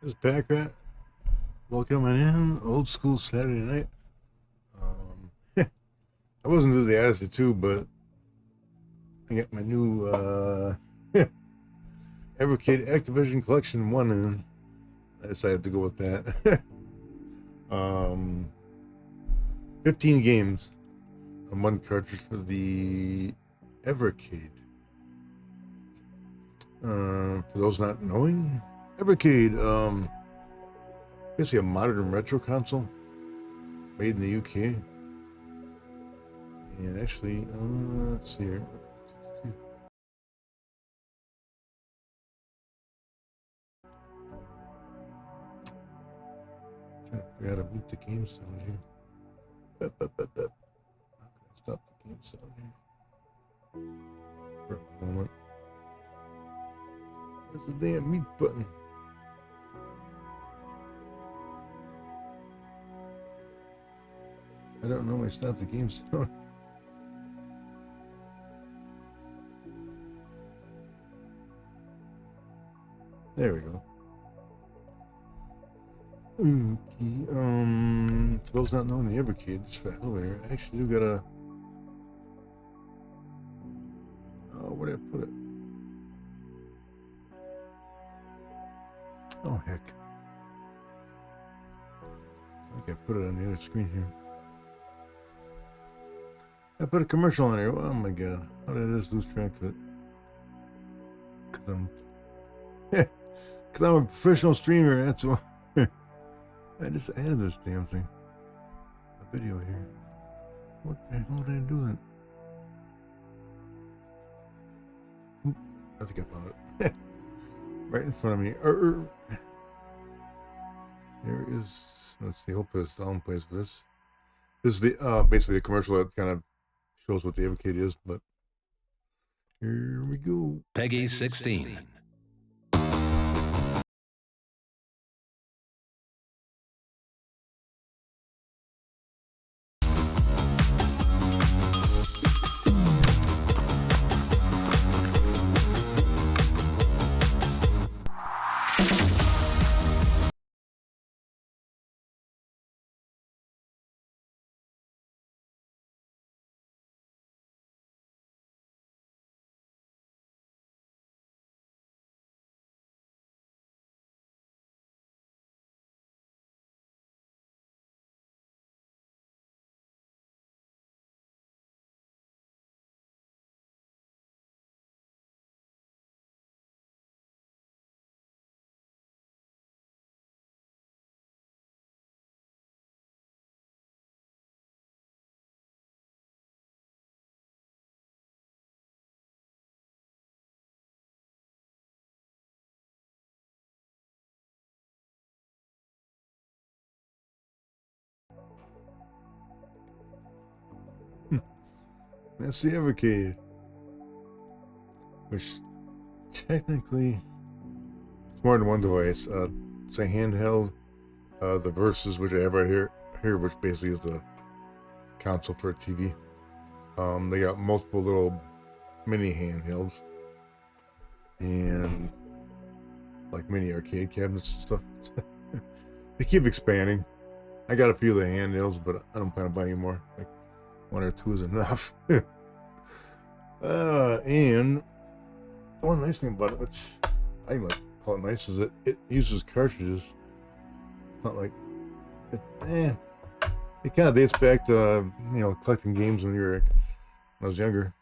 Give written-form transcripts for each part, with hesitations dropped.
This Packrat. Welcome in. Old school Saturday night. I wasn't do the Attitude too, but I got my new Evercade Activision Collection 1 in. I decided to go with that. um, 15 games on one cartridge for the Evercade. For those not knowing, Evercade, basically a modern retro console made in the UK. And actually, let's see here. Trying to figure out how to mute the game sound here. How can I stop the game sound here? For a moment. Where's the damn mute button? I don't know. I stopped the game sound. There we go. Okay. For those not knowing the Evercade, this fat over here, I actually do got a. Oh, where did I put it? Oh heck! I think I put it on the other screen here. I put a commercial on here. Oh my god! How did I just lose track of it? Cause I'm a professional streamer. That's why. I just added this damn thing. A video here. What the hell did I do that? Oop, I think I found it. Right in front of me. There is. Let's see. Hopefully it's down place for this. This is the basically a commercial that kind of shows what the Evercade is, but here we go. Peggy 16. That's the Evercade, which technically it's more than one device. It's a handheld. The Versus, which I have right here, which basically is the console for a TV. They got multiple little mini handhelds and like mini arcade cabinets and stuff. They keep expanding. I got a few of the handhelds, but I don't plan on buying any more. Like one or two is enough. And one nice thing about it, which I like call it nice, is that it uses cartridges. Not like it kind of dates back to collecting games when I was younger.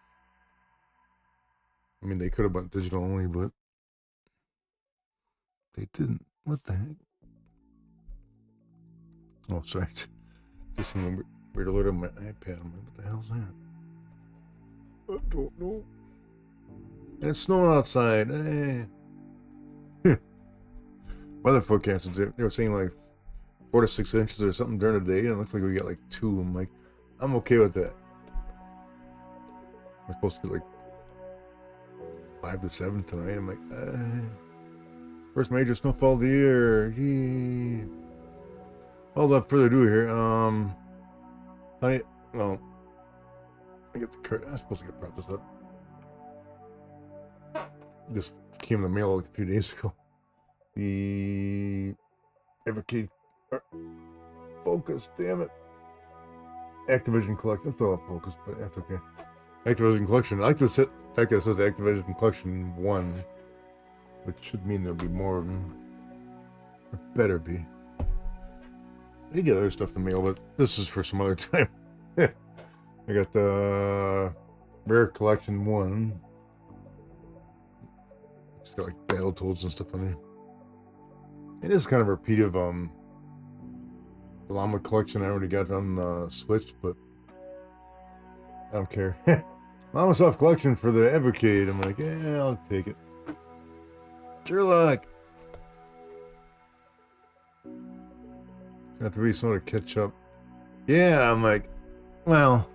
I mean, they could have went digital only, but they didn't. What the heck? Oh, sorry. Just some weird alert on my iPad. I'm like, what the hell's that? I don't know. And it's snowing outside. Weather forecasters, they were saying like 4 to 6 inches or something during the day, and it looks like we got like 2. I'm like, I'm okay with that. We're supposed to get like 5 to 7 tonight. I'm like, first major snowfall of the year. Yee. Well, without further ado here, I get the card. I'm supposed to get prop this up. This came in the mail like a few days ago. The Evercade focus, damn it. Activision Collection. Still have focus, but that's okay. Activision Collection. I like the fact that it says Activision Collection 1, which should mean there'll be more of them. Or better be. They get other stuff to mail, but this is for some other time. I got the Rare Collection 1. It's got like Battletoads and stuff on there. It is kind of a repeat of the Llama Collection I already got on the Switch, but I don't care. Llama Soft Collection for the Evercade. I'm like, yeah, I'll take it. Sherlock. Have to really sort of catch up. Yeah, I'm like, well,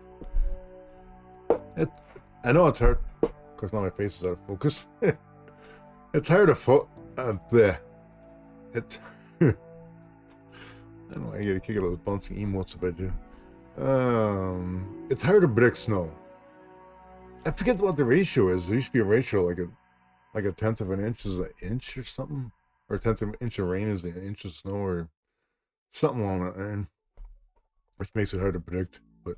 I know it's hard. Of course, now my face is out of focus. It's hard to It's I don't know. I get a kick out of those bouncy emotes if I do. It's hard to predict snow. I forget what the ratio is. There used to be a ratio like a tenth of an inch is an inch or something, or a tenth of an inch of rain is an inch of snow, or something along that line, which makes it hard to predict. But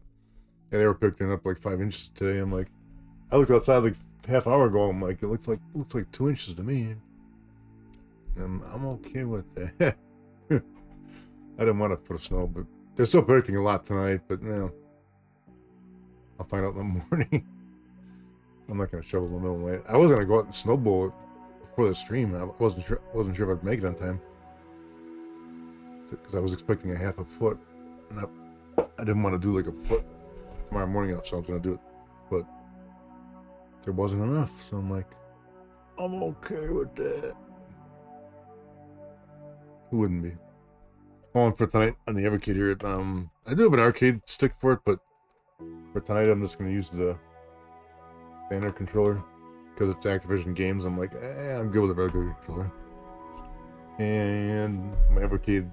yeah, they were picking up like 5 inches today. I'm like, I looked outside like half hour ago. I'm like, it looks like 2 inches to me. And I'm okay with that. I didn't want to put a snow, but they're still predicting a lot tonight. But you I'll find out in the morning. I'm not gonna shovel in the middle of the night. I was gonna go out and snowball it before the stream. I wasn't sure if I'd make it on time because I was expecting a half a foot, and I didn't want to do like a foot tomorrow morning, so I was gonna do it, but there wasn't enough. So I'm like, I'm okay with that. Who wouldn't be? On for tonight on the Evercade here. I do have an arcade stick for it, but for tonight I'm just gonna use the standard controller because it's Activision games. I'm like, I'm good with a regular controller. And my arcade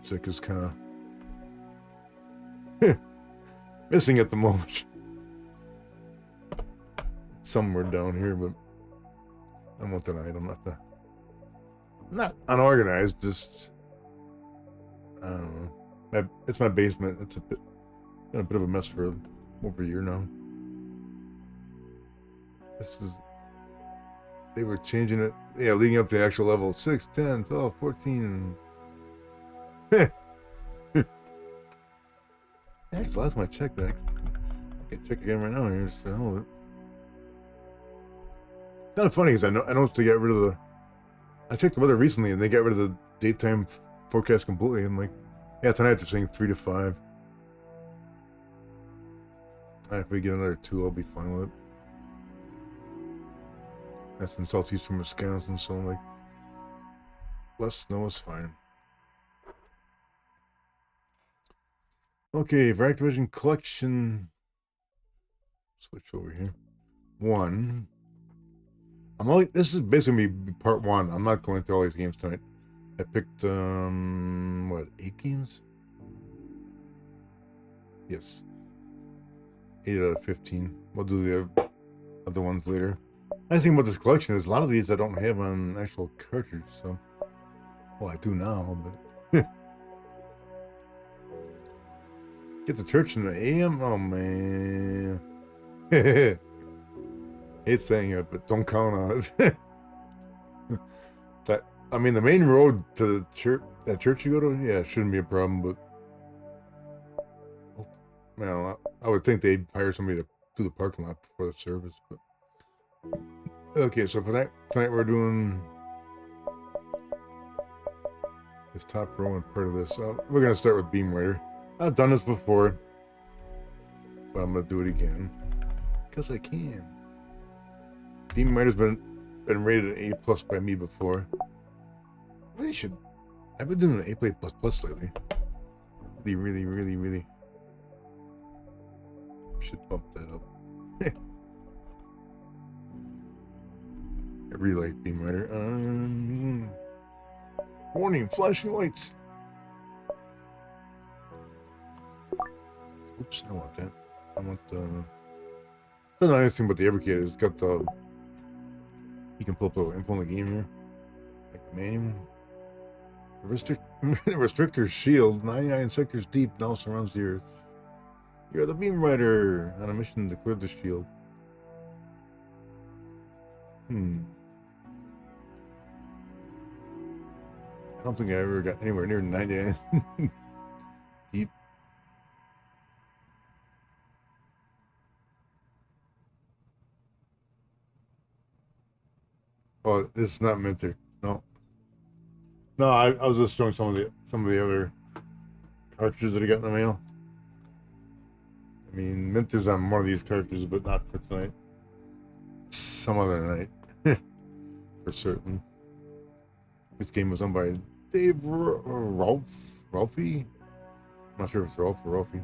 stick is kind of missing at the moment. Somewhere down here, but I want tonight. I'm not unorganized. Just I don't know. It's my basement. It's been a bit of a mess for over a year now. They were changing it, leading up to the actual level 6, 10, 12, 14. Actually, last time I checked that. I can check again right now here. Just for the hell of it. It's kind of funny because I noticed they got rid of I checked the weather recently and they got rid of the daytime forecast completely. I'm like, yeah, tonight they're saying 3 to 5. If we get another 2, I'll be fine with it. That's in southeastern Wisconsin, so I'm like, less snow is fine. Okay, for Activision Collection, switch over here. 1. This is basically part 1. I'm not going through all these games tonight. I picked 8 games? Yes. 8 out of 15. We'll do the other ones later. Nice thing about this collection is a lot of these I don't have on actual cartridge, so well I do now, but get the church in the AM? Oh man. Hate saying it, but don't count on it. The main road to the church, that church you go to, yeah, it shouldn't be a problem, but well, I would think they'd hire somebody to do the parking lot for the service, but okay, so for tonight we're doing this top row and part of this. We're gonna start with Beam Rider. I've done this before, but I'm gonna do it again because I can. Beam Rider's been rated an A+ by me before. I've been doing an A+ lately. Really should bump that up. I really like Beam Rider. Warning, flashing lights. Oops, I don't want that. I want the nice thing about the Evercade is it's got the, you can pull up the info in the game here. Like the manual. The restrictor's shield, 99 sectors deep, now surrounds the Earth. You're the beam rider on a mission to clear the shield. I don't think I ever got anywhere near 99 deep. Oh, this is not Minter. No. No, I was just showing some of the other cartridges that I got in the mail. I mean, Minter's on one of these cartridges, but not for tonight. Some other night, for certain. This game was done by Dave Ralphie. I'm not sure if it's Ralph or Ralphie.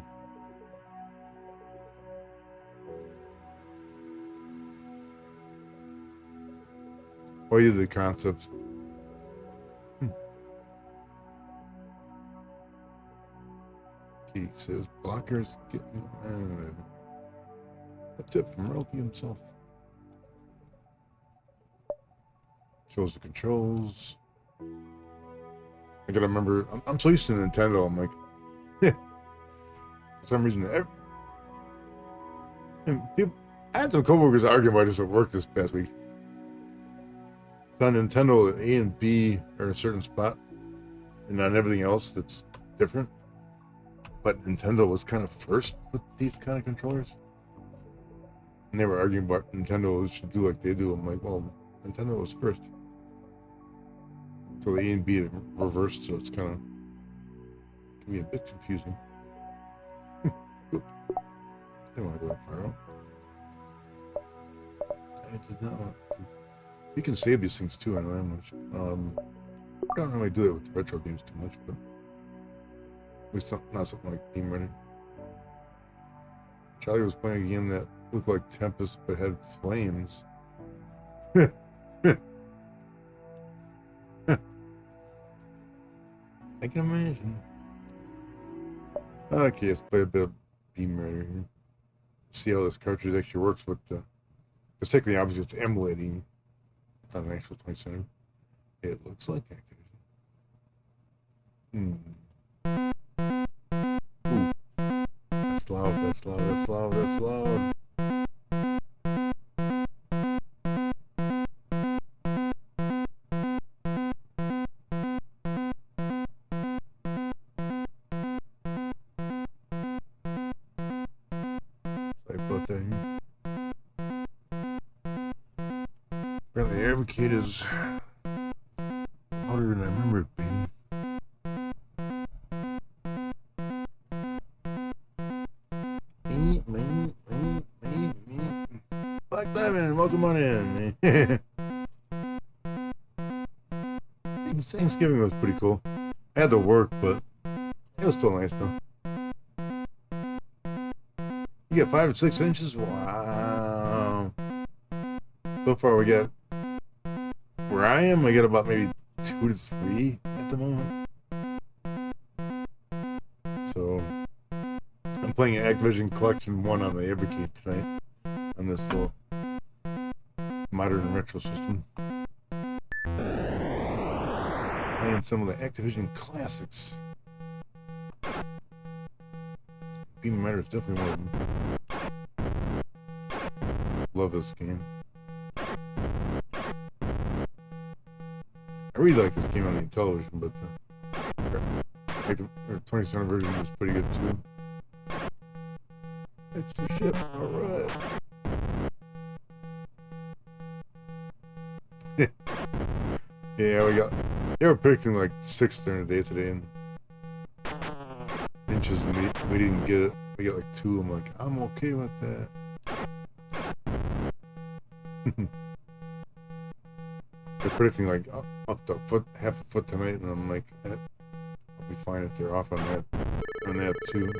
Oh, you did the concept. He says blockers getting a tip from Ralphie himself. Shows the controls. I gotta remember. I'm so used to Nintendo. I'm like, for some reason, I had some coworkers arguing about this at work this past week. On Nintendo, A and B are in a certain spot, and on everything else that's different. But Nintendo was kind of first with these kind of controllers. And they were arguing about Nintendo should do like they do. I'm like, well, Nintendo was first. So the A and B are reversed, so it's kind of can be a bit confusing. I didn't want to go that far out. I did not want to. You can save these things too, I know that much. I don't really do that with retro games too much, but at least not something like Beam Rider. Charlie was playing a game that looked like Tempest but had flames. I can imagine. Okay, let's play a bit of Beam Rider here. See how this cartridge actually works with the. It's technically obviously it's emulating, not an actual 20 center. It looks like Activision. Ooh. That's loud, that's loud, that's loud, that's loud. Sorry about that here. Apparently Evercade is louder than I remember it being. Black Diamond, welcome on in. Thanksgiving was pretty cool. I had to work, but it was still nice though. You get 5 to 6 inches? Wow. So far we get, where I am, I get about maybe 2 to 3 at the moment. So I'm playing Activision Collection 1 on the Evercade tonight on this little modern retro system. Playing some of the Activision classics. Beam Rider is definitely one of them. Love this game. I really like this game on the television, but the 20th center version is pretty good too. Extra ship, alright. Yeah, they were predicting like 6 during the day today, and inches, and we didn't get it. We got like 2. I'm like, I'm okay with that. They're predicting like up to half a foot tonight, and I'm like, I'll be fine if they're off on that too.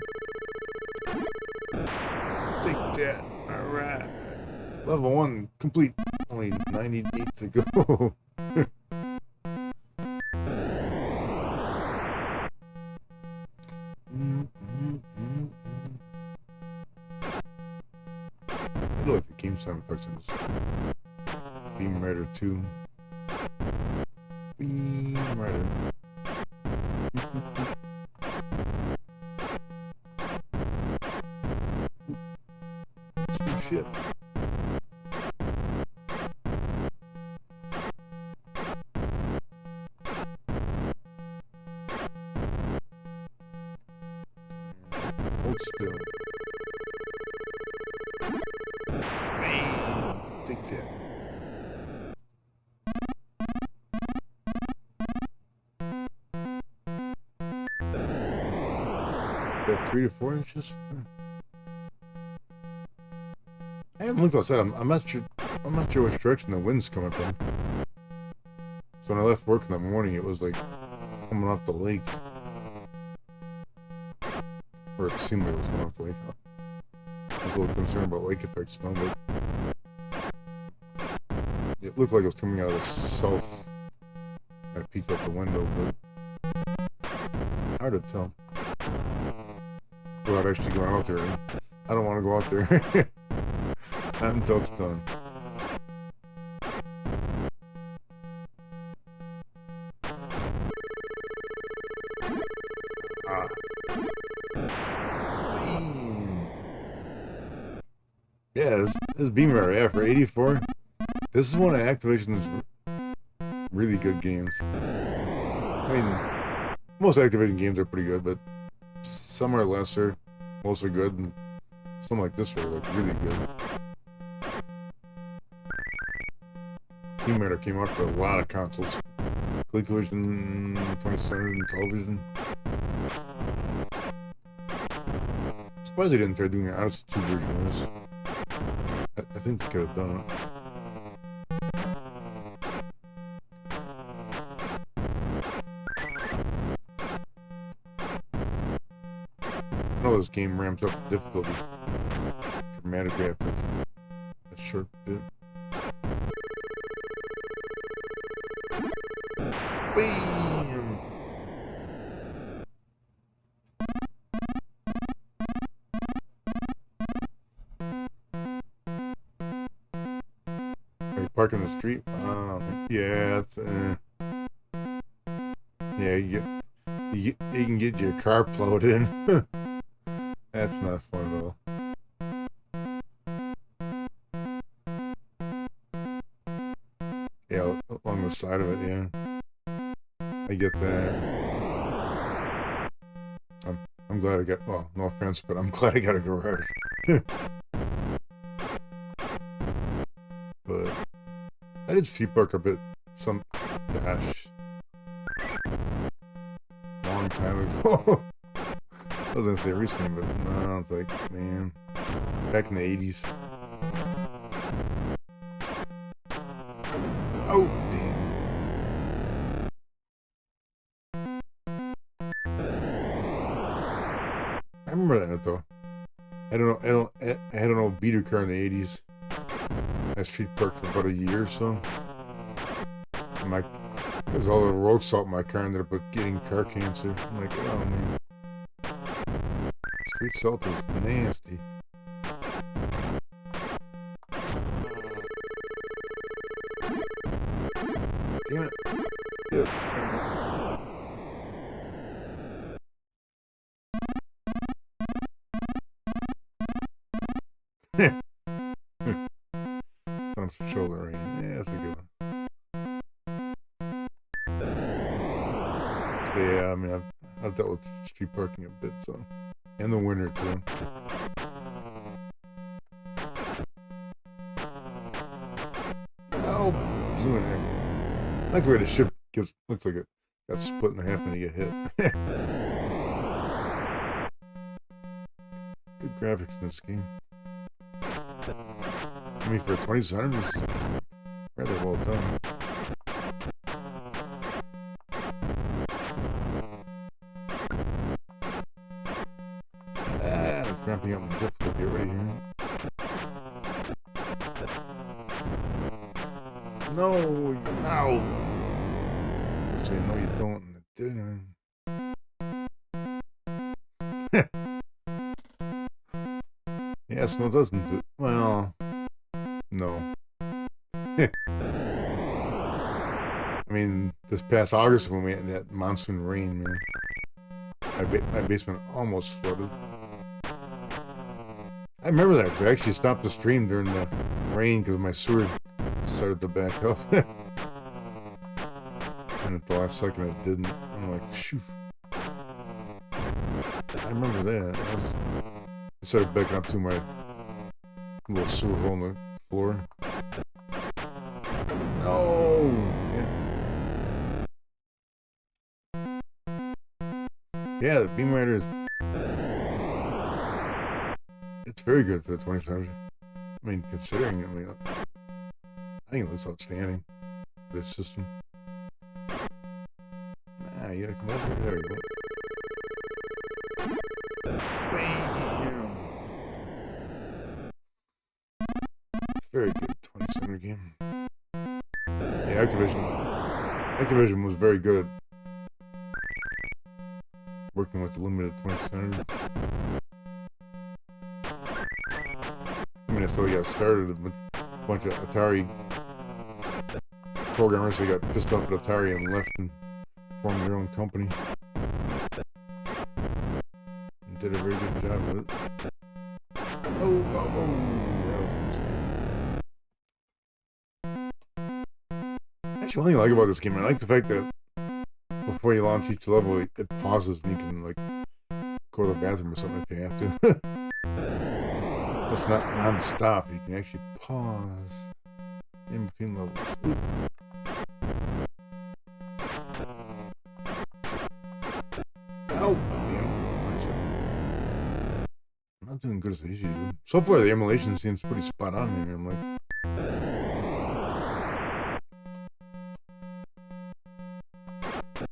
Take that, alright. Level 1 complete. Only 98 to go. I do like the game sound effects in this Beam Rider 2. We Come right in. Let's do shit. Hold still. Bam! Take that. That 3 to 4 inches. I haven't looked outside. I'm not sure. I'm not sure which direction the wind's coming from. So when I left work in the morning, it was like coming off the lake, or it seemed like it was coming off the lake. I was a little concerned about lake effect snow, but it looked like it was coming out of the south. I peeked out the window, but hard to tell. Without actually going out there, I don't want to go out there. Not until it's done. Yeah, this is beam right after 84. This is one of Activision's really good games. I mean, most Activision games are pretty good, but some are lesser, most are good, and some like this are like really good. Beam Rider came out for a lot of consoles. ColecoVision, 27, television. Surprised they didn't try doing an Odyssey 2 version of this. I think they could have done it. I know this game ramps up the difficulty dramatically after a short bit. Bam! Are you parking the street? Yeah, it's, yeah, you can get your car plowed in. That's not fun at all. Yeah, along the side of it, yeah. I get that. I'm glad I got, well, no offense, but I'm glad I got a garage. But I did street park a bit, gosh, long time ago. I was gonna say recently, but no, it's like, man, back in the 80s. Oh, damn. I remember that though. I had an old beater car in the 80s. I street parked for about a year or so. Because all the road salt in my car ended up getting car cancer. I'm like, oh man. Street salt is nasty. Damn it. Yep. On shoulder rain. Yeah, that's a good one. So yeah, I mean, I've dealt with street parking a bit, so. In the winter, too. Oh, blue and egg. That's the way the ship looks like it got split in half when you get hit. Good graphics in this game. I mean, for a 2700, it's rather well done. It's ramping up the difficulty right here. No, ow! I say no, you don't. Didn't I? Yeah, snow doesn't do. Well, no. I mean, this past August when we had that monsoon rain, man, my basement almost flooded. I remember that because I actually stopped the stream during the rain because my sewer started to back up. And at the last second it didn't. I'm like, shoo. I remember that. I started backing up to my little sewer hole in the floor. Oh, yeah, the Beam Rider is... It's very good for the 2070. I mean, considering, I think it looks outstanding, this system. Ah, you gotta come over here. There you go. Bam! Very good 2070 game. Yeah, Activision was very good at working with the limited 2070. I mean, that's how they got started with a bunch of Atari programmers. They got pissed off at Atari and left and formed their own company. And did a very good job with it. Oh. Actually, one thing I like about this game, I like the fact that before you launch each level, it pauses and you can, like, go to the bathroom or something if you have to. It's not non-stop. You can actually pause in between levels. Ooh. Oh, damn. Nice. I'm not doing good as I usually do. So far, the emulation seems pretty spot on here. I'm like...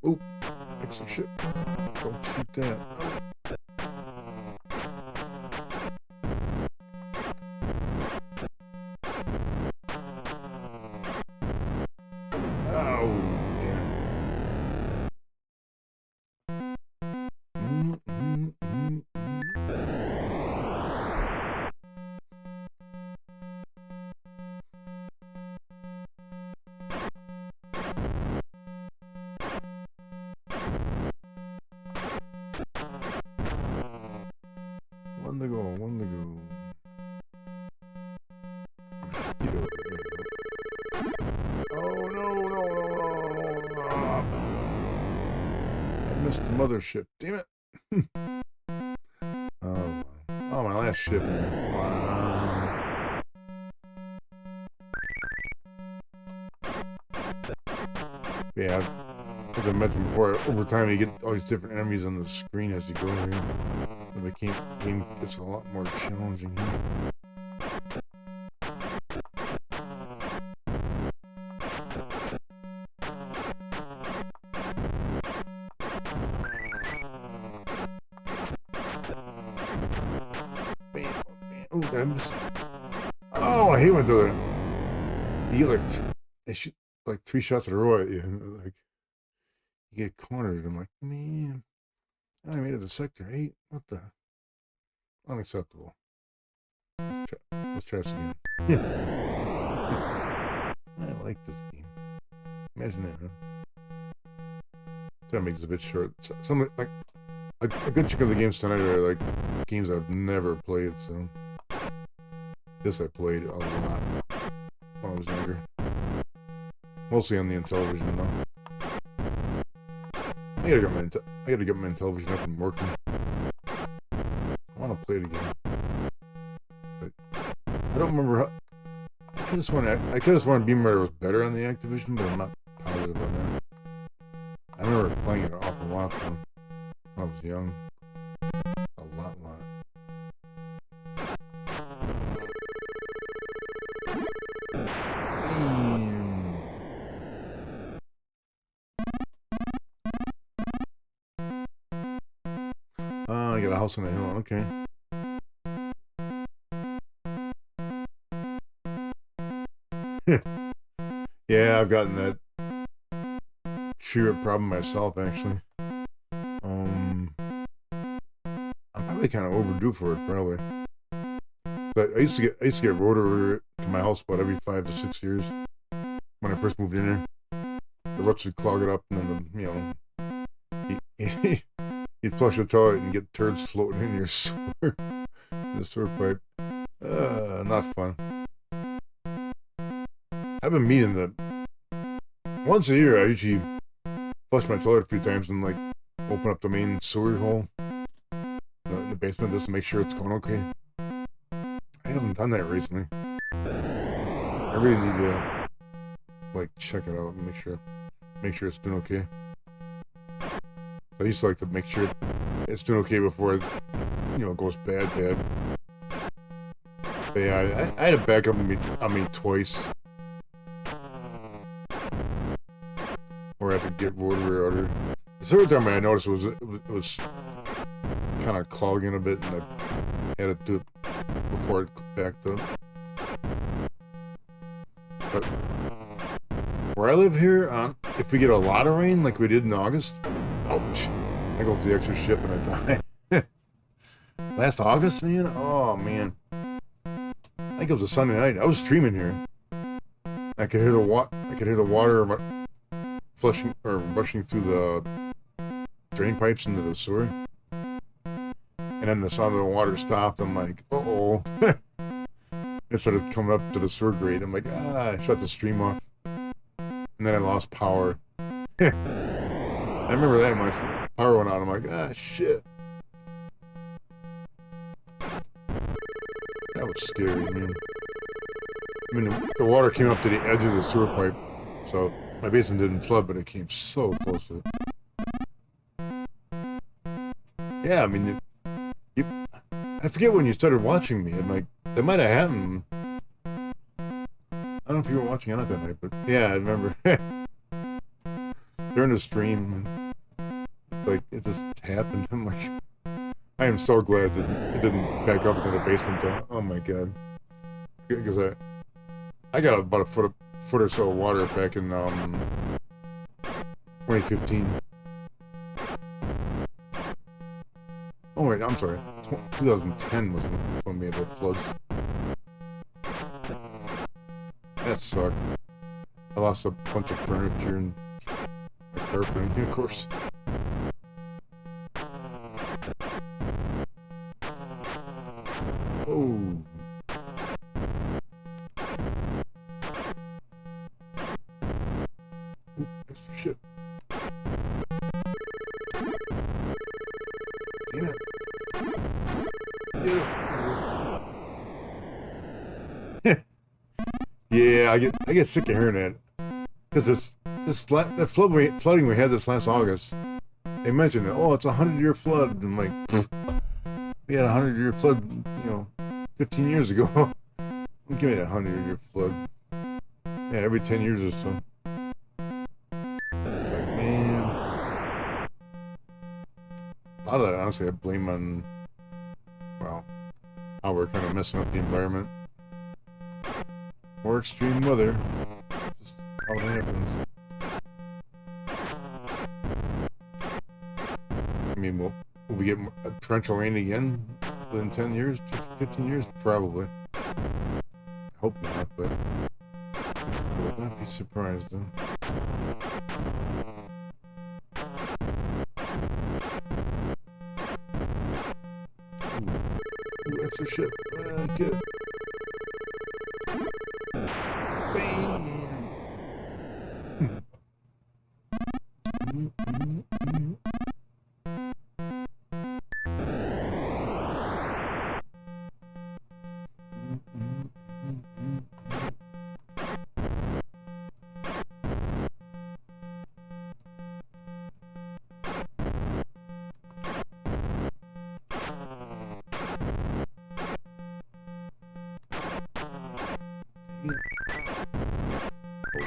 Oop. Extra shit. Don't shoot that. One to go. Oh, no. I missed the mothership. Damn it. Oh, my last ship, man. Wow. Yeah, as I mentioned before, over time you get all these different enemies on the screen as you go here. The game gets a lot more challenging here. Oh, did I miss? Oh, I hate when you get they shoot like 3 shots in a row at you, and like you get cornered. I'm like, man, I made it to sector 8. What the? Unacceptable. Let's try this again. I like this game. Imagine that, huh? That makes it a bit short. Some like a good chunk of the games tonight are like games I've never played. So this I played a lot when I was younger. Mostly on the Intellivision though. I gotta get my Intellivision up and working. I want to play it again, but I don't remember how. I could have sworn Beam Rider was better on the Activision, but I'm not positive on that. I remember playing it an awful lot though when I was young. A lot. Oh, I got a house on a hill. Okay. Yeah, I've gotten that tree root problem myself, actually. I'm probably kind of overdue for it, probably. But I used to get rotor to my house about every 5 to 6 years when I first moved in there. the roots would clog it up, and then the, you'd flush the toilet and get turds floating in your sewer, in the sewer pipe. Not fun. I've been meaning that once a year I usually flush my toilet a few times and like open up the main sewer hole in the basement just to make sure it's going okay. I haven't done that recently. I really need to like check it out and make sure it's doing okay. I used to like to make sure it's doing okay before it, goes bad. But yeah, I had a backup on me twice. Or I had to get rotary order. The third time I noticed it was kind of clogging a bit, and I had to do it before it backed up. But where I live here, if we get a lot of rain like we did in August, ouch, I go for the extra ship and I die. Last August, man, oh man, I think it was a Sunday night. I was streaming here. I could hear the water flushing or rushing through the drain pipes into the sewer, and then the sound of the water stopped. I'm like, uh-oh. It started coming up to the sewer grate. I'm like, I shut the stream off, and then I lost power. I remember that when power went out. I'm like, shit. That was scary, man. I mean, the water came up to the edge of the sewer pipe, so my basement didn't flood, but it came so close to it. Yeah, I mean, I forget when you started watching me. I'm like, that might have happened. I don't know if you were watching on it that night, but yeah, I remember. During the stream, it's like, it just happened. I'm like, I am so glad that it didn't back up into the basement, though. Oh my god. Because I got about a foot or so of water back in 2015. Oh wait, I'm sorry. 2010 was when we had the floods. That sucked. I lost a bunch of furniture and carpeting, of course. Oh. Extra shit. Damn it. Yeah, I get sick of hearing that. Because that flooding we had this last August, they mentioned it. Oh, it's a 100-year flood. I'm like, we had a 100-year flood, 15 years ago. Give me that 100-year flood. Yeah, every 10 years or so. It's like, man. A lot of that, honestly, I blame on, how we're kind of messing up the environment. More extreme weather. Just how it happens. I mean, will we get a torrential rain again within 10 years, 15 years? Probably. I hope not, but I would not be surprised, though. Ooh, extra ship. Get it. Bam!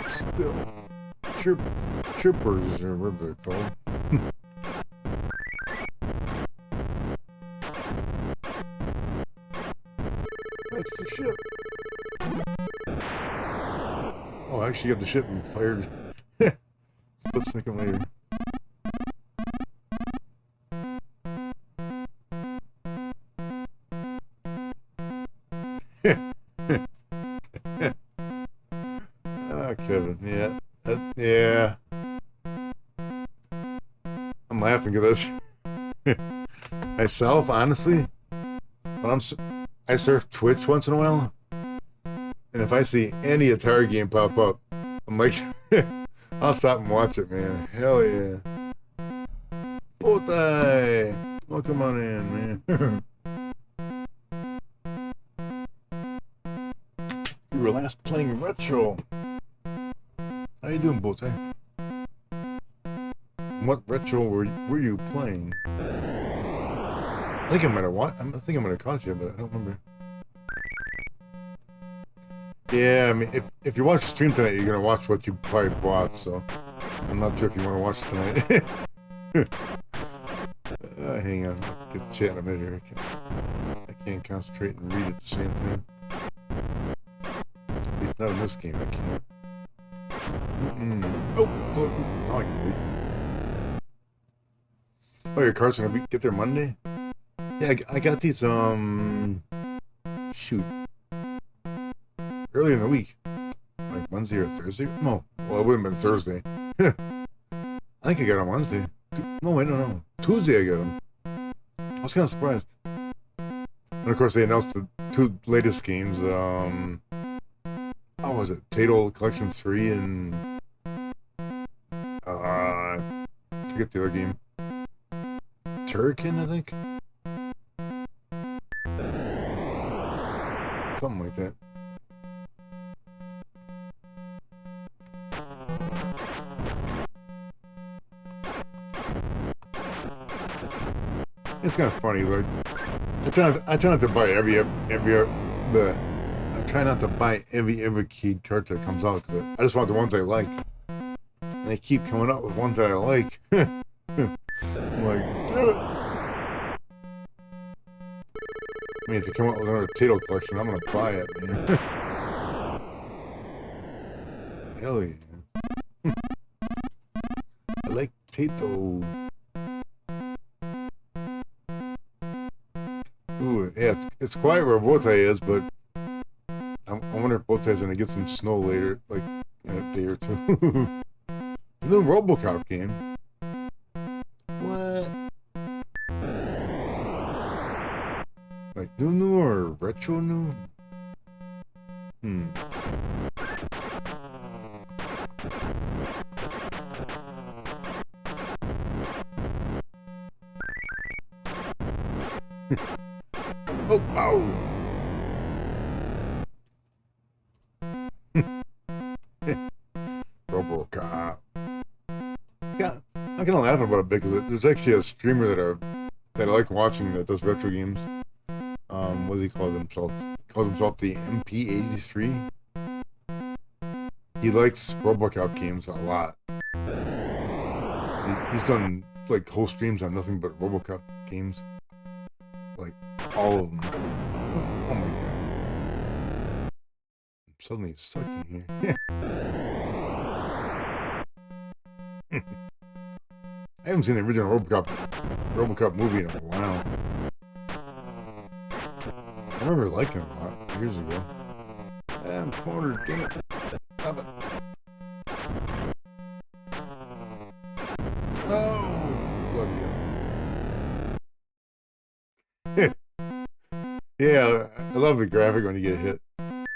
Still, chirpers or whatever they're called. Extra ship. Oh, I actually got the ship and fired. Split second later. Kevin, yeah. Yeah. I'm laughing because myself, honestly, when I surf Twitch once in a while, and if I see any Atari game pop up, I'm like, I'll stop and watch it, man. Hell yeah. Bowtie! Welcome on in, man. You were last playing retro. How you doing, Bowtie? What retro were you playing? I think I might have caught you, but I don't remember. Yeah, I mean, if you watch the stream tonight, you're gonna watch what you probably bought. So I'm not sure if you want to watch it tonight. Hang on, I'll get chat in a minute here. I can't concentrate and read at the same time. At least not in this game, I can't. Oh, now I can read. Oh, your car's gonna get there Monday? Yeah, I got these, shoot. Early in the week. Like Wednesday or Thursday? No, well, it would have been Thursday. I think I got them Wednesday. No, wait, no. Tuesday I got them. I was kind of surprised. And of course, they announced the 2 latest games. What was it? Activision Collection 3 and... I forget the other game. Turrican, I think? Something like that. It's kind of funny, like I try not to buy every Evercade cart that comes out because I just want the ones I like, and they keep coming up with ones that I like. I'm like, damn it. I mean, if they come out with another Tato collection, I'm gonna buy it, man. Hell yeah. I like Tato. Ooh, yeah, it's quiet where Bowtie is, but I wonder if Bowtie's gonna get some snow later, like in a day or two. The new RoboCop game. What? Like new or retro new? Oh, ow! RoboCop. Yeah, I'm kind of laughing about it because there's actually a streamer that I like watching that does retro games. What does he call himself? He calls himself the MP83. He likes RoboCop games a lot. He's done like whole streams on nothing but RoboCop games. Like all of them. Oh my god. I'm suddenly sucking here. I haven't seen the original RoboCop movie in a while. I remember liking it a lot years ago. I'm cornered, damn it. Stop it. Oh, bloody hell. Yeah, I love the graphic when you get hit.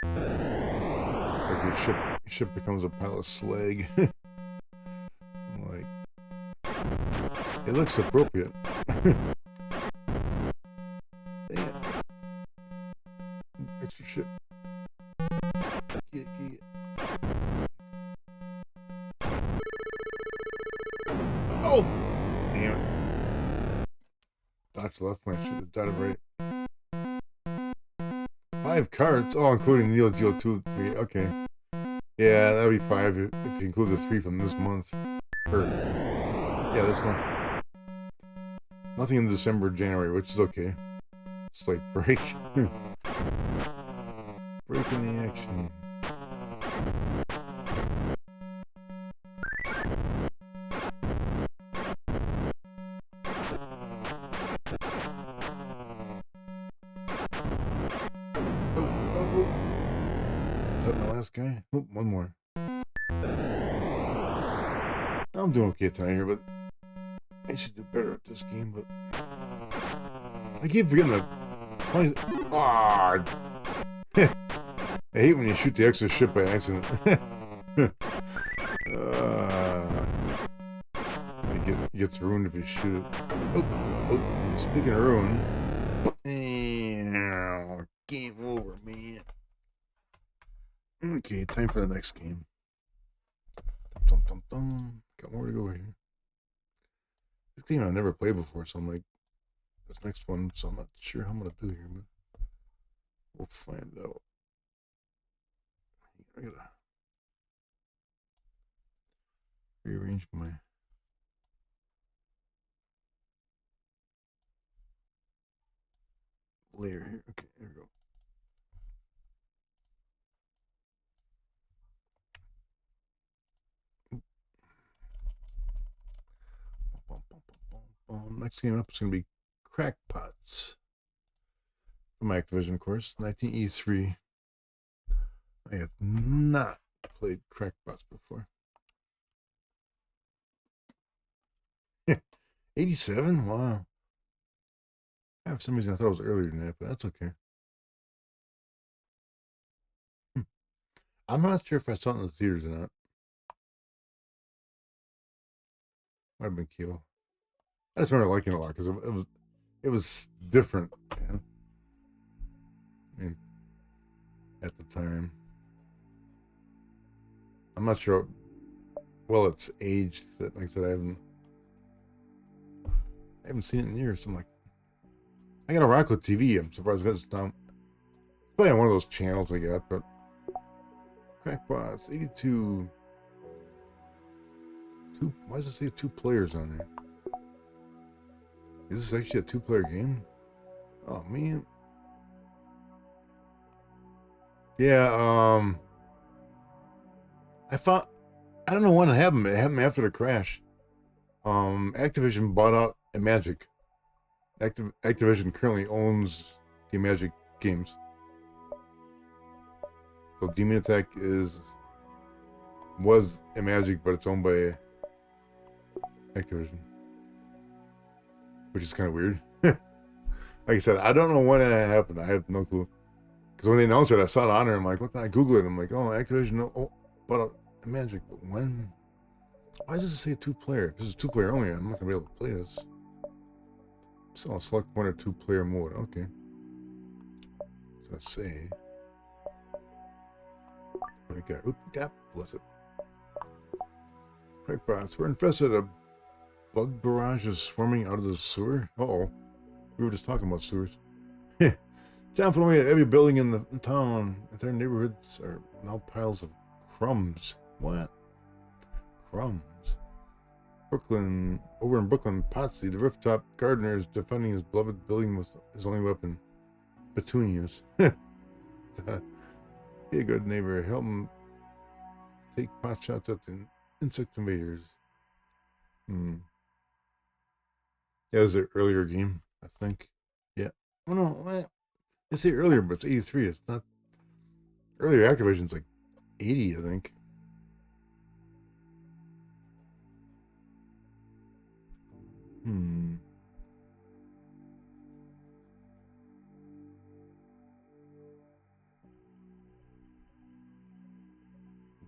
Like your ship becomes a pile of slag. I'm like, it looks appropriate. Damn. Extra ship. Get it. Oh! Damn it. Dodge left when I should have done it right. 5 cards? Oh, including Neo Geo 2, 3. Okay. Yeah, that would be 5 if you include the 3 from this month. Yeah, this month. Nothing in December, January, which is okay. Slight break. Break in the action. Is that my last guy? Oh, one more. I'm doing okay tonight here, but I should do better at this game, but I keep forgetting the. Ah, I hate when you shoot the extra ship by accident. It gets ruined if you shoot it. Oh, speaking of ruin. Game over, man. Okay, time for the next game. Got more to go here. This game I've never played before, so I'm like, this next one, so I'm not sure how I'm going to do here, but we'll find out. I gotta rearrange my layer here. Okay, there we go. Next game up is going to be Crackpots from Activision, of course, 1983. I have not played Crackpots before. 87? Wow. For some reason I thought it was earlier than that, but that's okay. I'm not sure if I saw it in the theaters or not. Might have been Kilo. I just remember liking it a lot because it was different, man. I mean, at the time. I'm not sure. Well, it's aged. That, like I said, I haven't seen it in years. So I'm like, I got a Rocco TV. I'm surprised it's not. It's probably on one of those channels we got, but Crackpots 82. Why does it say 2 players on there? Is this actually a 2-player game? Oh man. Yeah. I don't know when it happened. It happened after the crash. Activision bought out Magic. Activision currently owns the Magic games. So Demon Attack was a Magic, but it's owned by Activision, which is kind of weird. Like I said, I don't know when it happened. I have no clue. Because when they announced it, I saw it on there. I'm like, what? I Googled it. I'm like, oh, Activision bought out Magic. But when? Why does it say 2-player? If this is 2-player only, I'm not gonna be able to play this. So I'll select 1 or 2-player mode. Okay. So let's say. Okay. Bless it. Crackpots. We're infested. A bug barrage is swarming out of the sewer. Uh-oh. We were just talking about sewers. Time for every building in the town. Entire neighborhoods are now piles of crumbs. What? Crumbs. Brooklyn, over in Brooklyn, Potsy, the rooftop gardener is defending his beloved building with his only weapon, petunias. Be a good neighbor. Help him take pot shots at the insect invaders. Yeah, it was an earlier game, I think. Yeah. Oh no, I say earlier, but it's 83. It's not. Earlier Activision's like 80, I think.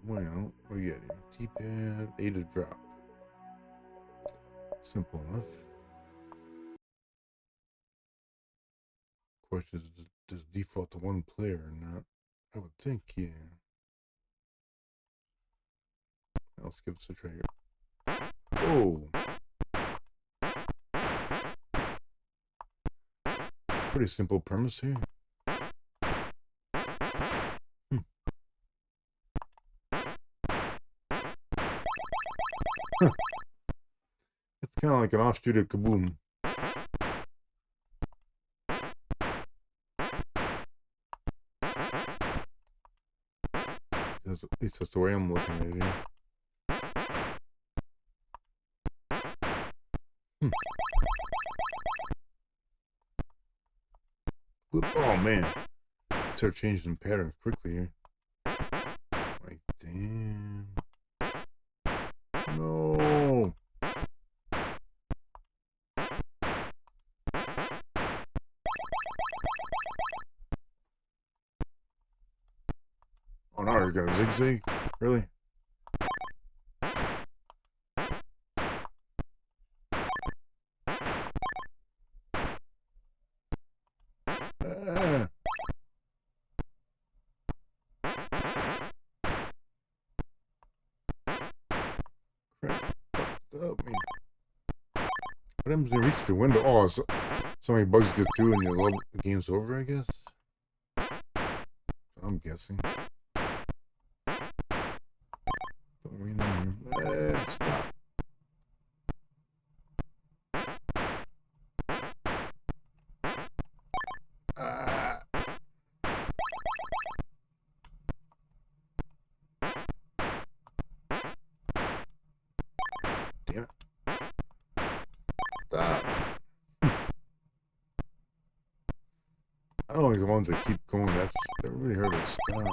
Well, what do you got here? T-pad, A to drop. Simple enough. Question is, does it default to 1 player or not? I would think, yeah. Let's give this a try here. Oh! Pretty simple premise here. It's kind of like an offshoot of Kaboom. At least that's the way I'm looking at it here. Oh man. Start changing patterns quickly here. Like, damn. No. you're gonna zigzag? Really? Ah. Crap. Help me. What happens when you reach the window? Oh, so many bugs get through and the game's over, I guess? I'm guessing. Stop. Ah. Damn it. Stop. I don't like the ones that keep going. They're really hard to stop.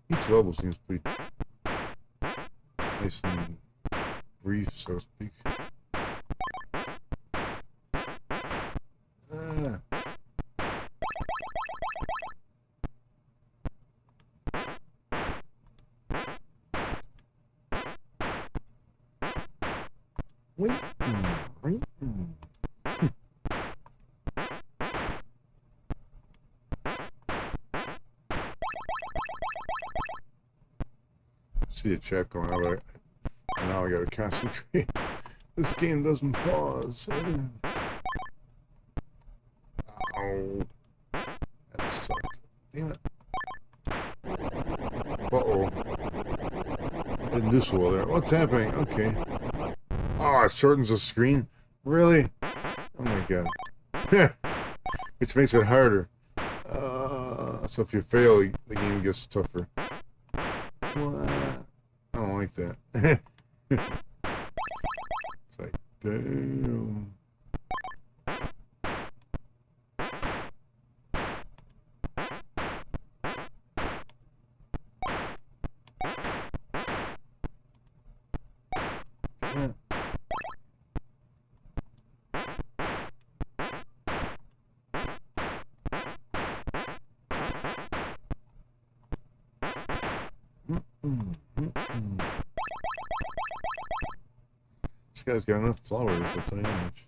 Each level seems pretty nice and brief, so to speak. Ah. Wait. See a chat going on, but now I gotta concentrate. This game doesn't pause. Ow. That sucked. Damn it. Uh-oh. Didn't do so well there. What's happening? Okay. Oh, it shortens the screen? Really? Oh my god. Which makes it harder. So if you fail, the game gets tougher. What? I don't like that. It's like, damn. Yeah. This guy's got enough flowers, I'll tell you how much.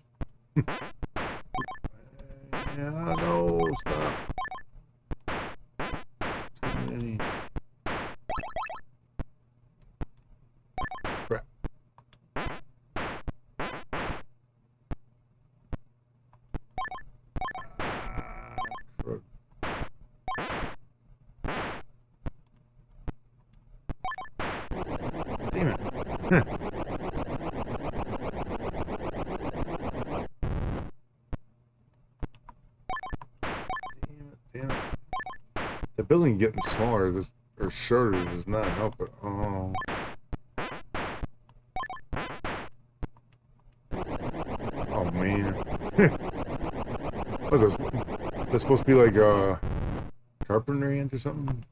Yeah, no, stop. Too many. Crap. Crud. Damn it. Damn it. The building getting smaller or shorter does not help it. Oh. Oh man. What's this? That's supposed to be like carpentry ant or something?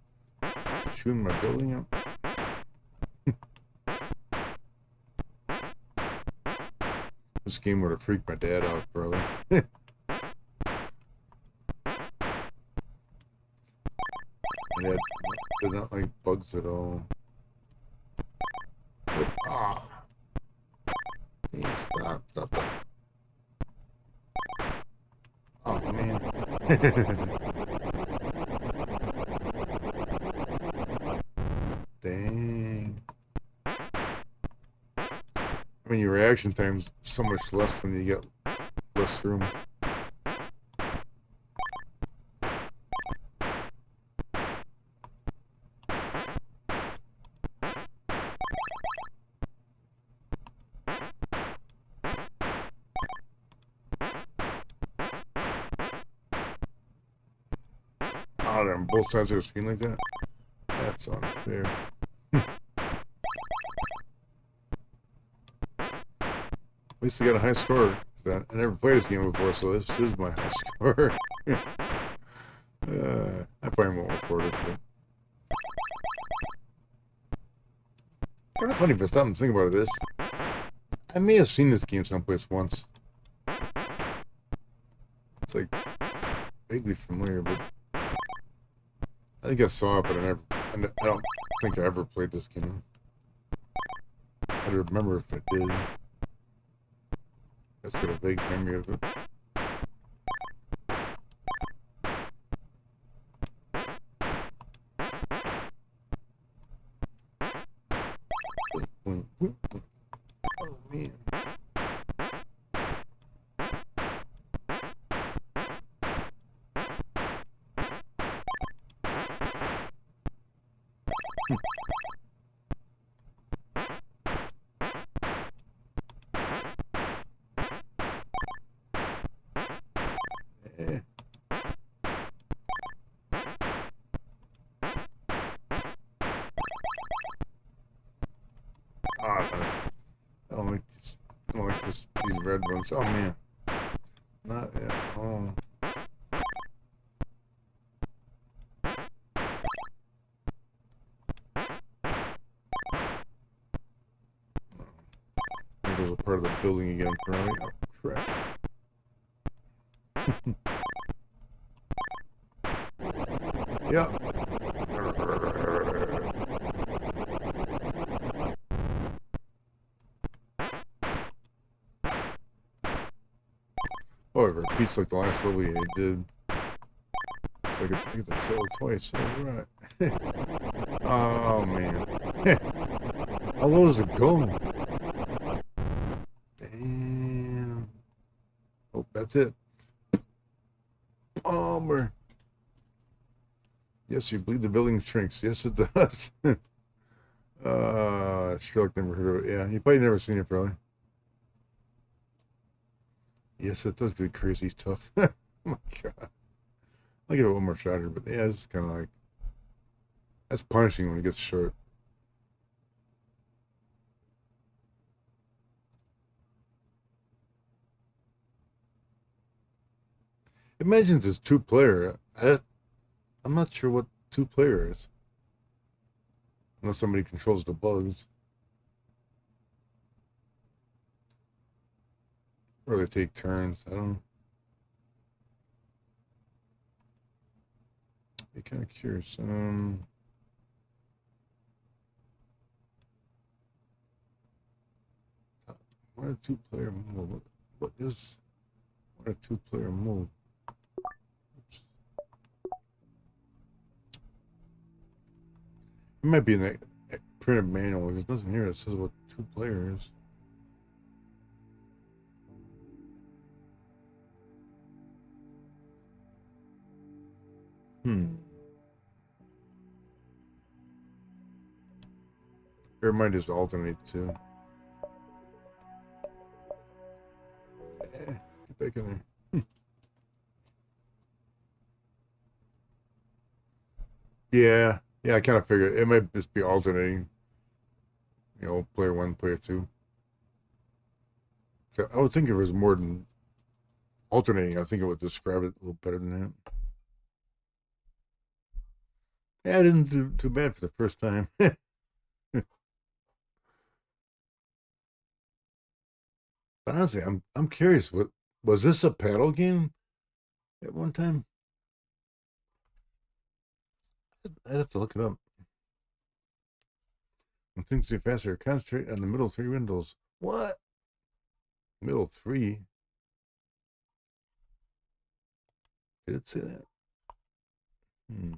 Shooting my building up? This game would have freaked my dad out, brother. My dad did not like bugs at all. Ah! Damn, stop. Oh, man. Dang. I mean, your reaction time's so much less when you get less room. Oh, they're on both sides of the screen like that? That's unfair. At least they got a high score. I never played this game before, so this is my high score. I probably won't record it, but kind of funny if I stop and think about this. I may have seen this game someplace once. It's like vaguely familiar, but I think I saw it, but I don't think I ever played this game. I don't remember if I did. That's got a vague memory of it. Oh man. Yeah. I don't like this. I don't like these red ones. Oh man. Not at all. There goes a part of the building again, probably. Oh crap. Yeah. Oh, it repeats like the last level I did. So I get the tail twice. Alright. Oh man. How low does it go? Damn. Oh, that's it. Bummer. Yes, you believe the building shrinks. Yes, it does. Sherlock never heard of it. Yeah, you probably never seen it, probably. Yes, it does get crazy tough. Oh my god. I'll give it one more shot here, but yeah, it's kind of like, that's punishing when it gets short. It mentions it's two-player. I'm not sure what two-player is. Unless somebody controls the bugs. Or they take turns. I don't know. Be kind of curious. What a two-player mode? What is what a two-player mode? Oops. It might be in that printed manual. There's nothing here that says what two-player is. It might just alternate too. Get back in there. Yeah, I kind of figured it might just be alternating. You know, player one, player two. So I would think if it was more than alternating, I think it would describe it a little better than that. Yeah, I didn't do too bad for the first time. But honestly, I'm curious. What was this a paddle game at one time? I'd have to look it up. When things get faster, concentrate on the middle three windows. What? Middle three? Did it say that? Hmm.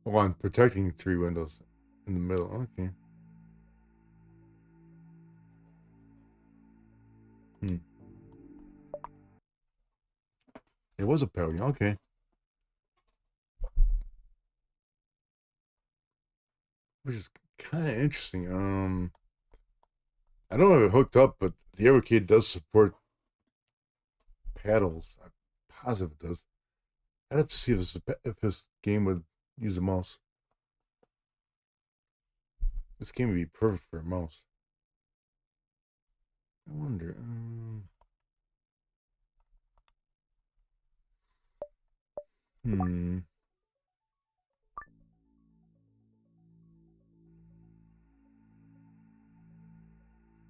Oh, I'm protecting three windows in the middle. Okay. Hmm. It was a paddle game. Okay. Which is kind of interesting. I don't know if it hooked up, but the Evercade does support paddles. I'm positive it does. I'd have to see if this game would use a mouse. This game would be perfect for a mouse. I wonder. Hmm.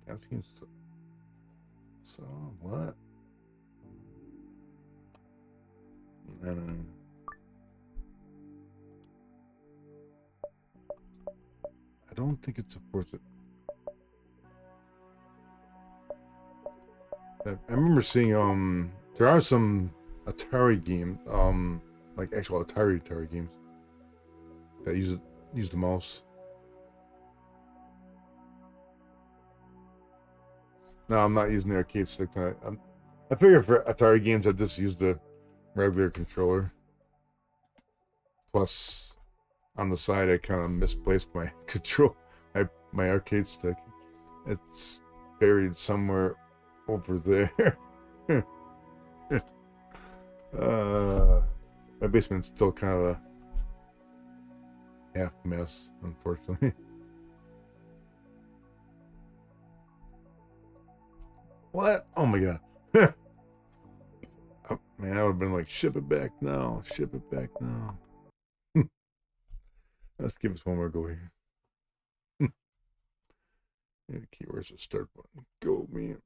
Asking so what? I don't know. I don't think it supports it. I remember seeing there are some Atari games like actual Atari games that use the mouse. No, I'm not using the arcade stick tonight. I figure for Atari games I just use the regular controller. Plus on the side I kind of misplaced my my arcade stick. It's buried somewhere over there. My basement's still kind of a half mess, unfortunately. What? Oh my god. Oh, man, I would have been like, ship it back now. Ship it back now. Let's give us one more go here. Where's the start button? Go, man.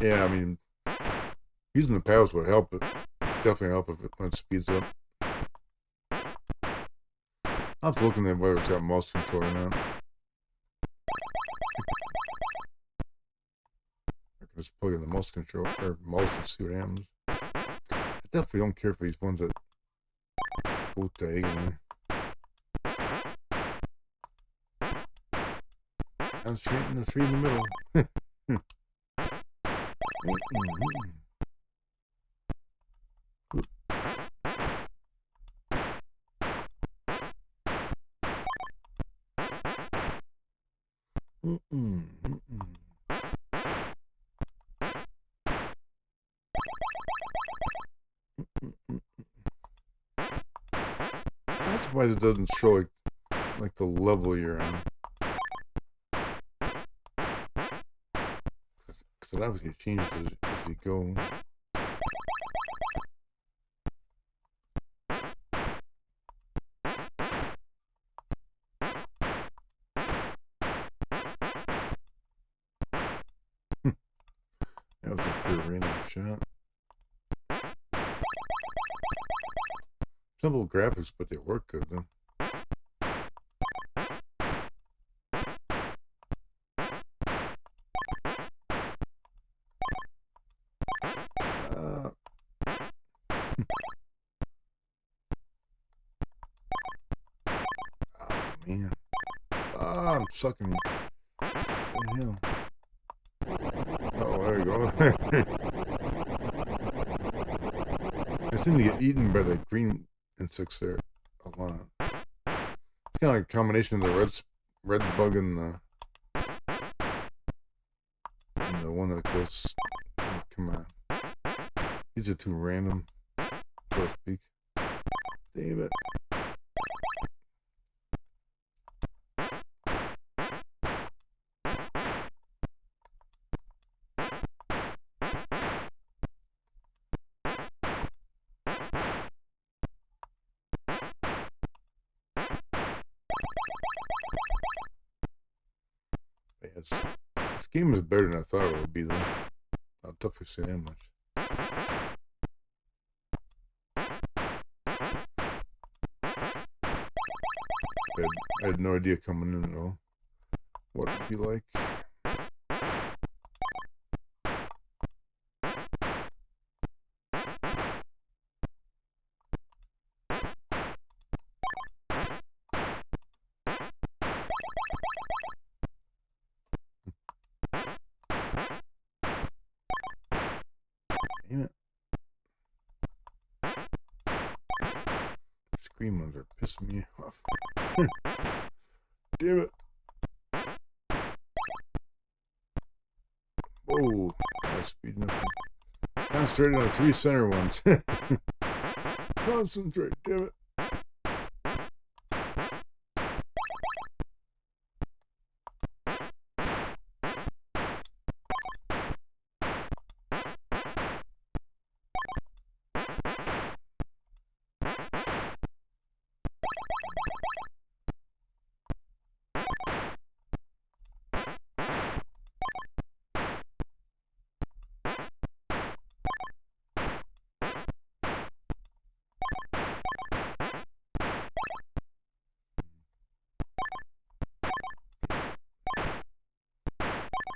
Yeah, I mean, using the paddles would help. It definitely help if it speeds up. I was looking at whether it's got mouse control or not. I can just plug in the mouse control or mouse and see what happens. I definitely don't care for these ones that go diagonally. I'm straight in the three in the middle. That's why it doesn't show like the level you're on. Because it obviously changes as you go. That was a pure random shot. Simple graphics, but they work good though. Oh man. I'm sucking. What the hell? Oh, there you go. I seem to get eaten by the green insects there a lot. It's kind of like a combination of the red bug and the one that goes. Oh, come on. These are too random, so to speak. Damn it. This game is better than I thought it would be, though. I'll definitely say that much. I had no idea coming in at all what it would be like. Damn it. green ones are pissing me off. Damn it. Whoa. I'm speeding up. Concentrated on the 3 center ones. Concentrate, damn it.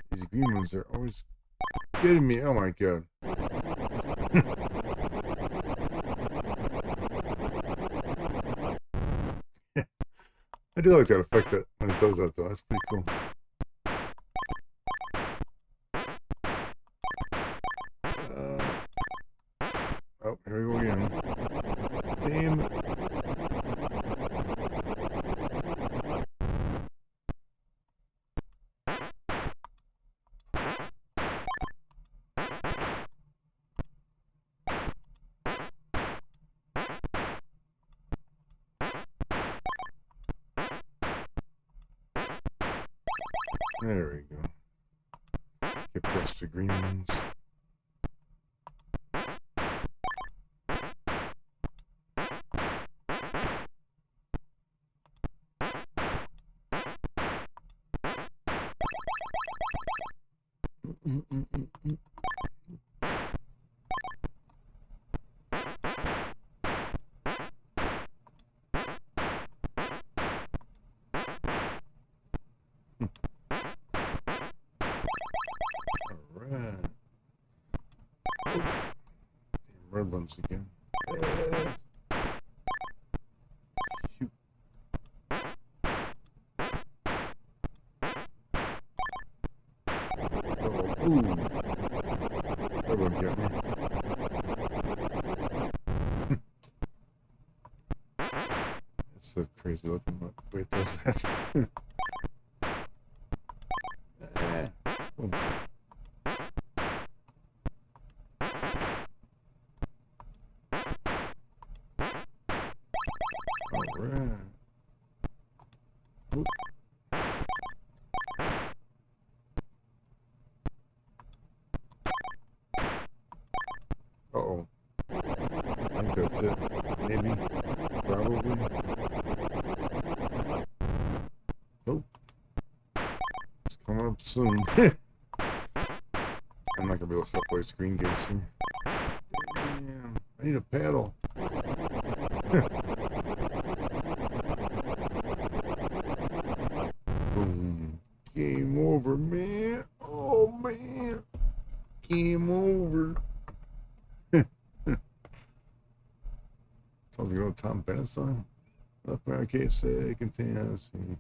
These green ones are always getting me. Oh my god. I do like that effect that when it does that though. That's pretty cool. Oh, here we go again. Damn it. There we go. Get past the green ones. Red ones again. Shoot. Oh, ooh. That one got me. It's so crazy looking. Wait, does that? Oh. Uh-oh. I think that's it. Maybe. Probably. Nope. It's coming up soon. I'm not gonna be able to stop by screen gates here. Damn. I need a paddle. Boom. Game over, man. Oh, man. Game over. Sounds like an old Tom Bennett song. Up where I can't say, Tennessee.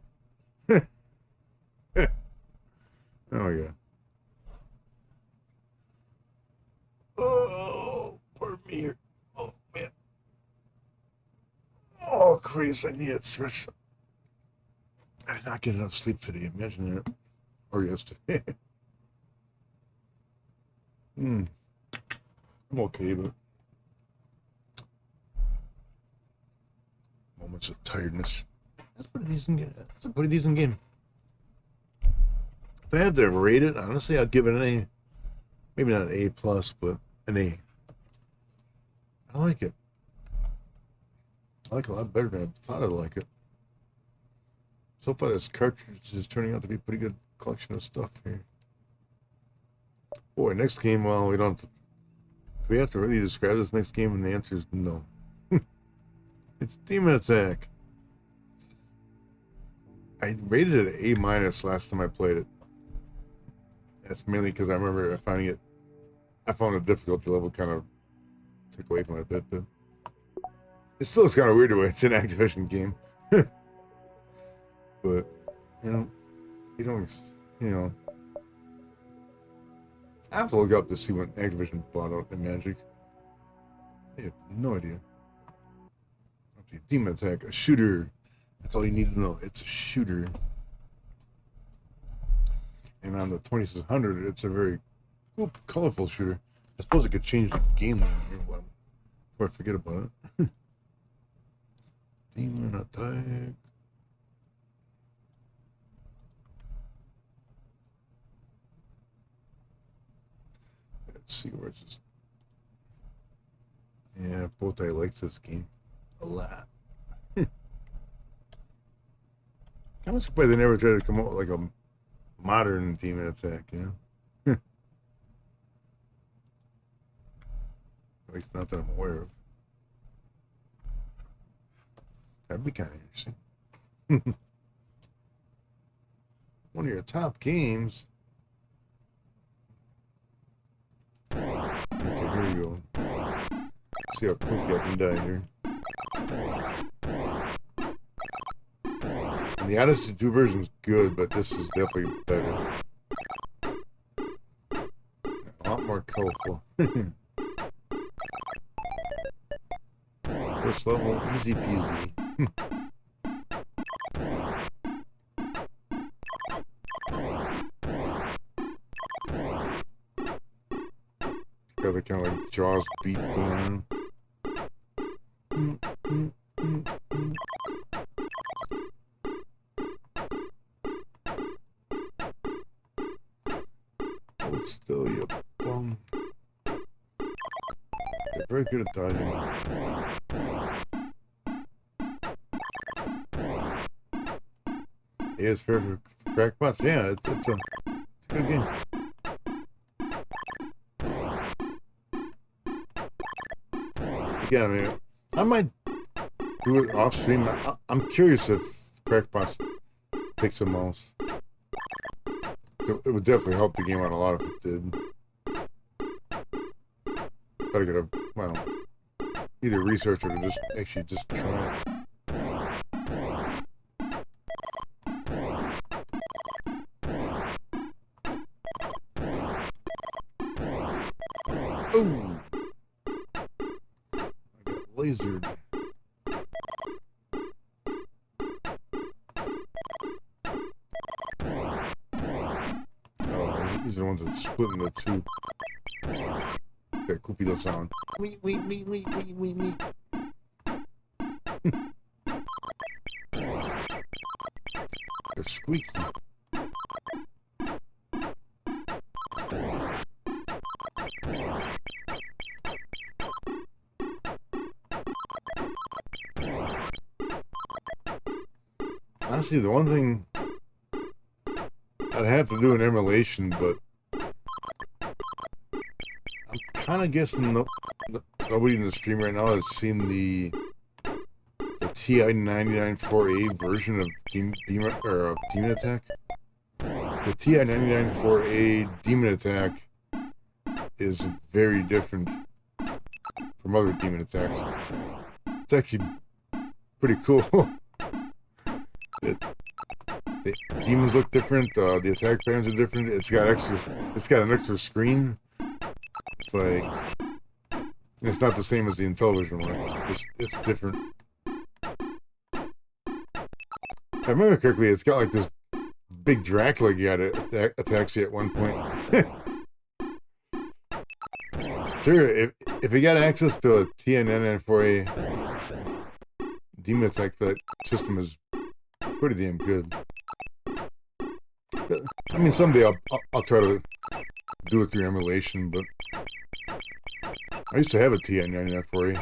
Oh, yeah. Oh, pardon me here. Oh, man. Oh, crazy. I need it stretch. I did not get enough sleep today. Imagine that. Or yesterday. I'm okay, but moments of tiredness. That's a pretty decent game. That's a pretty decent game. If I had to rate it, honestly, I'd give it an A. Maybe not an A plus, but an A. I like it. I like it a lot better than I thought I'd like it. So far, this cartridge is turning out to be a pretty good collection of stuff here. Boy, next game, well, we don't. Do we have to really describe this next game? And the answer is no. It's Demon Attack. I rated it an A minus last time I played it. That's mainly because I remember finding it. I found the difficulty level kind of took away from it a bit, but it still is kind of weird the way it's an Activision game. But you know, I have to look up to see when Activision bought out the Magic. I have no idea. Demon Attack, a shooter. That's all you need to know. It's a shooter. And on the 2600, it's a very cool, colorful shooter. I suppose it could change the game name here before I forget about it. Demon Attack. Let's see where it's just. Yeah, Bowtie likes this game a lot. Kind of surprised they never tried to come up with like a modern Demon Attack, you know? At least not that I'm aware of. That'd be kind of interesting. One of your top games. Okay, here we go. See how quick I can die here. And the Odyssey 2 version is good, but this is definitely better. A lot more colorful. First level, easy peasy. Got the kind of like Jaws beat going on. Hold still, you bum. They're very good at dodging. Yeah, it's fair for Crackpots. Yeah, it's a good game. Again, I mean, I might do it off stream. I'm curious if Crackpots takes a mouse. So it would definitely help the game out a lot if it did. Gotta get a, well, either research or just actually just try it. Oh! I got lasered. Oh, these are the ones that split into two. That goofy little sound. Wee. They're squeaky. Honestly, the one thing I'd have to do an emulation, but I'm kind of guessing nobody in the stream right now has seen the TI 994A version of Demon Attack. The TI 994A Demon Attack is very different from other Demon Attacks. It's actually pretty cool. The demons look different. The attack patterns are different. It's got an extra screen. It's like, it's not the same as the Intellivision one. It's different. If I remember correctly, it's got like this big Dracula guy that attacks you at one point. Sir, if you got access to a TNN for a Demon Attack, that system is pretty damn good. I mean, someday I'll try to do it through emulation, but I used to have a TI-9940.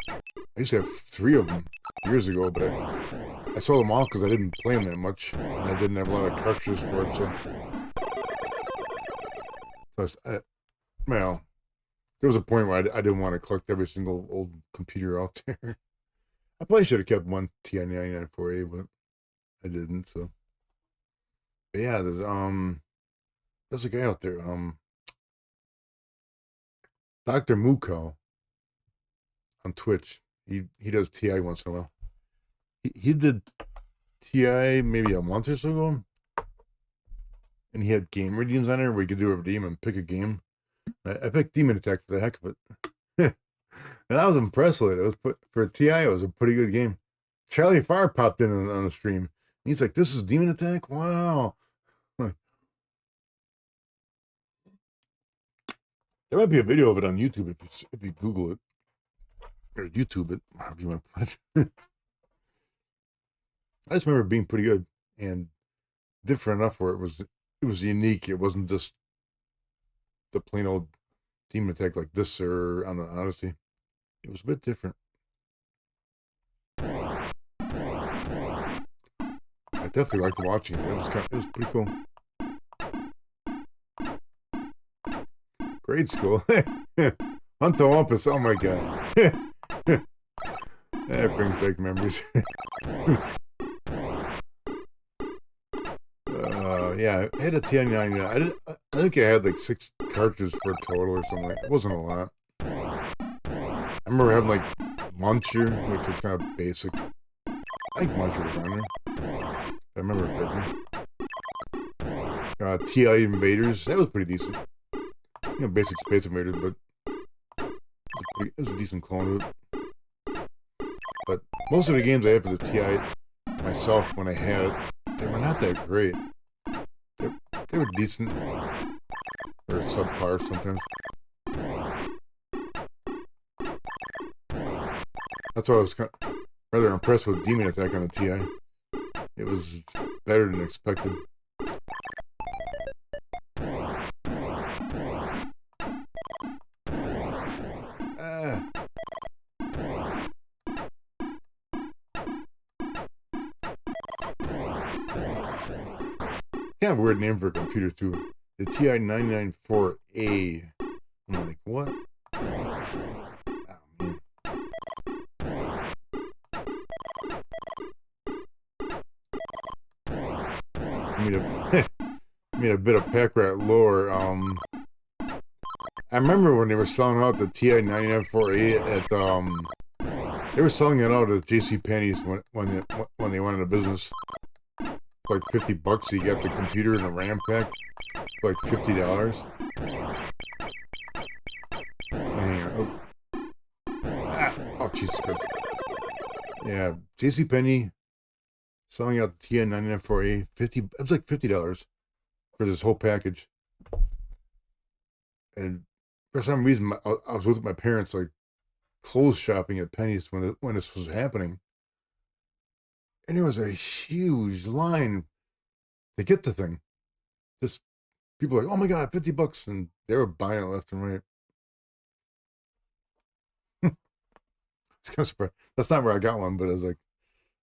I used to have 3 of them years ago, but I sold them all because I didn't play them that much, and I didn't have a lot of cartridges for it, so well, there was a point where I didn't want to collect every single old computer out there. I probably should have kept one TI-9940, but I didn't, so. But yeah, there's a guy out there, Dr. Muko on Twitch. He does TI once in a while. He did TI maybe a month or so ago, and he had game redeems on there where you could do a redeem and pick a game. I picked Demon Attack for the heck of it. And I was impressed with it. It was for TI, it was a pretty good game. Charlie Farr popped in on the stream. He's like, "This is Demon Attack? Wow." There might be a video of it on YouTube if you Google it. Or YouTube it, however you want to put it. I just remember it being pretty good and different enough where it was unique. It wasn't just the plain old Demon Attack like this or on the Odyssey. It was a bit different. I definitely liked watching it. It was pretty cool. Grade school. Hunt Olympus. Oh my god. That brings back memories. Yeah, I had a TI-99. I think I had like 6 cartridges for a total or something. It wasn't a lot. I remember having like Muncher, which was kind of basic. I think Muncher was on there. I remember correctly. TI Invaders. That was pretty decent. You know, basic Space Invaders, but it was a decent clone of it. But most of the games I had for the TI myself when I had it, they were not that great. They were decent. Or subpar sometimes. That's why I was rather impressed with Demon Attack on the TI. It was better than expected. Kind of a weird name for a computer too. The TI-994A. I'm like, what? Oh, man. I mean a bit of pack rat lore. I remember when they were selling out the TI-994A at they were selling it out at JCPenney's when they went into business. Like $50, you got the computer and the RAM pack for like $50. Hang on. Oh, Jesus Christ. Yeah, JCPenney selling out the TI-994A, it was like $50 for this whole package. And for some reason, I was with my parents, like clothes shopping at Penny's when this was happening. And there was a huge line to get the thing. Just people like, oh my god, $50, and they were buying it left and right. It's kind of surprised. That's not where I got one, but I was like,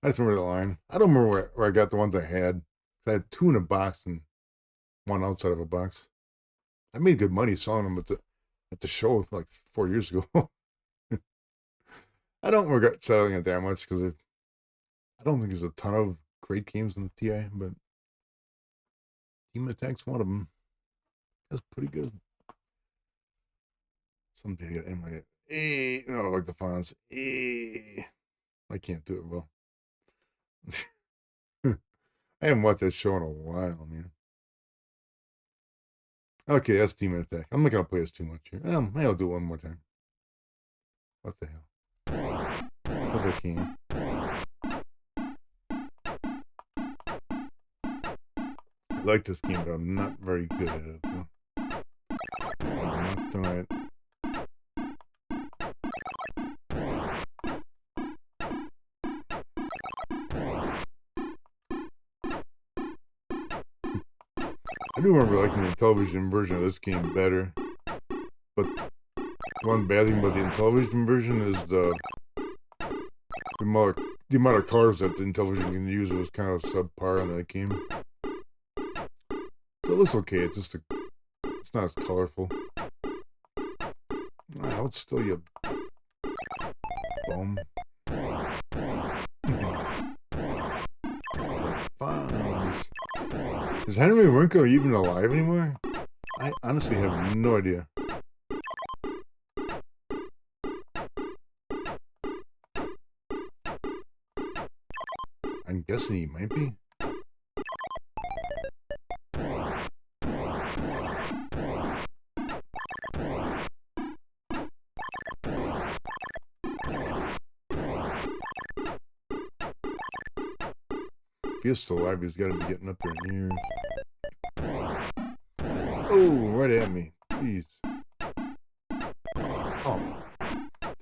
I just remember the line. I don't remember where I got the ones I had. I had 2 in a box and 1 outside of a box. I made good money selling them at the show like 4 years ago. I don't regret selling it that much because I don't think there's a ton of great games on the TI, but Demon Attack's one of them. That's pretty good. Someday I got in my like the fonts. I can't do it well. I haven't watched that show in a while, man. Okay, that's Demon Attack. I'm not gonna play this too much here. Maybe I'll do it one more time. What the hell? Because I can. I like this game, but I'm not very good at it. So. Not tonight. I do remember liking the television version of this game better, but the one bad thing about the Intellivision version is the amount of colors that the Intellivision can use was kind of subpar on that game. So it looks okay. It's not as colorful. No, it's still you bum. Is Henry Winkler even alive anymore? I honestly have no idea. I'm guessing he might be. he is still alive. He's got to be getting up there in years. Oh, right at me. Jeez. Oh.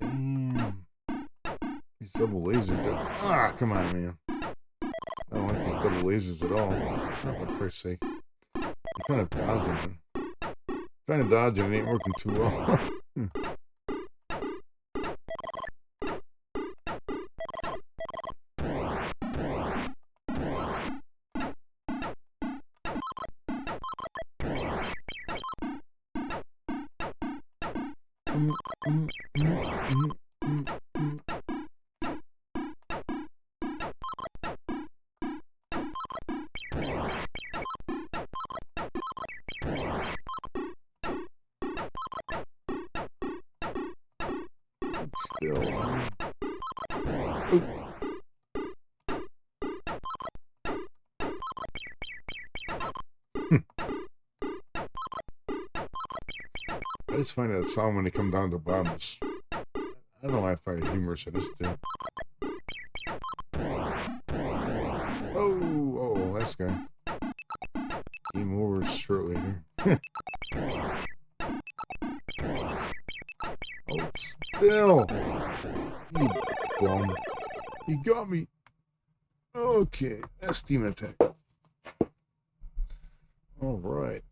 Damn. These double lasers. Ah, come on, man. I don't like these double lasers at all. Not for Christ's sake. I'm kind of dodging it. Trying to dodge and it ain't working too well. Still. I just find that sound when they come down to the bottom. I don't know why I find it humorous. I just do. Oh, that's guy. Game over shortly here. Oh, still. You bum. You got me. Okay, that's Steam Attack. All right.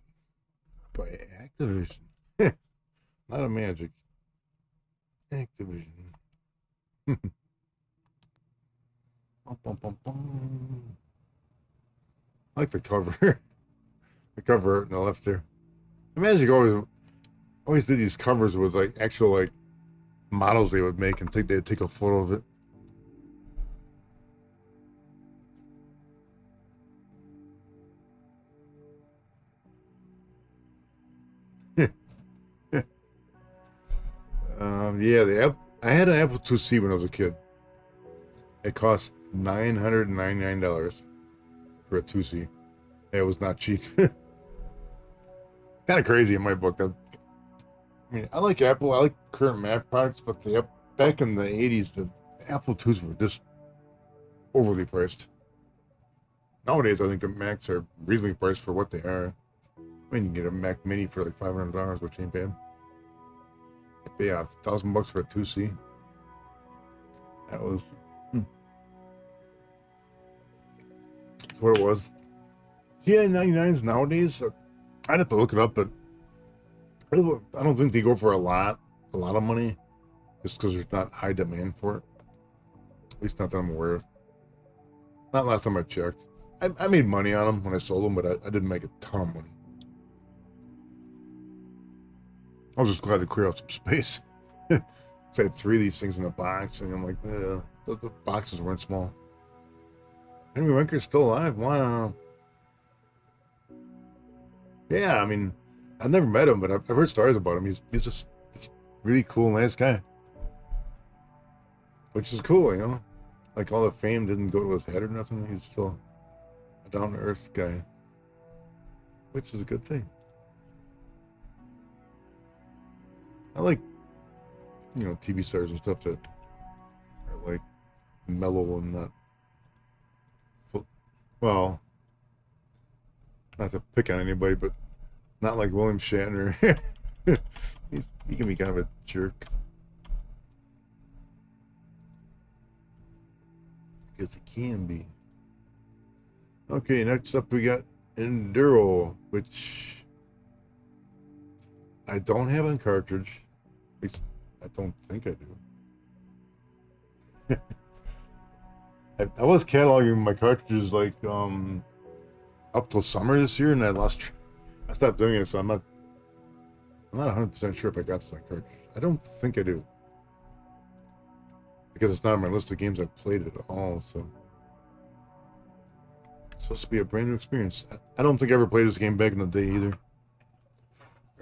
By Activision. Not a Magic. Activision. I like the cover. The cover art on the left there. The Magic always did these covers with like actual like models they would make and think they'd take a photo of it. Yeah, I had an Apple IIc when I was a kid. It cost $999 for a IIc. It was not cheap. Kind of crazy in my book. I mean, I like Apple. I like current Mac products, but back in the 80s, the Apple IIs were just overly priced. Nowadays, I think the Macs are reasonably priced for what they are. I mean, you can get a Mac Mini for like $500, which ain't bad. But yeah, $1,000 for a IIc. That was that's what it was. GI99s nowadays, I'd have to look it up, but I don't think they go for a lot of money, just because there's not high demand for it. At least not that I'm aware of. Not last time I checked. I made money on them when I sold them, but I didn't make a ton of money. I was just glad to clear out some space. I had 3 of these things in a box, and I'm like, the boxes weren't small. Henry Winker's still alive? Wow. Yeah, I mean, I've never met him, but I've heard stories about him. He's just really cool, nice guy. Which is cool, you know? Like, all the fame didn't go to his head or nothing. He's still a down-to-earth guy. Which is a good thing. I like, TV stars and stuff that are, like, mellow and not... Well, not to pick on anybody, but not like William Shatner. He can be kind of a jerk. Because he can be. Okay, next up we got Enduro, which I don't have on cartridge. At least I don't think I do. I was cataloging my cartridges like up till summer this year, and I stopped doing it, so I'm not 100% sure if I got this on cartridge. I don't think I do, because it's not on my list of games I've played at all. So it's supposed to be a brand new experience. I don't think I ever played this game back in the day either.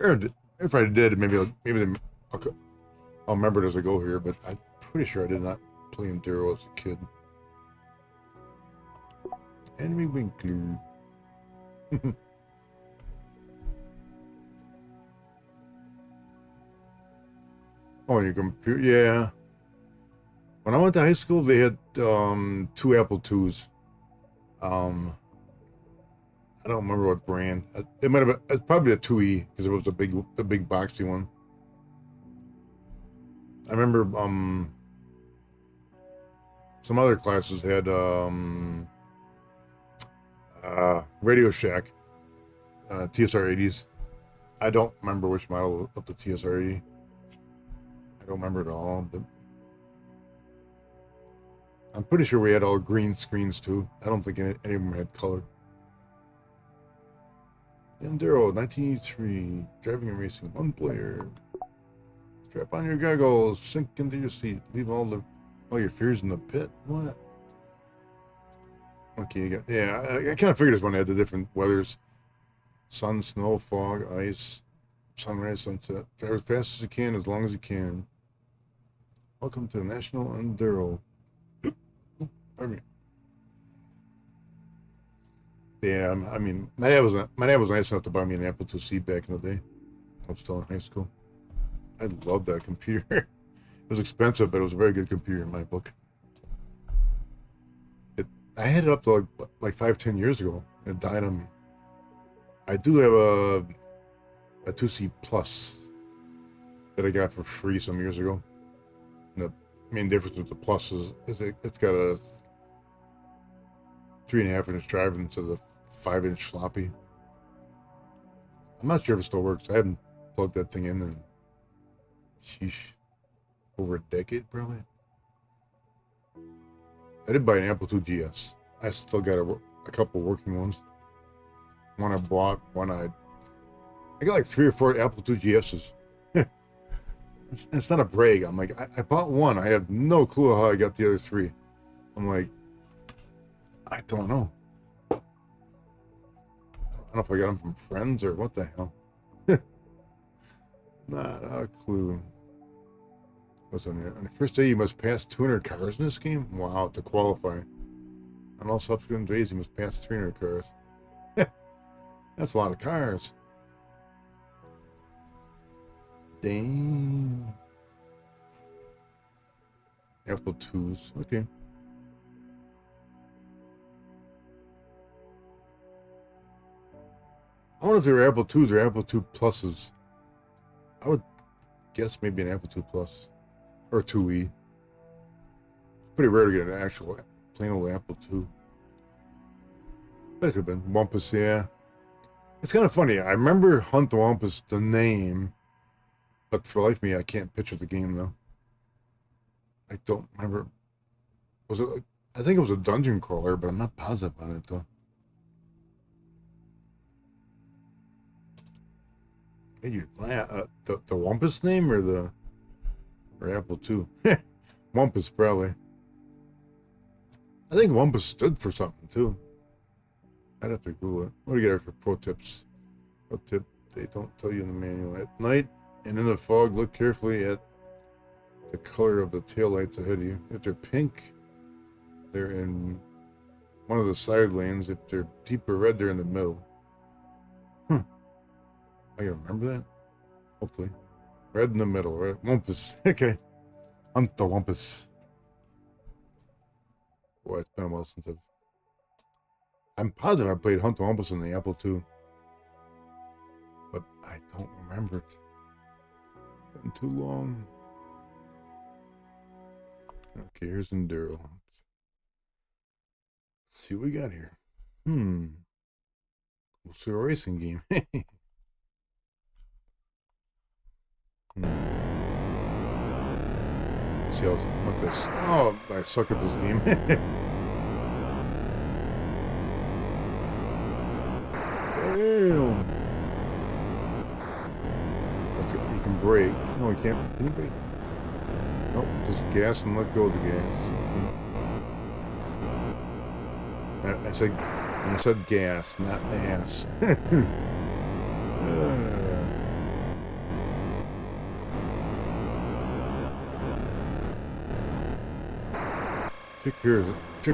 Or if I did, maybe I'll remember it as I go here. But I'm pretty sure I did not play Enduro as a kid. Enemy Winkler. Oh, your computer? Yeah. When I went to high school, they had 2 Apple IIs. I don't remember what brand. It might have been. It's probably a 2E because it was the big boxy one. I remember some other classes had Radio Shack, TSR 80s. I don't remember which model of the TSR 80. I don't remember it all, but I'm pretty sure we had all green screens too. I don't think any of them had color. Enduro 1983, driving and racing, one player. Strap on your goggles, sink into your seat, leave all your fears in the pit. What? Okay, I kind of figured this one had the different weathers: sun, snow, fog, ice, sunrise, sunset. Drive as fast as you can, as long as you can. Welcome to the National Enduro. Pardon me. Yeah, I mean, my dad was nice enough to buy me an Apple IIc back in the day. I was still in high school. I loved that computer. It was expensive, but it was a very good computer in my book. I had it up to like 5-10 years ago. It died on me. I do have a 2C Plus that I got for free some years ago. And the main difference with the Plus is it's got a 3.5-inch drive instead of the 5-inch floppy. I'm not sure if it still works. I haven't plugged that thing in sheesh, over a decade probably. I did buy an Apple II GS. I still got a couple working ones. One I bought, one I got like 3 or 4 Apple II GSs. It's not a brag. I'm like, I bought one. I have no clue how I got the other 3. I'm like, I don't know. I don't know if I got them from friends or what the hell. Not a clue. On the first day, you must pass 200 cars in this game? Wow, to qualify. On all subsequent days, you must pass 300 cars. That's a lot of cars. Dang. Apple IIs. Okay. I wonder if they were Apple IIs or Apple II Pluses. I would guess maybe an Apple II Plus. Or 2E. It's pretty rare to get an actual plain old Apple II. But it could have been. Wampus, yeah. It's kind of funny. I remember Hunt the Wampus, the name. But for life of me, I can't picture the game, though. I don't remember. Was it? I think it was a dungeon crawler, but I'm not positive on it, though. Maybe the Wampus name or Apple II? Wampus, probably. I think Wampus stood for something, too. I'd have to Google it. What do you get for pro tips? Pro tip, they don't tell you in the manual. At night and in the fog, look carefully at the color of the taillights ahead of you. If they're pink, they're in one of the side lanes. If they're deeper red, they're in the middle. I gotta remember that? Hopefully. Red in the middle, right? Wampus. Okay. Hunt the Wampus. Boy, it's been a while since I'm positive I played Hunt the Wampus on the Apple II. But I don't remember it. It's been too long. Okay, here's Enduro. Let's see what we got here. It's a racing game. Let's see how what this. Oh, I suck at this game. Damn. You can brake. No, you can't. Can you brake? Nope. Just gas and let go of the gas. Okay. I said gas, not ass. Trick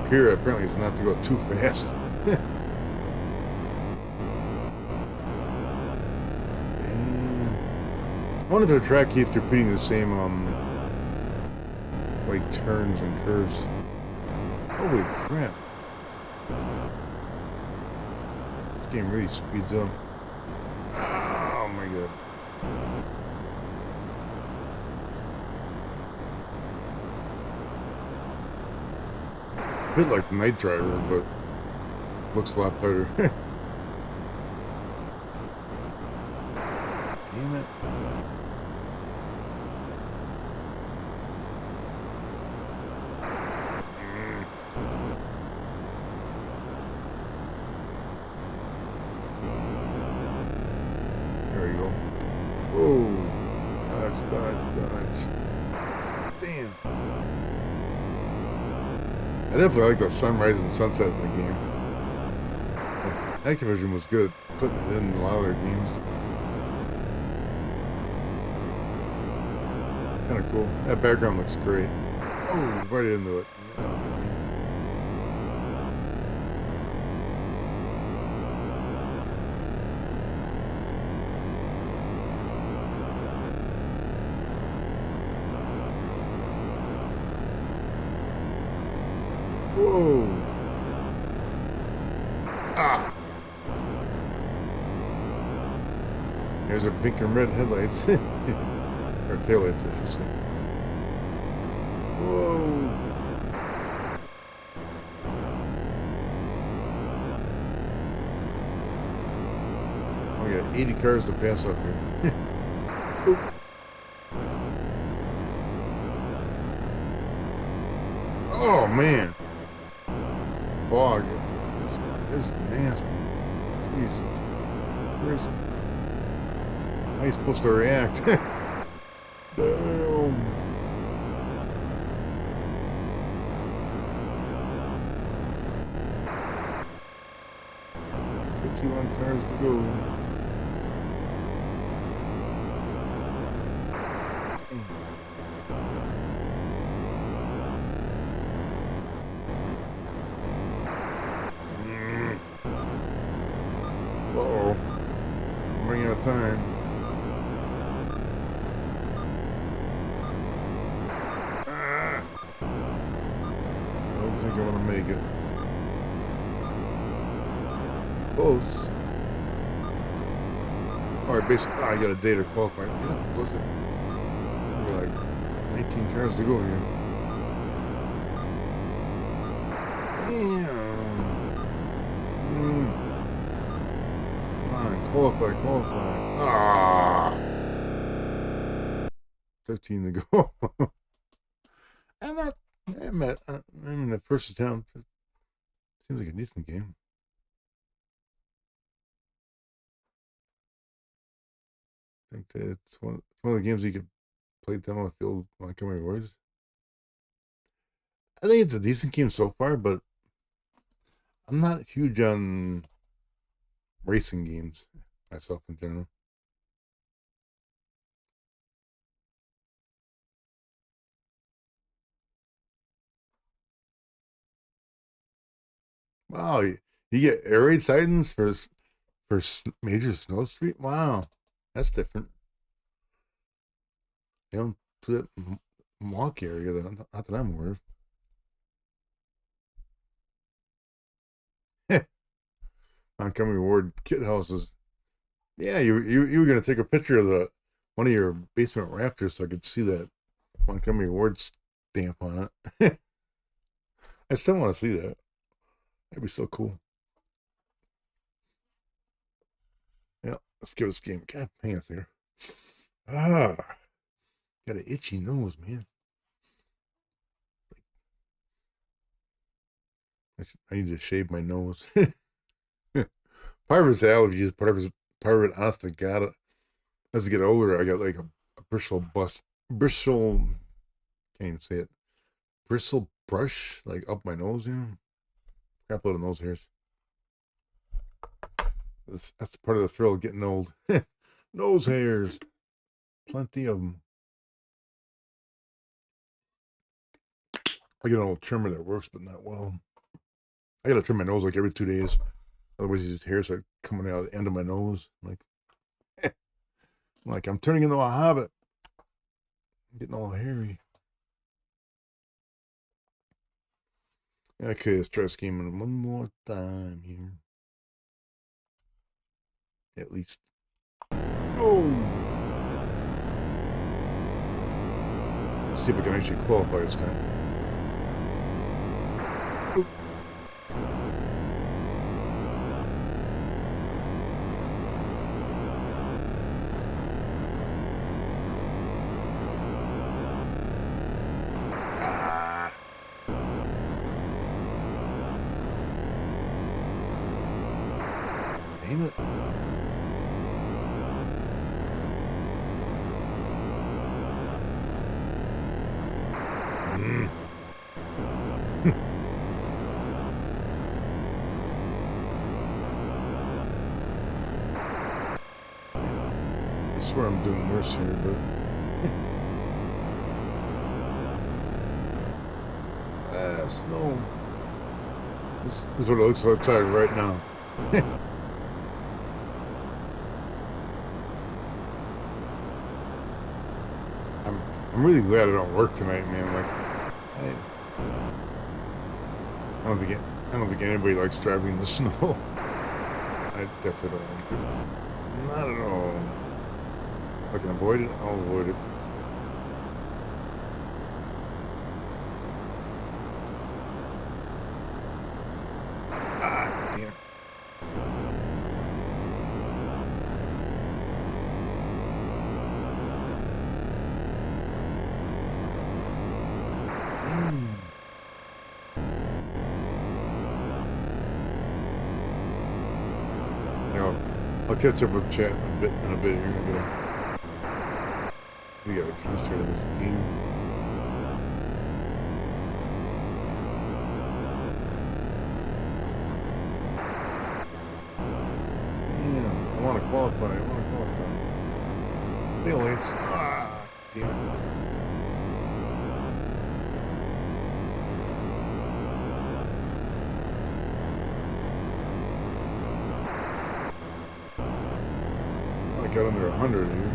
here apparently is not to go too fast. I wonder if the track keeps repeating the same like turns and curves. Holy crap. game really speeds up. Oh my god. A bit like Night Driver, but looks a lot better. Damn it. There you go. Whoa. Dodge, dodge, dodge. Damn. I definitely like the sunrise and sunset in the game. Activision was good at putting it in a lot of their games. Kind of cool. That background looks great. Oh, right into it. Oh, man. Whoa. Ah. There's our pink and red headlights. Or taillights, I should say. Whoa. Oh, yeah, 80 cars to pass up here. Oh, man. Fog. This is nasty. Jesus. How are you supposed to react? Damn. 51 cars to go. Uh-oh. I'm running out of time. I don't think I'm going to make it. Close. Alright, basically, I got a day to qualify. God bless it. We're like 19 cars to go here. Damn. Come on, qualify. Ah. 13 to go. I'm in the first attempt. Seems like a decent game. I think that it's one of the games you could play demo with the old Montgomery Wars. I think it's a decent game so far, but I'm not huge on racing games myself in general. Wow, you get air raid sightings for major snow street. Wow, that's different. They don't do that in Milwaukee area. Not that I'm aware of. Montgomery Ward kit houses. Yeah, you were gonna take a picture of the one of your basement rafters so I could see that Montgomery Ward stamp on it. I still want to see that. That'd be so cool. Yeah, let's give this game. God, hang on here. Ah, got an itchy nose, man. I need to shave my nose. Part of it's allergies. Part of it, honest to God, as I get older, I got like a bristle. Can't even say it. Bristle brush like up my nose. Got a lot of nose hairs. That's part of the thrill of getting old. Nose hairs, plenty of them. I get an old trimmer that works, but not well. I gotta trim my nose like every 2 days. Otherwise, these hairs are coming out the end of my nose. Like I'm turning into a hobbit. I'm getting all hairy. Okay, let's try scheming one more time here. At least. Go! Let's see if we can actually qualify this time. Oop. Damn it. I swear I'm doing worse here, but... snow. This is what it looks like outside right now. I'm really glad I don't work tonight, man. Like, I don't think anybody likes driving in the snow. I definitely don't like it. Not at all. If I can avoid it, I'll avoid it. Ah, damn. I'll catch up with chat in a bit here. We gotta concentrate on this game. Yeah, I want to qualify. Taillights. Ah, damn it. Got under 100 here.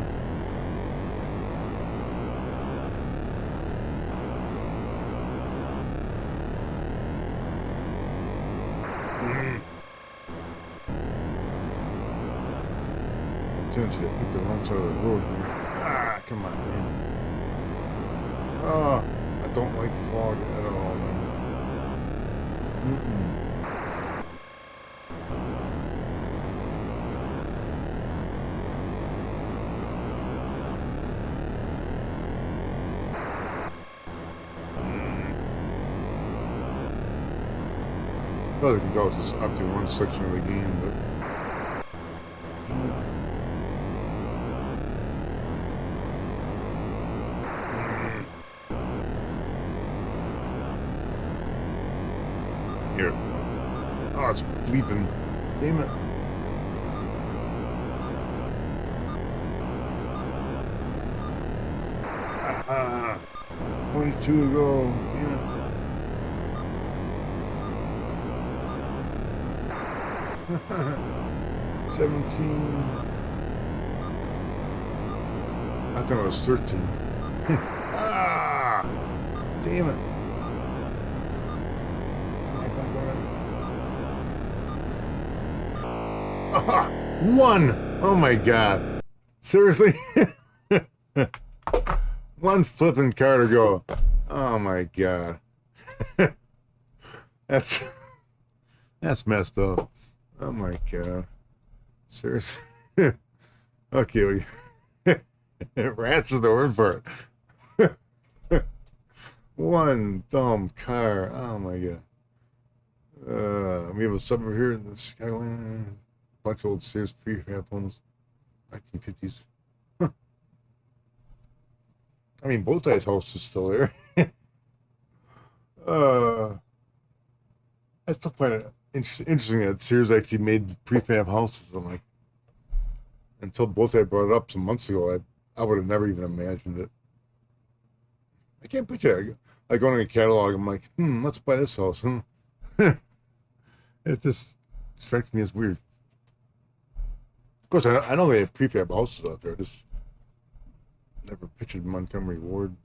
Potentially pick the wrong side of the road here. Ah, come on, man. Oh, I don't like fog at all, man. Well, you can tell it's just up to one section of the game, but... Here. Oh, it's bleeping. Damn it. Aha! 22 to go. Damn it. 17. I thought it was 13. Ah! Damn it. Ah, 1! Oh my god. Seriously? One flipping car to go. Oh my god. That's messed up. Oh my god. Seriously? Okay, rats is the word for it. One dumb car. Oh my god. We have a suburb here in the Skyline. Bunch of old Sears prefab homes. 1950s. Huh. I mean, Bowtie's house is still there. I still find it interesting that Sears actually made prefab houses. I'm like, until Bowtie brought it up some months ago, I would have never even imagined it. I can't picture it. I go in a catalog, I'm like, let's buy this house. It just strikes me as weird. Of course, I know they have prefab houses out there. I just never pictured Montgomery Ward.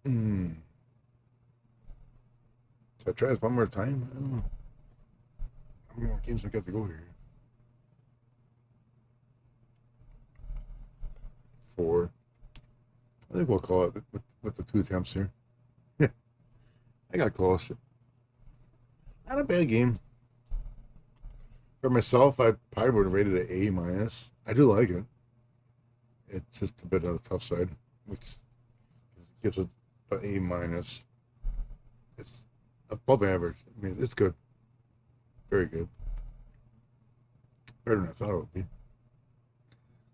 Should I try this one more time? I don't know. How many more games I got to go here? 4. I think we'll call it with the 2 attempts here. I got close. Not a bad game. For myself, I probably would have rated it A minus. I do like it. It's just a bit on the tough side, which gives it an A minus. It's above average. I mean, it's good. Very good. Better than I thought it would be.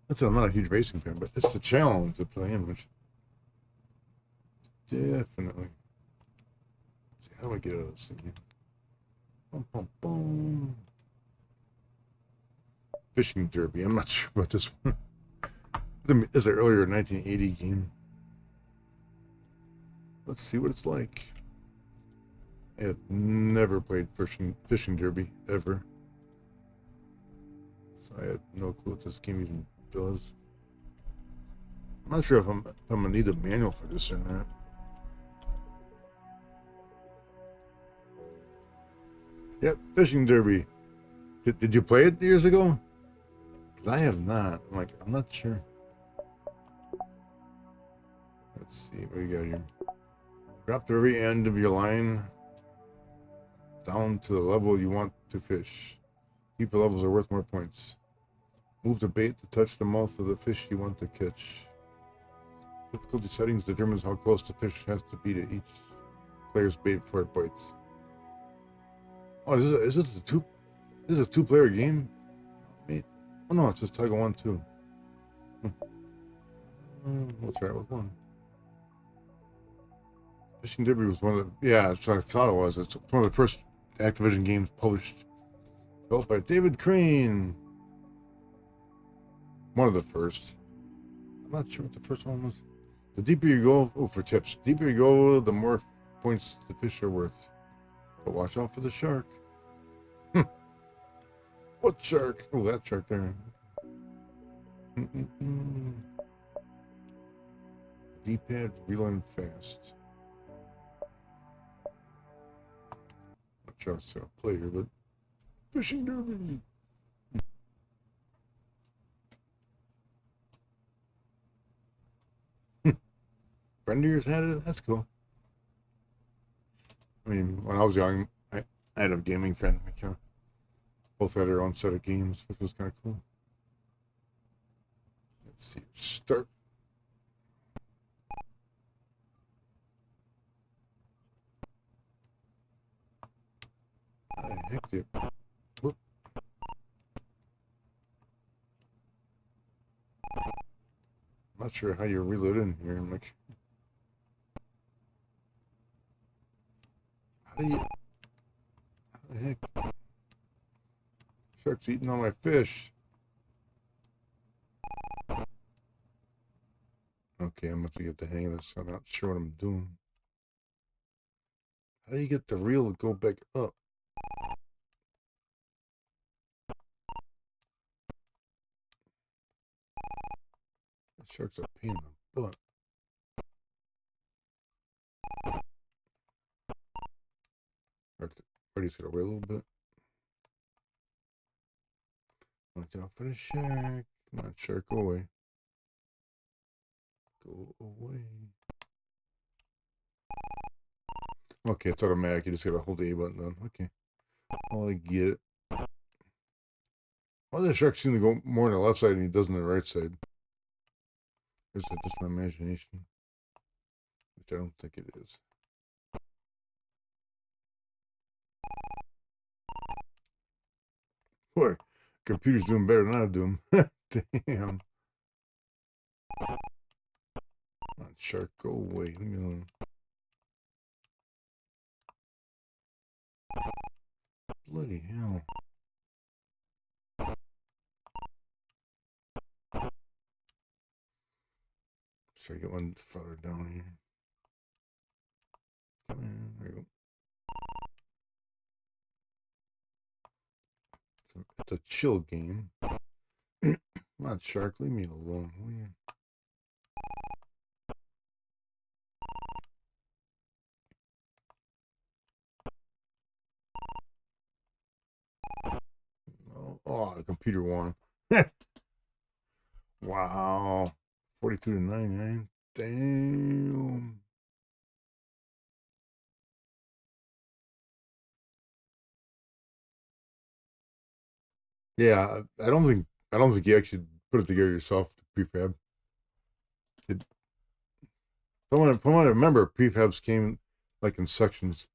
That's I'm not a huge racing fan, but it's the challenge that's the image. Definitely. How do I get out of this thing here? Boom, boom, boom. Fishing Derby. I'm not sure about this one. This is an earlier 1980 game. Let's see what it's like. I have never played Fishing Derby, ever. So I had no clue what this game even does. I'm not sure if I'm going to need a manual for this or not. Yep, Fishing Derby. Did you play it years ago? Because I have not. I'm not sure. Let's see what you got here. Drop the very end of your line down to the level you want to fish. Deeper levels are worth more points. Move the bait to touch the mouth of the fish you want to catch. Difficulty settings determines how close the fish has to be to each player's bait before it bites. Oh, is this a two-player game? Oh no, it's just tug of one too. We'll try it with one. Fishing Derby was one of the that's what I thought it was. It's one of the first Activision games published, built by David Crane. One of the first. I'm not sure what the first one was. The deeper you go, for tips. The deeper you go, the more points the fish are worth. But watch out for the shark. What shark? Oh, that shark there. D-pad reeling fast. Not sure it's a player, but Fishing Derby. Friend of yours had it? That's cool. I mean, when I was young, I had a gaming friend. We kind of both had our own set of games, which was kind of cool. Let's see. Start. How the heck did... Whoop. I'm not sure how you reload in here. I'm like... How the heck? Shark's eating all my fish. Okay, I'm going to get the hang of this. I'm not sure what I'm doing. How do you get the reel to go back up? That shark's a pain in the butt. Already got away a little bit. Watch out for the shark. Come on, shark, go away. Go away. Okay, it's automatic. You just gotta hold the A button down. Okay. Oh, I get it. Why does the shark seem to go more on the left side than he does on the right side? Or is that just my imagination? Which I don't think it is. Boy, computer's doing better than I do. Damn. Come on, shark, go away. Leave me alone. Bloody hell. So I get one farther down here. Come on, there you go. It's a chill game. Come on, shark, leave me alone. Oh, the computer won. Wow. 42 to 99. Damn. Yeah, I don't think you actually put it together yourself, the prefab. It, from what I remember, prefabs came like in sections.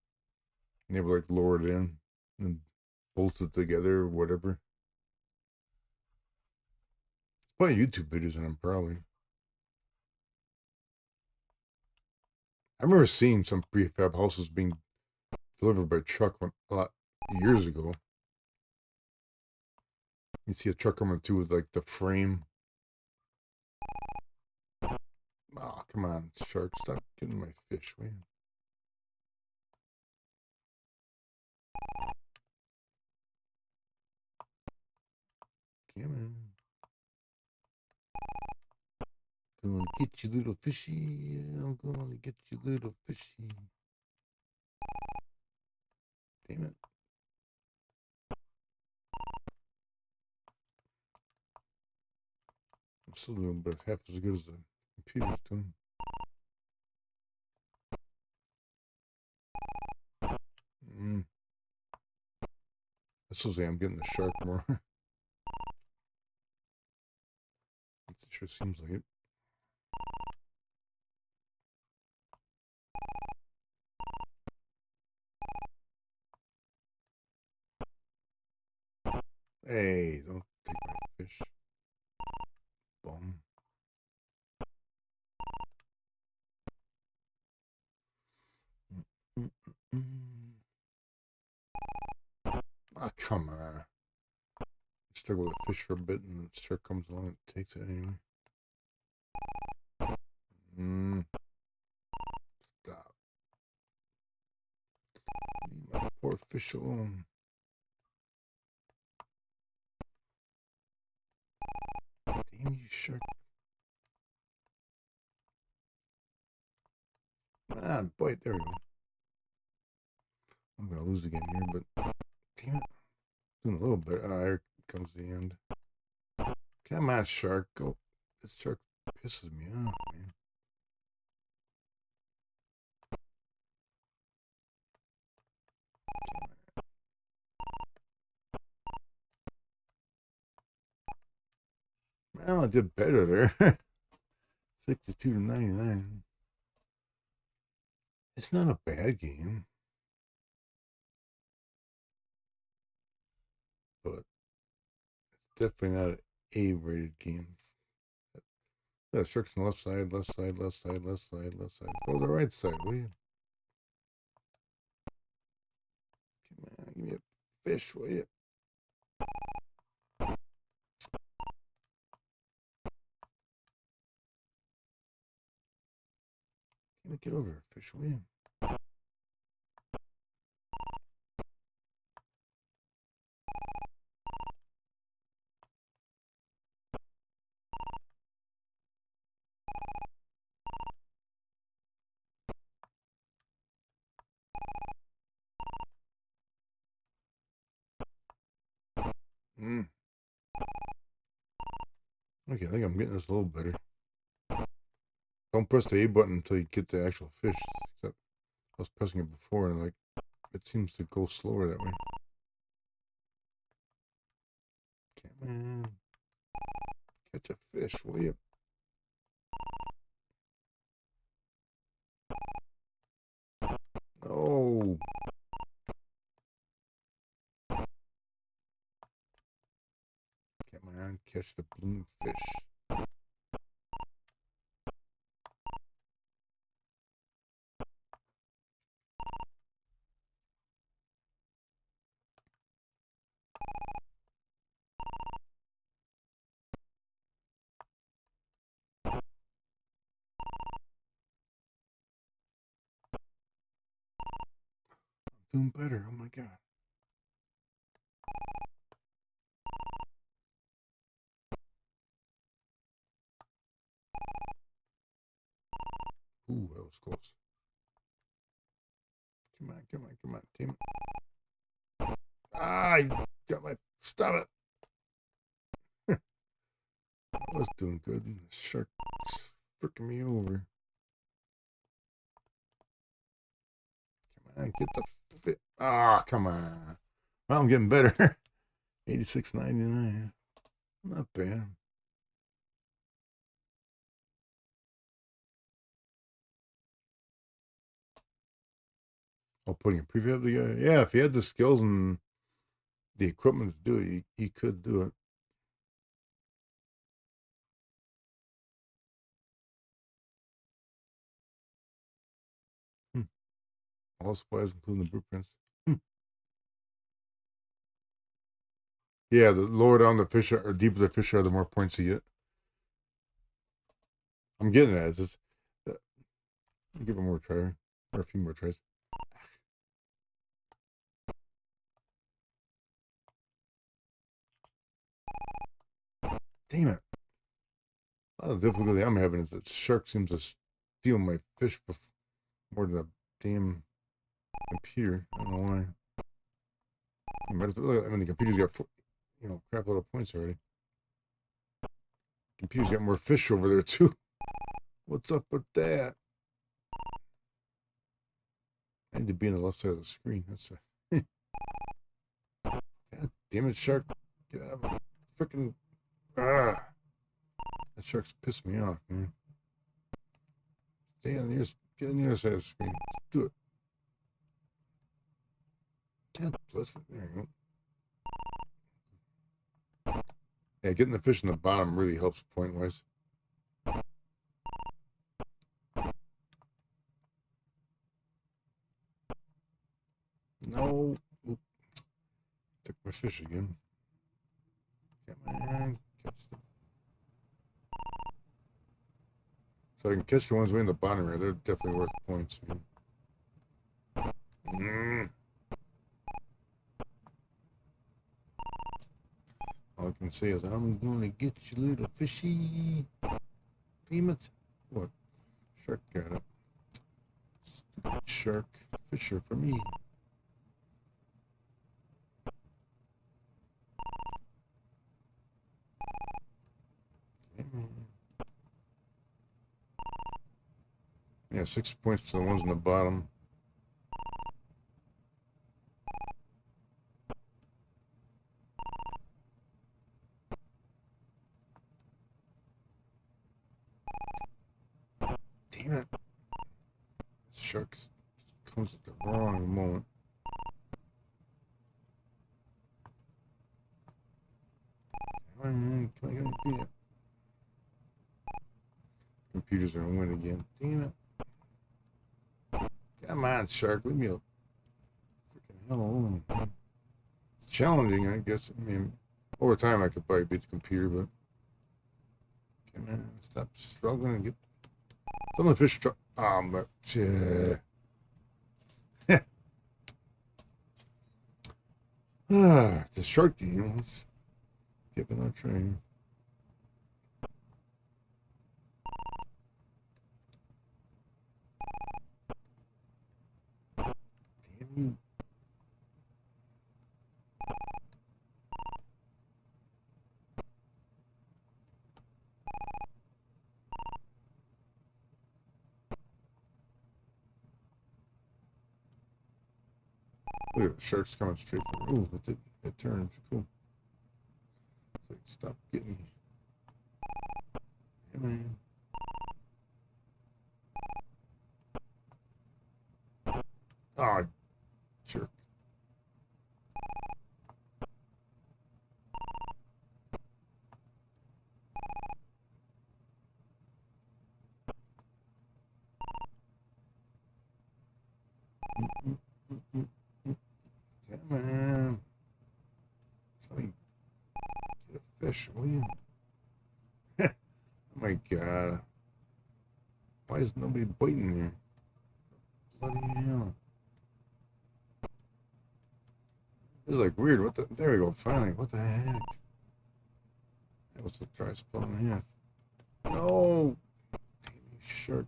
And they were like lowered in and bolted together or whatever. Probably YouTube videos on them, probably. I remember seeing some prefab houses being delivered by truck a lot years ago. You see a truck coming through with like the frame. Oh, come on, shark, stop getting my fish. Wait. Come on. Gonna get you, little fishy. I'm gonna get you, little fishy. Damn it. I'm still doing but half as good as the computer's doing. This is I'm getting the shark more. It sure seems like it. Hey, don't take my fish. Bum. Ah, come on. Struggle with a fish for a bit and the shark comes along and takes it anyway. Stop. Leave my poor fish alone. Damn you, shark. Ah, bite. There we go. I'm gonna lose again here, but damn it. Doing a little bit. Ah, here comes the end. Come on, shark. Go. This shark pisses me off, man. Well, I did better there. 62 to 99. It's not a bad game, but definitely not an A-rated game. Yeah, sharks on the left side, left side, left side, left side, left side. Go to the right side, will you? Come on, give me a fish, will you? Give me get over here, fish, will you? Okay, I think I'm getting this a little better. Don't press the A button until you get the actual fish. Except I was pressing it before and like it seems to go slower that way. Come on. Catch a fish, will you? Oh. Come on, catch the blue fish. I'm doing better. Oh my god. Ooh, that was close. Come on, come on, come on, damn it. Ah, I got my. Stop it. I was doing good. The shark freaking me over. Come on, get the fit. Ah, come on. Well, I'm getting better. 86.99. Not bad. Oh, putting a prefab together. Yeah, if he had the skills and the equipment to do it, he could do it. All supplies, including the blueprints. Yeah, the lower down the fish are, or deeper the fish are, the more points you get. I'm getting that. It's just, give it more try, or a few more tries. Damn it. A lot of difficulty I'm having is that shark seems to steal my fish more than a damn computer. I don't know why. I mean, the computer's got, crap load of points already. Computer's got more fish over there, too. What's up with that? I need to be on the left side of the screen. That's right. God damn it, shark. Get out of freaking. Ah. That shark's pissed me off, man. Stay on the other, get on the other side of the screen. Do it. God bless it. There you go. Yeah, getting the fish in the bottom really helps point wise. No. Oop. Took my fish again. Come on. Catch them. So I can catch the ones way in the bottom here. They're definitely worth points, man. All I can say is, I'm going to get you, little fishy. Damn it. What? Shark got it. Stupid shark. Fisher for me. Yeah, 6 points to the ones in the bottom. Damn it. This shark comes at the wrong moment. Come on. Computers are gonna win again. Damn it. Come on, shark. Leave me a freaking hell alone. It's challenging, I guess. I mean, over time I could probably beat the computer, but come on, stop struggling and get some of the fish. But the shark game. Let's give it a try. Damn you. Look at the shark's coming straight for me. Ooh, it turned. Cool. It's like, stop getting me. Come on. Oh, jerk. Come on. Somebody get a fish, will you? Oh my god. Why is nobody biting there? Bloody hell. This is like weird. What the? There we go. Finally. What the heck? That was a dry spell and a half. No! Damn you, shark.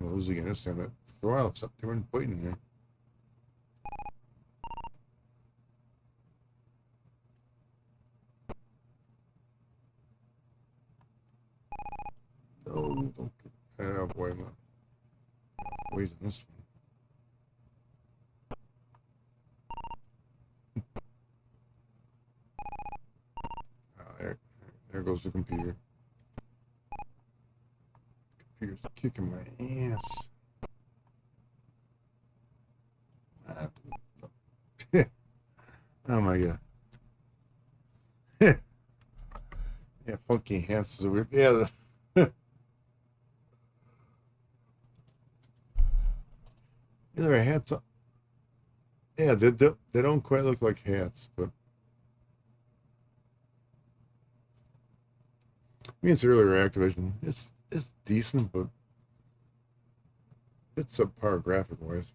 I'll lose again this time. But for a while, they weren't biting there. don't. Oh boy, I'm not wasting this one. There goes the computer. Computer's kicking my ass. Oh my god. Yeah, funky hands is weird. Yeah. Either hats. Yeah, they don't quite look like hats, but I mean it's earlier Activision. It's decent, but it's subpar graphic wise.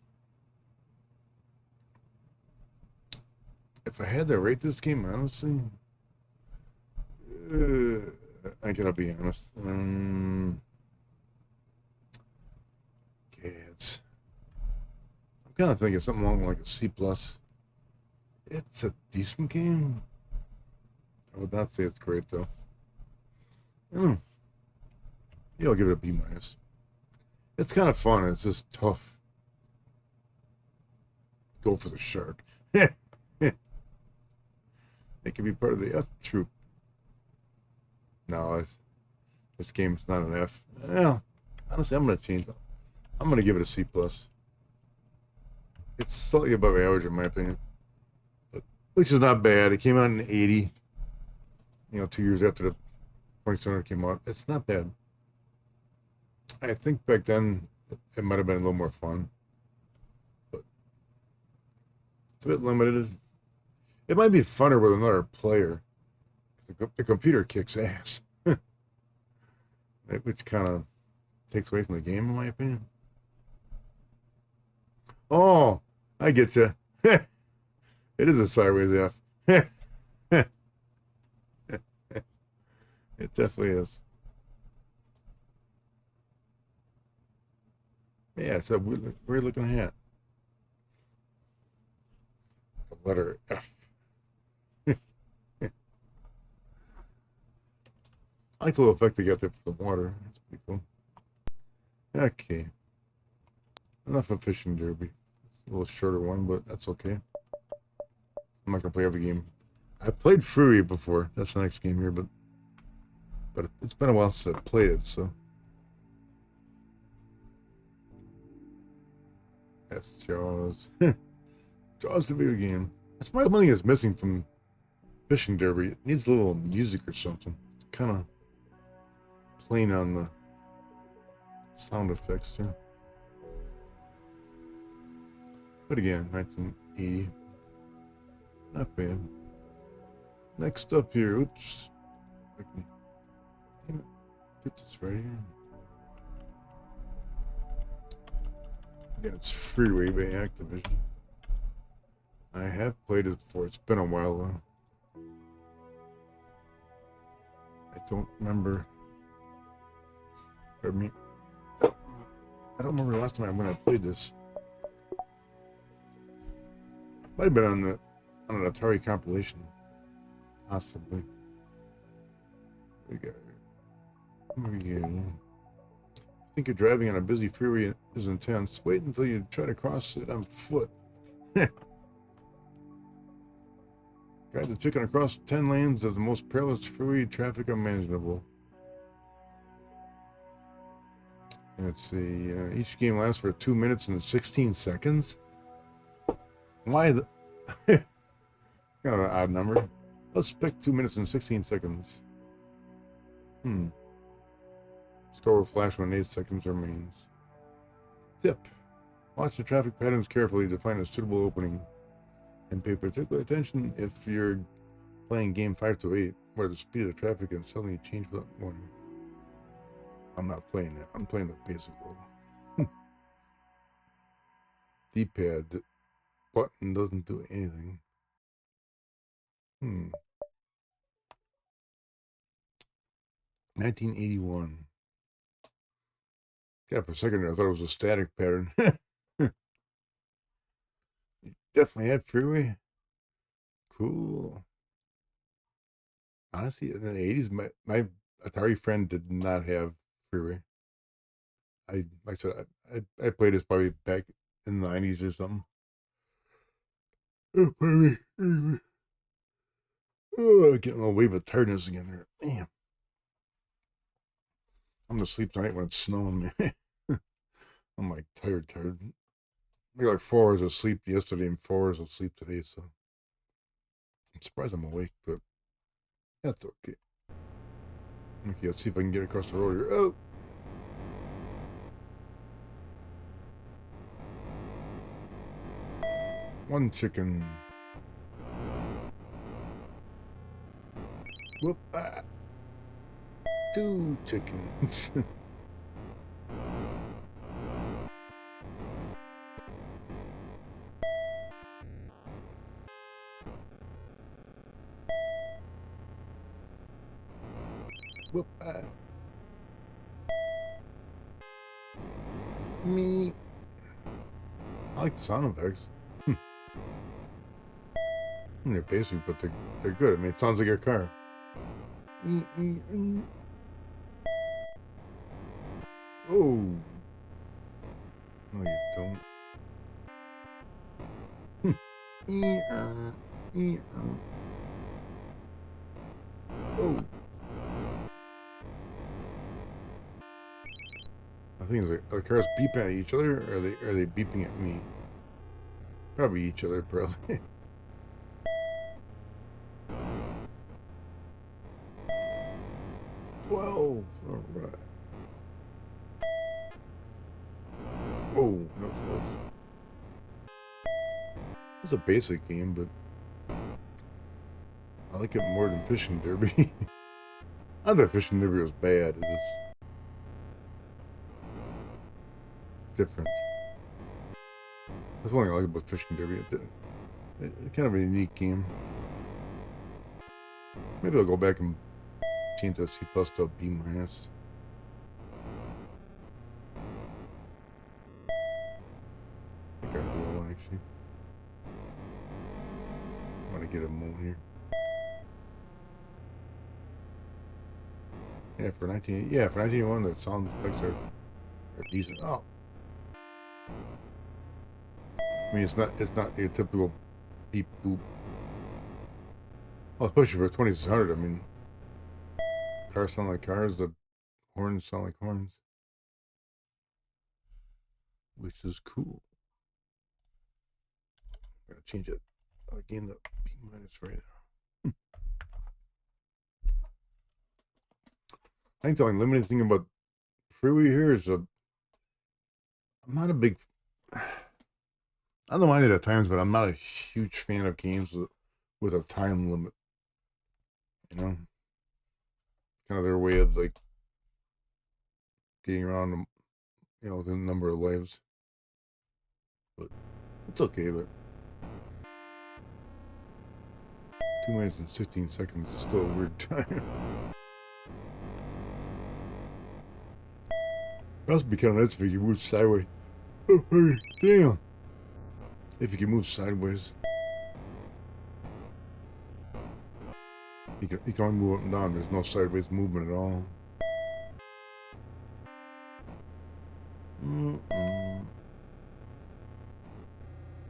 If I had to rate this game, honestly, I gotta be honest. Kids. I'm kind of thinking something along like a C plus. It's a decent game. I would not say it's great though. Yeah, I'll give it a B minus. It's kind of fun. It's just tough. Go for the shark. It can be part of the F troop. No, this game's not an F. Well, honestly, I'm gonna change it. I'm gonna give it a C plus. It's slightly above average in my opinion, but which is not bad. It came out in '80. 2 years after the 2700 came out. It's not bad. I think back then it might have been a little more fun, but it's a bit limited. It might be funner with another player. The computer kicks ass, which kind of takes away from the game, in my opinion. Oh, I get you. It is a sideways F. It definitely is. Yeah, it's a weird looking hat. The letter F. I like the little effect they got there for the water. That's pretty cool. Okay. Enough of Fishing Derby. It's a little shorter one, but that's okay. I'm not going to play every game. I played Freeway before. That's the next game here, but it's been a while since I played it, so. That's Jaws. Jaws the video game. That's probably one thing that's missing from Fishing Derby. It needs a little music or something. It's kind of plain on the sound effects there. But again, 1980. Not bad. Next up here, oops. Get this right here. Again, it's Freeway by Activision. I have played it before. It's been a while though. I don't remember. I don't remember the last time when I played this. Might have been on an Atari compilation. Possibly. We got here. I think you're driving on a busy freeway is intense. Wait until you try to cross it on foot. Guide the chicken across 10 lanes of the most perilous freeway traffic unmanageable. Let's see. Each game lasts for 2 minutes and 16 seconds. Why the... It's kind of an odd number. Let's pick 2 minutes and 16 seconds. Score will flash when 8 seconds remains. Tip. Watch the traffic patterns carefully to find a suitable opening. And pay particular attention if you're playing game 5 to 8, where the speed of traffic can suddenly change without warning. I'm not playing that. I'm playing the basic level. D-pad. The button doesn't do anything. 1981. Yeah, for a second there, I thought it was a static pattern. You definitely had Freeway. Cool. Honestly, in the 80s, my Atari friend did not have Freeway. like I said, I played this probably back in the 90s or something. Oh, getting a little wave of tiredness again here. Damn. I'm gonna sleep tonight when it's snowing, man. I'm like tired. I got like 4 hours of sleep yesterday and 4 hours of sleep today, so I'm surprised I'm awake, but that's okay. Okay, let's see if I can get across the road here. Oh! One chicken. Whoop! Ah. 2 chickens. Whoop! Ah. Me. I like the sound effects. They're basic, but they're good. I mean, it sounds like a car. Oh. No, you don't. Oh. I think it's like, are the cars beeping at each other, or are they beeping at me? Probably each other, probably. 12. All right. Oh, that was close. It's a basic game, but I like it more than Fishing Derby. I thought Fishing Derby was bad. It's just different. That's one thing I like about Fishing Derby. It's kind of a unique game. Maybe I'll go back and change that C+ to a B-. I think I will, actually. I'm gonna get a moon here. Yeah, for 1981, the sound effects are decent. Oh, I mean, it's not your typical beep boop. Well, especially for 2600. I mean, cars sound like cars. The horns sound like horns, which is cool. Gotta change it again to B- right now. I think the only limiting thing about Freeway here is I'm not a big. I don't mind it at times, but I'm not a huge fan of games with a time limit. You know, kind of their way of like getting around, the number of lives. But it's okay. But 2 minutes and 16 seconds is still a weird time. It must be kind of nice if you can move sideways. Oh, damn. If you can move sideways. You can only move up and down. There's no sideways movement at all.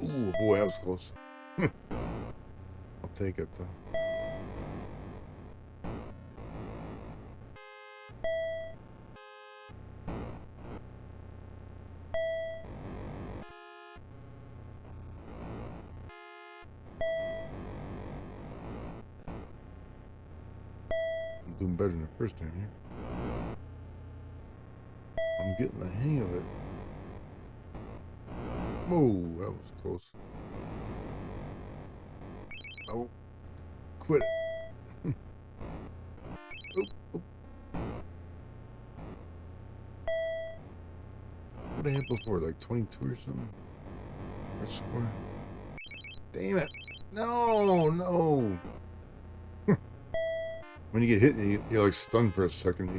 Ooh, boy, that was close. I'll take it, though. I'm doing better than the first time here. I'm getting the hang of it. Whoa, that was close. Oh, quit it. Oh. What did I hit before? Like 22 or something? Or score? Damn it. No. When you get hit, you're like stunned for a second.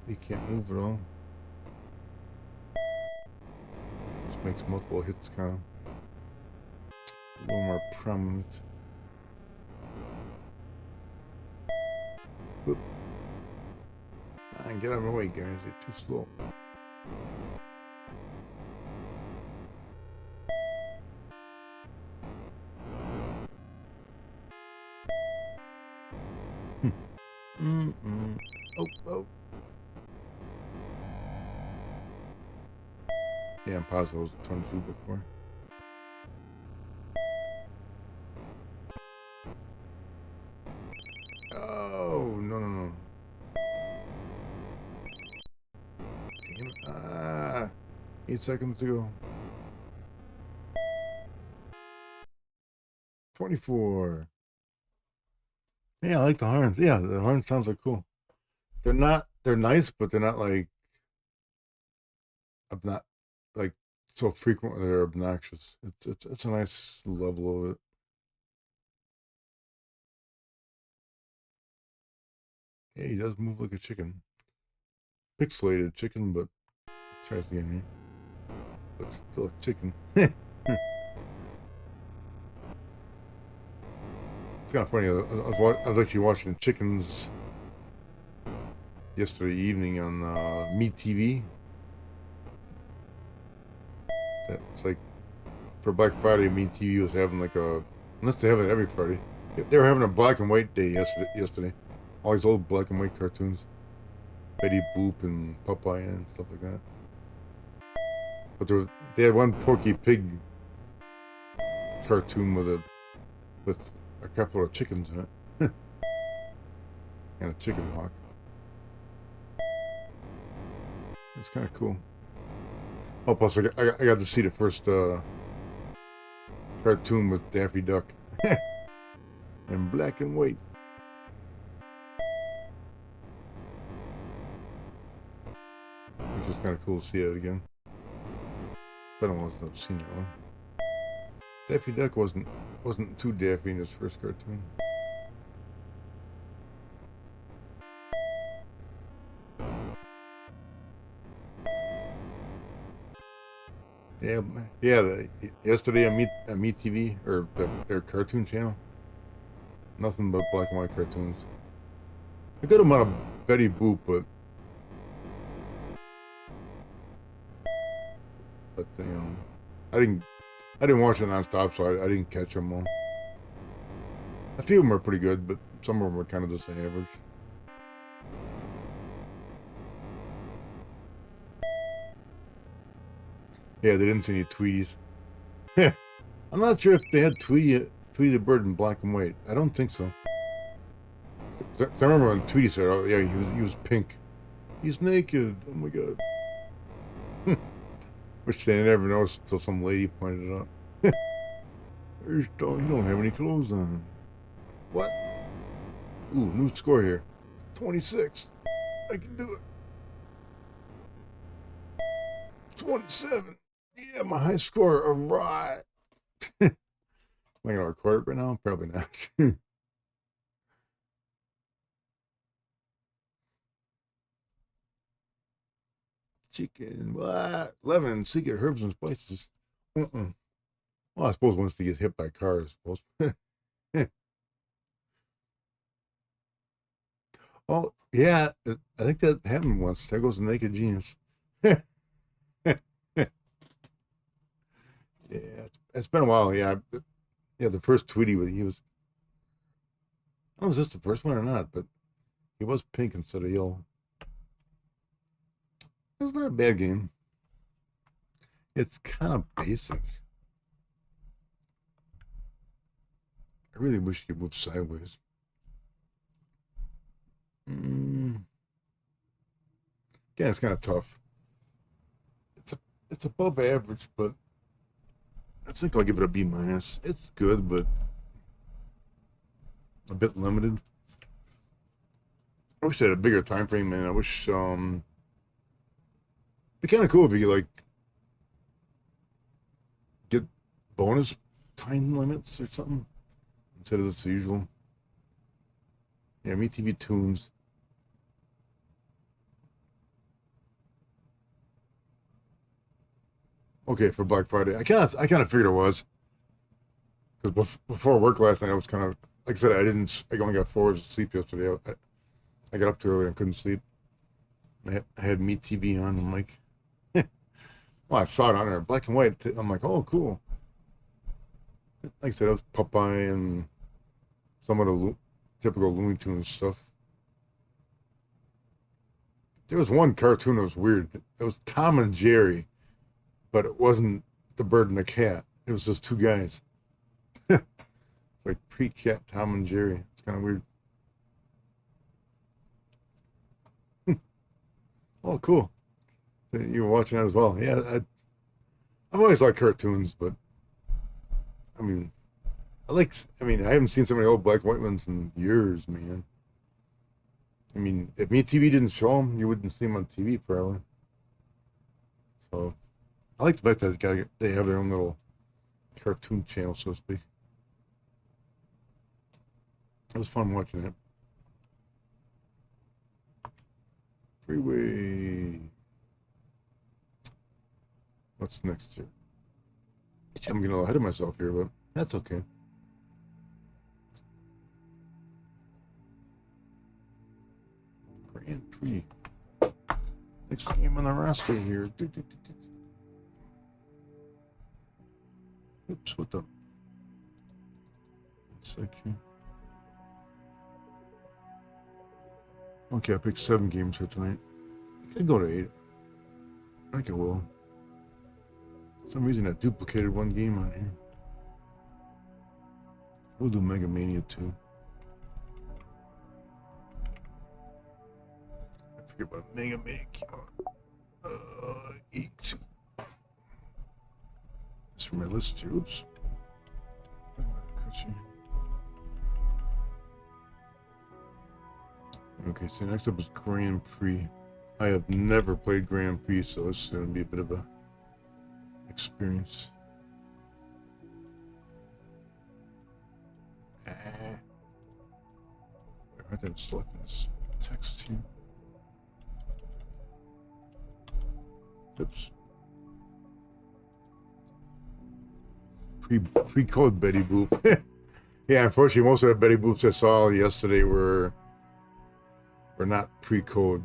You can't move at all. Just makes multiple hits kind of a little more prominent. Whoop. Get out of my way, guys. You're too slow. Oh, oh. Yeah, I'm positive it was a 22 before. Oh, no, no, no. Damn it. Ah, 8 seconds to go. 24. Yeah, I like the horns. Yeah, the horns sounds like cool. They're nice, but they're not like, not like so frequent they're obnoxious. It's a nice level of it. Yeah, he does move like a chicken. Pixelated chicken, but let's try this again here. But still a chicken. It's kind of funny. I was actually watching chickens yesterday evening on Meat TV. It's like for Black Friday, Meat TV was having like a, unless they have it every Friday, they were having a black and white day yesterday. All these old black and white cartoons, Betty Boop and Popeye and stuff like that. But they had one Porky Pig cartoon with a couple of chickens in it, and a chicken hawk. It's kind of cool. Oh, plus I got to see the first cartoon with Daffy Duck in black and white. Which was kind of cool to see it again. But I don't know if I've seen that one. Daffy Duck wasn't too daffy in his first cartoon. Yeah, yesterday on Meet TV or their cartoon channel, nothing but black and white cartoons. A good amount of Betty Boop, but you know, I didn't watch it nonstop, so I didn't catch them all. A few of them are pretty good, but some of them are kind of just average. Yeah, they didn't see any Tweeties. I'm not sure if they had Tweety the Bird in black and white. I don't think so. I remember when Tweety said, "Oh yeah, he was pink. He's naked. Oh my god." Which they never noticed until some lady pointed it out. You don't have any clothes on. What? Ooh, new score here. 26. I can do it. 27. Yeah, my high score. All right. Am I going to record it right now? Probably not. Chicken. What? Lemon, secret herbs and spices. Well, I suppose once they get hit by cars, I suppose. Oh, yeah. I think that happened once. There goes the naked genius. Yeah, it's been a while. Yeah, yeah. The first Tweety, he was. I don't know if this the first one or not, but he was pink instead of yellow. It's not a bad game. It's kind of basic. I really wish you could move sideways. Again, it's kind of tough. It's above average, but I think I'll give it a B minus. It's good, but a bit limited. I wish they had a bigger time frame, man. I wish it'd be kind of cool if you could like get bonus time limits or something instead of the usual. Yeah, MeTV tunes. Okay, for Black Friday, I kind of figured it was because before work last night, I was kind of like I said, I only got 4 hours of sleep yesterday. I got up too early and couldn't sleep. I had Meet TV on. I'm like, well, I saw it on there, black and white. I'm like, oh, cool. Like I said, it was Popeye and some of the typical Looney Tunes stuff. There was one cartoon that was weird. It was Tom and Jerry, but it wasn't the bird and the cat. It was just two guys. Like pre-cat Tom and Jerry. It's kind of weird. Oh, cool. You were watching that as well. Yeah, I've always liked cartoons, but I mean, I haven't seen so many old black and white ones in years, man. I mean, if TV didn't show them, you wouldn't see them on TV probably. So, I like the fact that they have their own little cartoon channel, so to speak. It was fun watching that. Freeway. What's next here? I'm getting a little ahead of myself here, but that's okay. Grand Prix. Next game on the roster here. Oops, what the? It's like here. Okay, I picked 7 games for tonight. I could go to 8. I think I will. For some reason I duplicated one game on here. We'll do Megalomania 2. I forget about Megalomania came out. 8. This is for my list here. Oops. Okay, so next up is Grand Prix. I have never played Grand Prix, so this is going to be a bit of a experience. I didn't select this text here. Oops. Pre-code Betty Boop. Yeah, unfortunately, most of the Betty Boops I saw yesterday were not pre-code.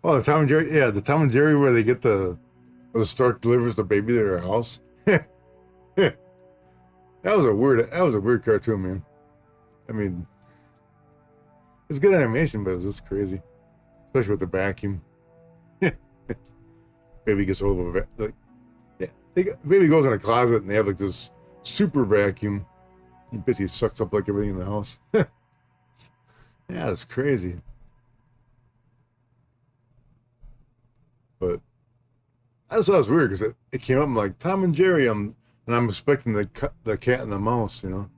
Oh, the Tom and Jerry, yeah, the Tom and Jerry where they get where the stork delivers the baby to their house. That was a weird cartoon, man. I mean, it's good animation, but it was just crazy, especially with the vacuum. Baby gets hold of baby goes in a closet and they have like this super vacuum. He basically sucks up like everything in the house. Yeah, it's crazy. But I just thought it was weird because it came up like Tom and Jerry, and I'm expecting the cat and the mouse, you know,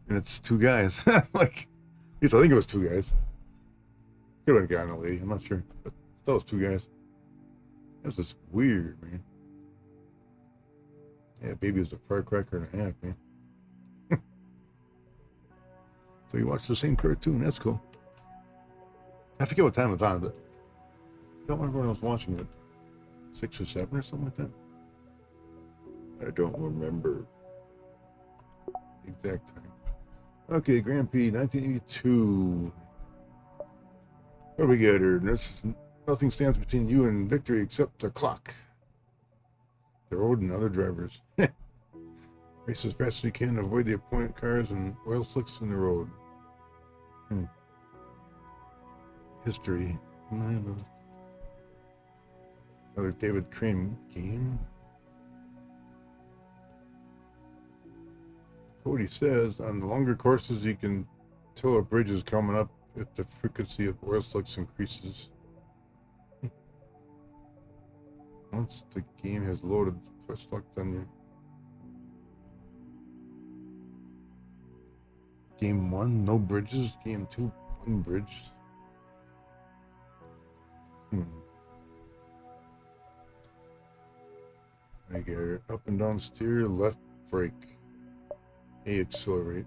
and it's two guys. Like, at least I think it was two guys. Could have been a guy and a lady, I'm not sure, but I thought it was two guys. It was just weird, man. Yeah, baby was a firecracker and a half, man. So you watch the same cartoon. That's cool. I forget what time it was on, but I don't remember when I was watching it. 6 or 7 or something like that. I don't remember the exact time. Okay, Grand Prix 1982. What do we get here? Nothing stands between you and victory except the clock, the road, and other drivers. Race as fast as you can, avoid the appointed cars and oil slicks in the road. History. Another David Crane game. Cody says, on the longer courses you can tell a bridge is coming up if the frequency of oil slicks increases. Once the game has loaded, press select on your Game 1, no bridges. Game 2, 1 bridge. I get it. Up and down steer, left brake. A accelerate.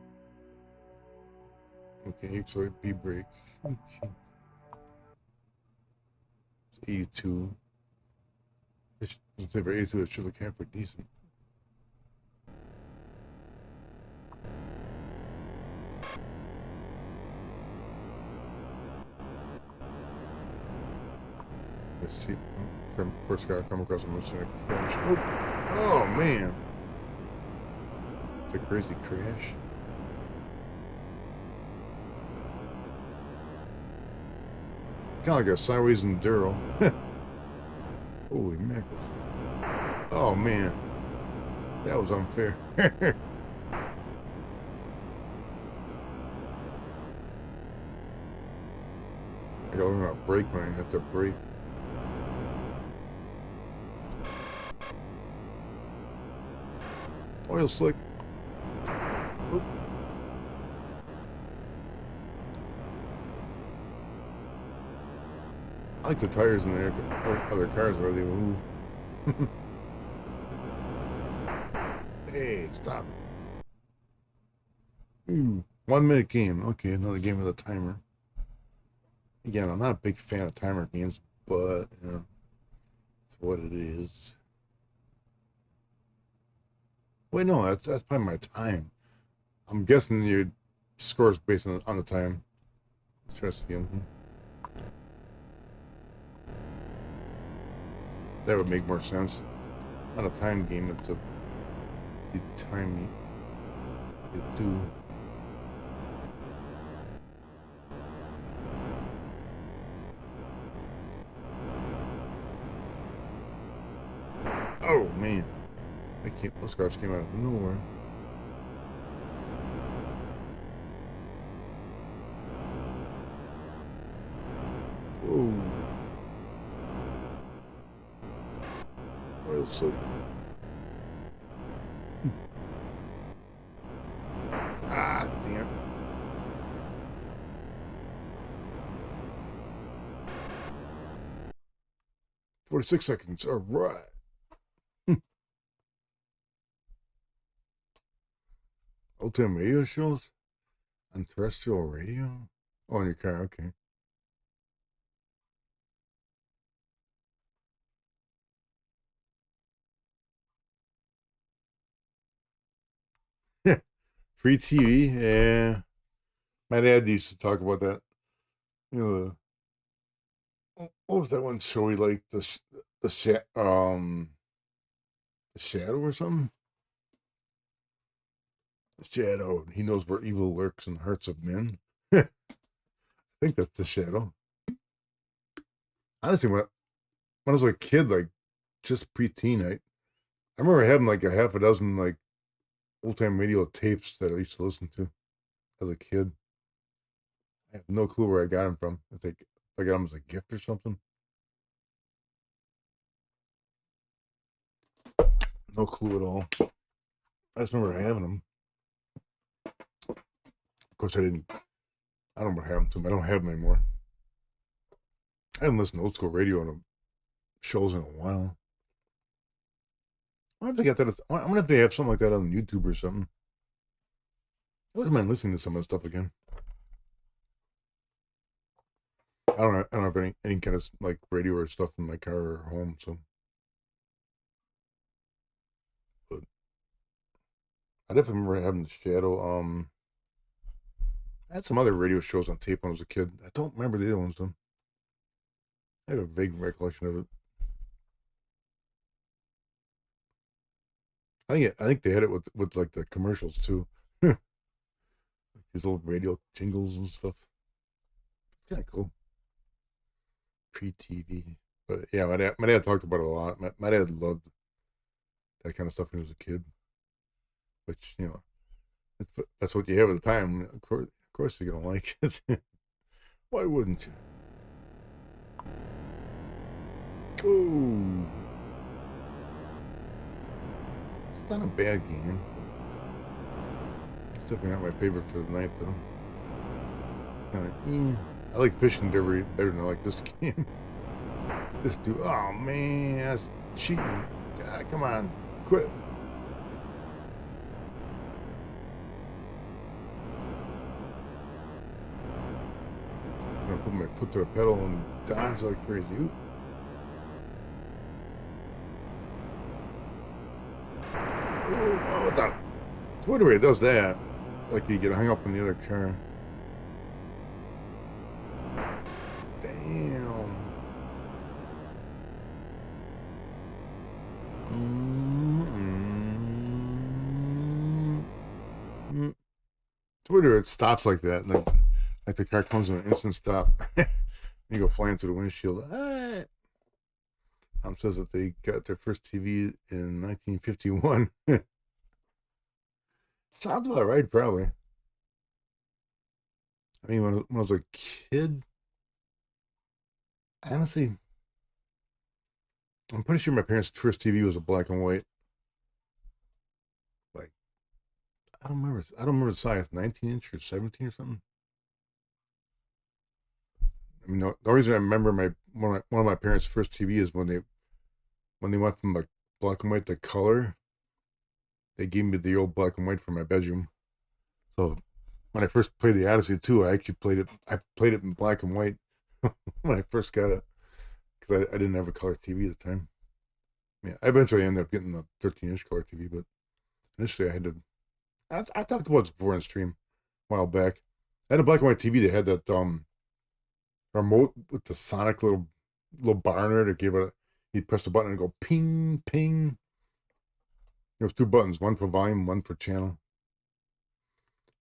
Okay, accelerate, B brake. Okay. It's 82. Let's say for 82, it should look halfway decent. Let's see. First guy I come across, I'm just gonna crash. Oh man. It's a crazy crash. Kind of like a sideways Enduro. Holy mackerel. Oh, man. That was unfair. I gotta learn how to brake when I have to brake. Oil slick. Oop. I like the tires in the other cars where they move. Hey, stop it. Ooh, 1 minute game. Okay, another game with a timer. Again, I'm not a big fan of timer games, but you know, it's what it is. Wait, no, that's probably my time. I'm guessing your score is based on the time. Let's try this again. That would make more sense. Not a time game, it's a the time you do. Oh man, those cars came out of nowhere. Whoa. Oil slick. Ah, damn. 46 seconds. All right. Old-time radio shows on terrestrial radio? Oh, on your car, okay. Free TV, yeah. My dad used to talk about that. You know, what was that one show he liked? The Shadow or something? The Shadow. He knows where evil lurks in the hearts of men. I think that's The Shadow. Honestly, when I was a kid, like just preteen, I remember having like a half a dozen like old time radio tapes that I used to listen to as a kid. I have no clue where I got them from. If I got them as a gift or something. No clue at all. I just remember having them. Of course, I didn't. I don't remember having them. I don't have them anymore. I haven't listened to old school radio in shows in a while. I wonder if they got that. I wonder if they have something like that on YouTube or something. I wouldn't mind listening to some of the stuff again. I don't have any kind of like radio or stuff in my car or home, so. But I definitely remember having the Shadow. I had some other radio shows on tape when I was a kid. I don't remember the other ones though. I have a vague recollection of it. I think they had it with like the commercials too. These old radio jingles and stuff. It's kind of cool. Pre-TV. But yeah, my dad talked about it a lot. My dad loved that kind of stuff when he was a kid. Which, you know, that's what you have at the time. Of course you're going to like it. Why wouldn't you? Oh. It's not a bad game. It's definitely not my favorite for the night, though. I like Fishing Derby better than I like this game. This dude, oh man, that's cheating. God, come on, quit. I'm gonna put my foot to the pedal and dodge like crazy. Ooh. Oh, what the? Twitter does that. Like you get hung up in the other car. Damn. Twitter, it stops like that. Like the car comes in an instant stop. You go flying through the windshield. Ah! Says that they got their first TV in 1951. Sounds about right, probably. I mean, when I was a kid, honestly, I'm pretty sure my parents' first TV was a black and white. Like, I don't remember. I don't remember the size, 19-inch or 17 or something. I mean, the reason I remember one of my parents' first TV is when they went from like black and white to color. They gave me the old black and white for my bedroom. So when I first played the Odyssey 2, I actually played it. I played it in black and white when I first got it because I didn't have a color TV at the time. Yeah, I eventually ended up getting the 13-inch color TV, but initially I had to. I talked about this before on stream a while back. I had a black and white TV that had that remote with the sonic little bar in there that gave it. You'd press the button and go ping ping. There was two buttons, one for volume, one for channel.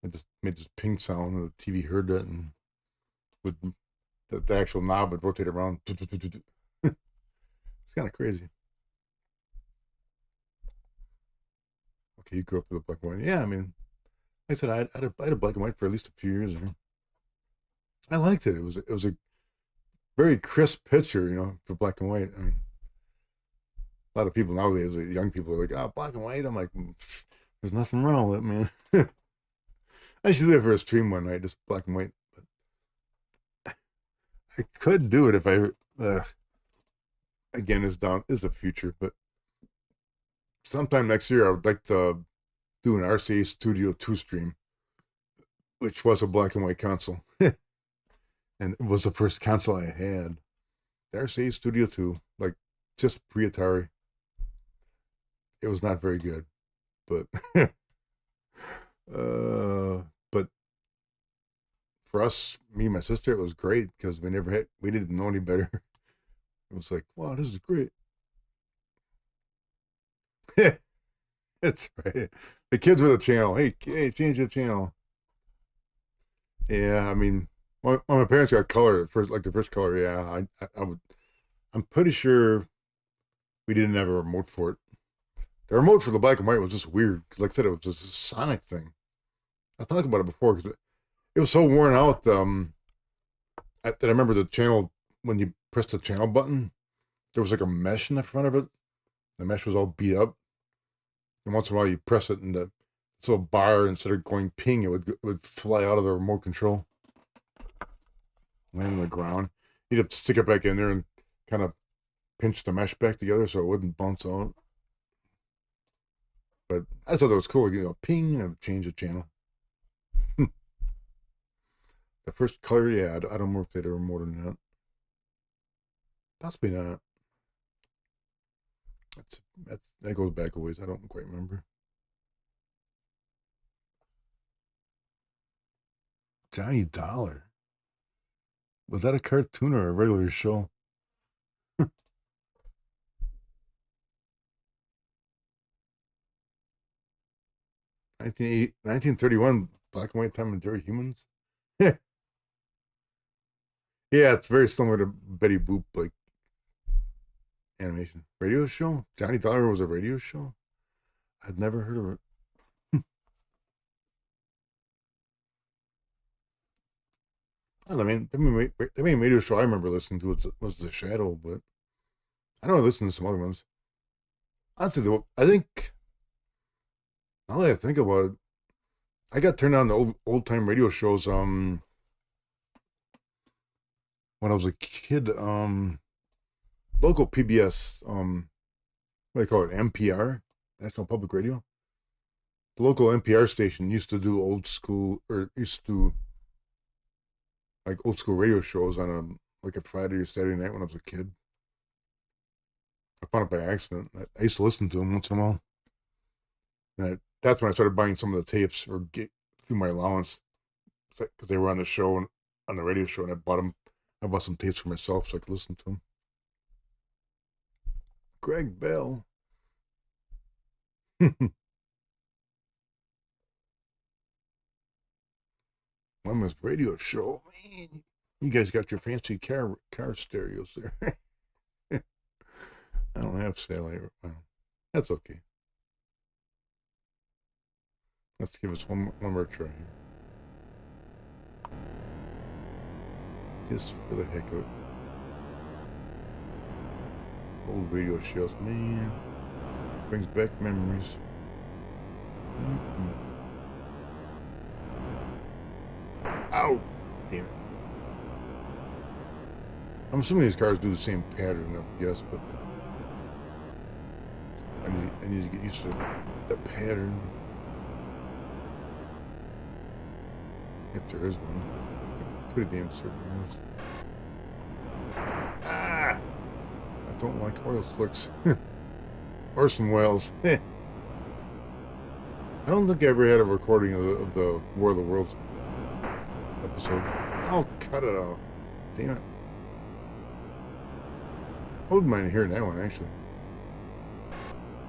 It just made this ping sound, and the TV heard that, and with the actual knob would rotate around. It's kind of crazy. Okay, you grew up with a black and white. Yeah, I mean, like I said, I had a black and white for at least a few years. I liked it. It was a very crisp picture, for black and white. I mean, a lot of people nowadays, young people, are like, "Oh, black and white." I'm like, "There's nothing wrong with it, man." I should do it for a stream one night, just black and white. But I could do it if I. Again, is the future, but sometime next year I would like to do an RCA Studio 2 stream, which was a black and white console, and it was the first console I had. The RCA Studio 2, like just pre-Atari. It was not very good, but but for us, me and my sister, it was great because we didn't know any better. It was like, wow, this is great. That's right. The kids with a channel. Hey, change the channel. Yeah, I mean, when my parents got color first, like the first color, yeah, I would. I'm pretty sure we didn't have a remote for it. The remote for the black and white was just weird because, like I said, it was just a sonic thing. I talked about it before because it was so worn out. That I remember the channel when you pressed the channel button, there was like a mesh in the front of it. The mesh was all beat up, and once in a while you press it, and the little bar, instead of going ping, it would fly out of the remote control, land on the ground. You'd have to stick it back in there and kind of pinch the mesh back together so it wouldn't bounce out. But I thought that was cool. Ping, and change the channel. The first color, yeah, I don't know if they'd ever more than that. Possibly not. That goes back a ways. I don't quite remember. Johnny Dollar. Was that a cartoon or a regular show? 1931, black and white Tom and Jerry humans. Yeah, it's very similar to Betty Boop, like animation. Radio show? Johnny Dollar was a radio show? I'd never heard of it. I mean, the main radio show I remember listening to was The Shadow, but I don't listen to some other ones. Honestly, though, I think, now that I think about it, I got turned on to old time radio shows when I was a kid. Local PBS, what do they call it? NPR, National Public Radio. The local NPR station used to do used to do like old school radio shows on a Friday or Saturday night when I was a kid. I found it by accident. I used to listen to them once in a while. And that's when I started buying some of the tapes or get through my allowance because they were on the show and on the radio show, and I bought them. I bought some tapes for myself so I could listen to them. Greg Bell. One was radio show. Man. You guys got your fancy car stereos there. I don't have satellite. Well, that's okay. Let's give us one more try here. Just for the heck of it. Old radio shows, man. Brings back memories. Ow! Damn it. I'm assuming these cars do the same pattern, I guess, but I need to get used to the pattern. If there is one. Pretty damn certain there is. Ah! I don't like oil slicks. Orson Welles. I don't think I ever had a recording of the War of the Worlds episode. I'll cut it out. Damn it. I wouldn't mind hearing that one, actually.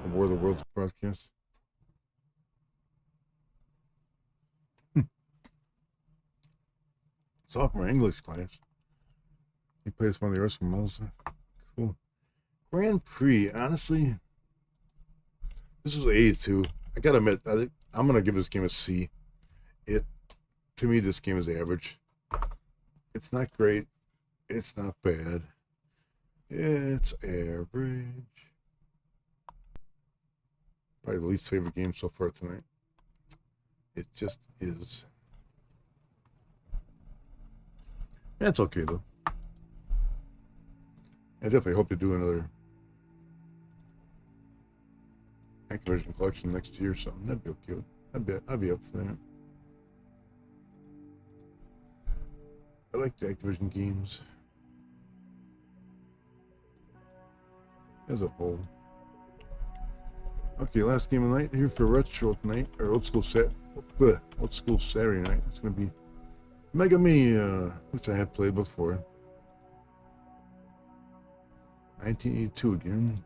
The War of the Worlds broadcast. Sophomore English class. He plays one of the Orson Welles. Cool. Grand Prix, honestly, this was 82. I gotta admit, I think I'm gonna give this game a C. To me, this game is average. It's not great. It's not bad. It's average. Probably the least favorite game so far tonight. It just is. That's okay though. I definitely hope to do another Activision Collection next year or something. That'd be okay. I'd be up for that. I like the Activision games as a whole. Okay, last game of the night here for retro tonight, or old school Saturday night. It's gonna be Megalomania, which I have played before. 1982 again.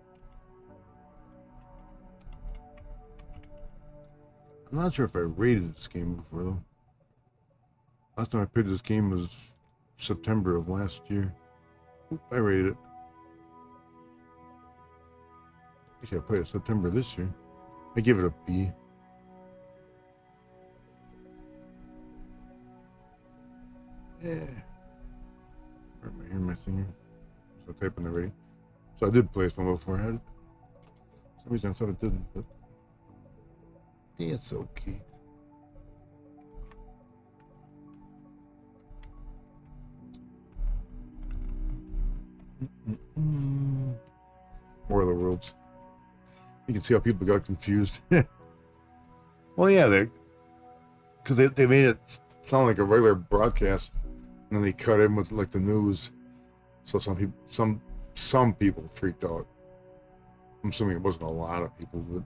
I'm not sure if I rated this game before though. Last time I played this game was September of last year. Oop, I rated it. Actually, I played it September this year. I give it a B. Yeah. Where am I hearing my singer? So I type in the rating. So I did play this one before I had it. For some reason I thought it didn't, but it's okay. War of the Worlds. You can see how people got confused. Well, yeah, because they made it sound like a regular broadcast, and then they cut in with like the news. So some people freaked out. I'm assuming it wasn't a lot of people, but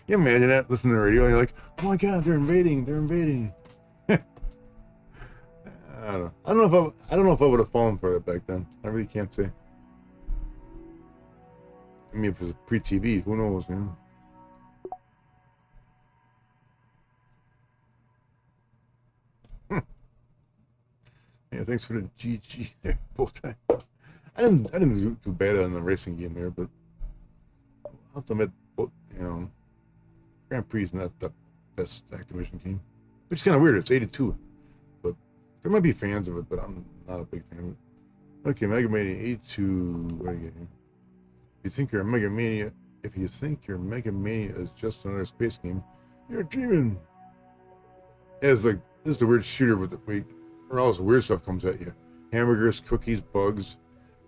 you imagine that listening to the radio, and you're like, "Oh my God, they're invading! They're invading!" I don't know if I would have fallen for it back then. I really can't say. I mean, if it was pre-TV, who knows, man? Yeah, thanks for the GG there, bow tie. I didn't do too bad on the racing game there, but I'll have to admit, Grand Prix is not the best Activision game, which is kind of weird. It's 82, but there might be fans of it, but I'm not a big fan of it. Okay, Megalomania 82. What do you get here? If you think your Megalomania is just another space game, you're dreaming. Yeah, it's like this is the weird shooter with the week, where all this weird stuff comes at you: hamburgers, cookies, bugs,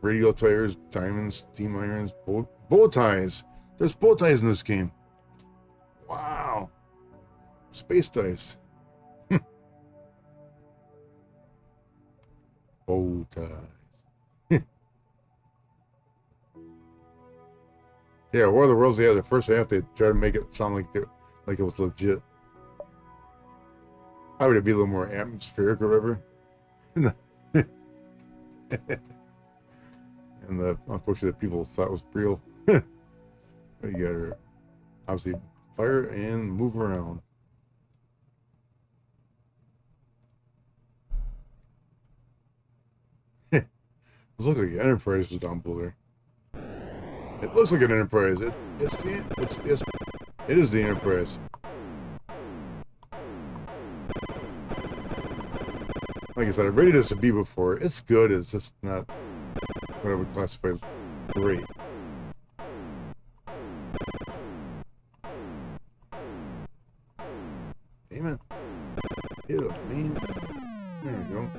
radio tires, diamonds, steam irons, bow ties. There's bow ties in this game. Wow, space ties. Bow ties. Yeah, War of the Worlds. Yeah, the first half they tried to make it sound like it was legit. I would be a little more atmospheric or whatever. And unfortunately, the people thought it was real. But you gotta obviously fire and move around. It looks like the Enterprise is down below there. It looks like an Enterprise. It is the Enterprise. Like I said, I've rated this a B before. It's good. It's just not what I would classify as great. Damn it. Hit up, man. There we go.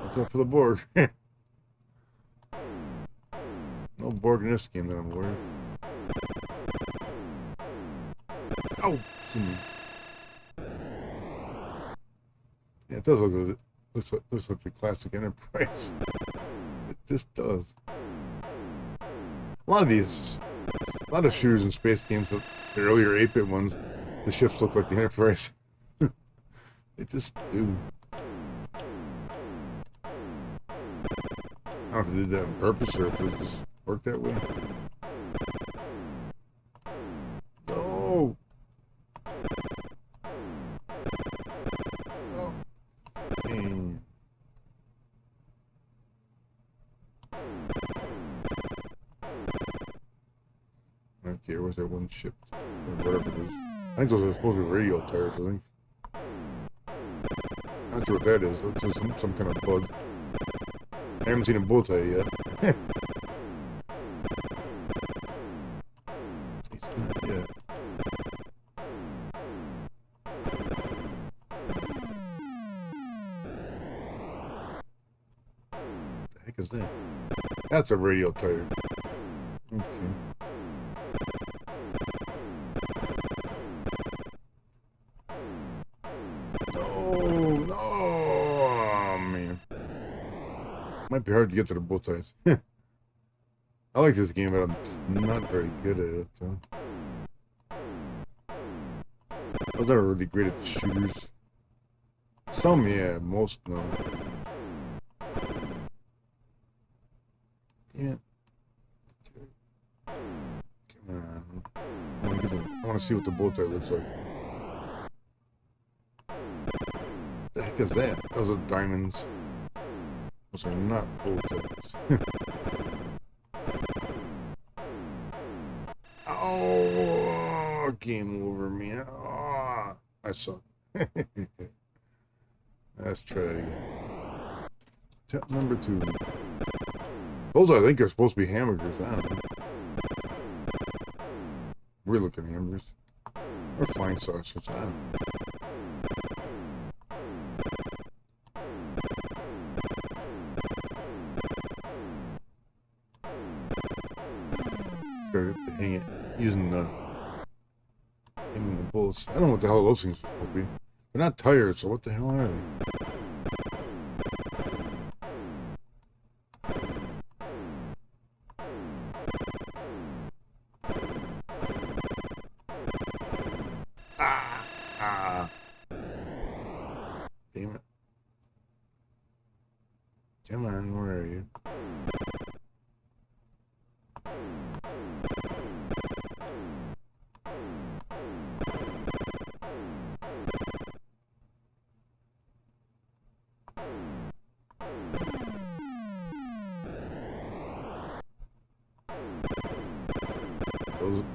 Watch out for the Borg. No Borg in this game that I'm aware of. Ow! Yeah, it does look good. Looks like the classic Enterprise. It just does. A lot of shooters in space games, the earlier 8-bit ones, the ships look like the Enterprise. They just do. I don't know if they did that on purpose or if it just worked that way. No! Oh. Man. Okay, where's that one ship? Or whatever it is. I think those are supposed to be radio tires, I think. Not sure what that is. That's just some kind of bug. I haven't seen a bull tie yet. He's not yet. The heck is that? That's a radio tire. Okay. Might be hard to get to the bull ties. I like this game, but I'm not very good at it, though. I was never really great at shooters. Some, yeah, most, no. Damn it. Come on. I want to see what the bull tie looks like. The heck is that? Those are diamonds. Those are not bull ties. Oh, game over, man. Oh, I suck. Let's try it again. Tip number 2. Those I think are supposed to be hamburgers. I don't know. Weird looking hamburgers. Or flying sausages. I don't know. Hang it using the bullets. I don't know what the hell those things are supposed to be. They're not tires, so what the hell are they? Damn it. Come on, where are you?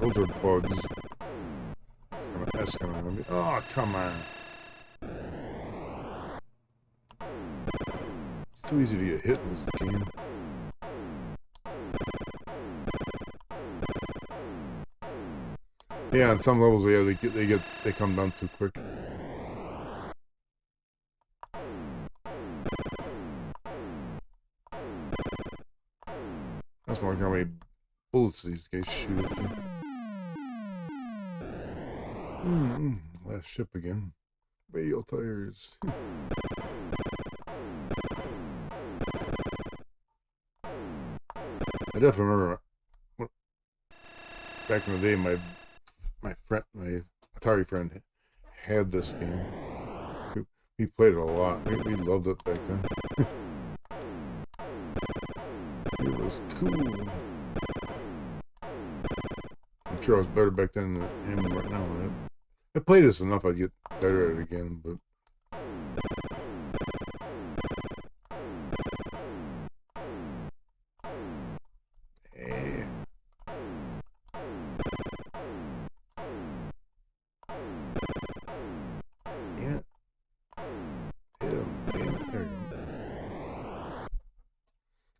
Those are bugs. That's gonna be. Oh, come on. It's too easy to get hit in this game. Yeah, on some levels, yeah, they come down too quick. That's more like how many bullets these guys shoot at you. Last ship again. Radio tires. I definitely remember back in the day, my Atari friend had this game. We played it a lot. We loved it back then. It was cool. I'm sure I was better back then than I am right now. I played this enough, I'd get better at it again, but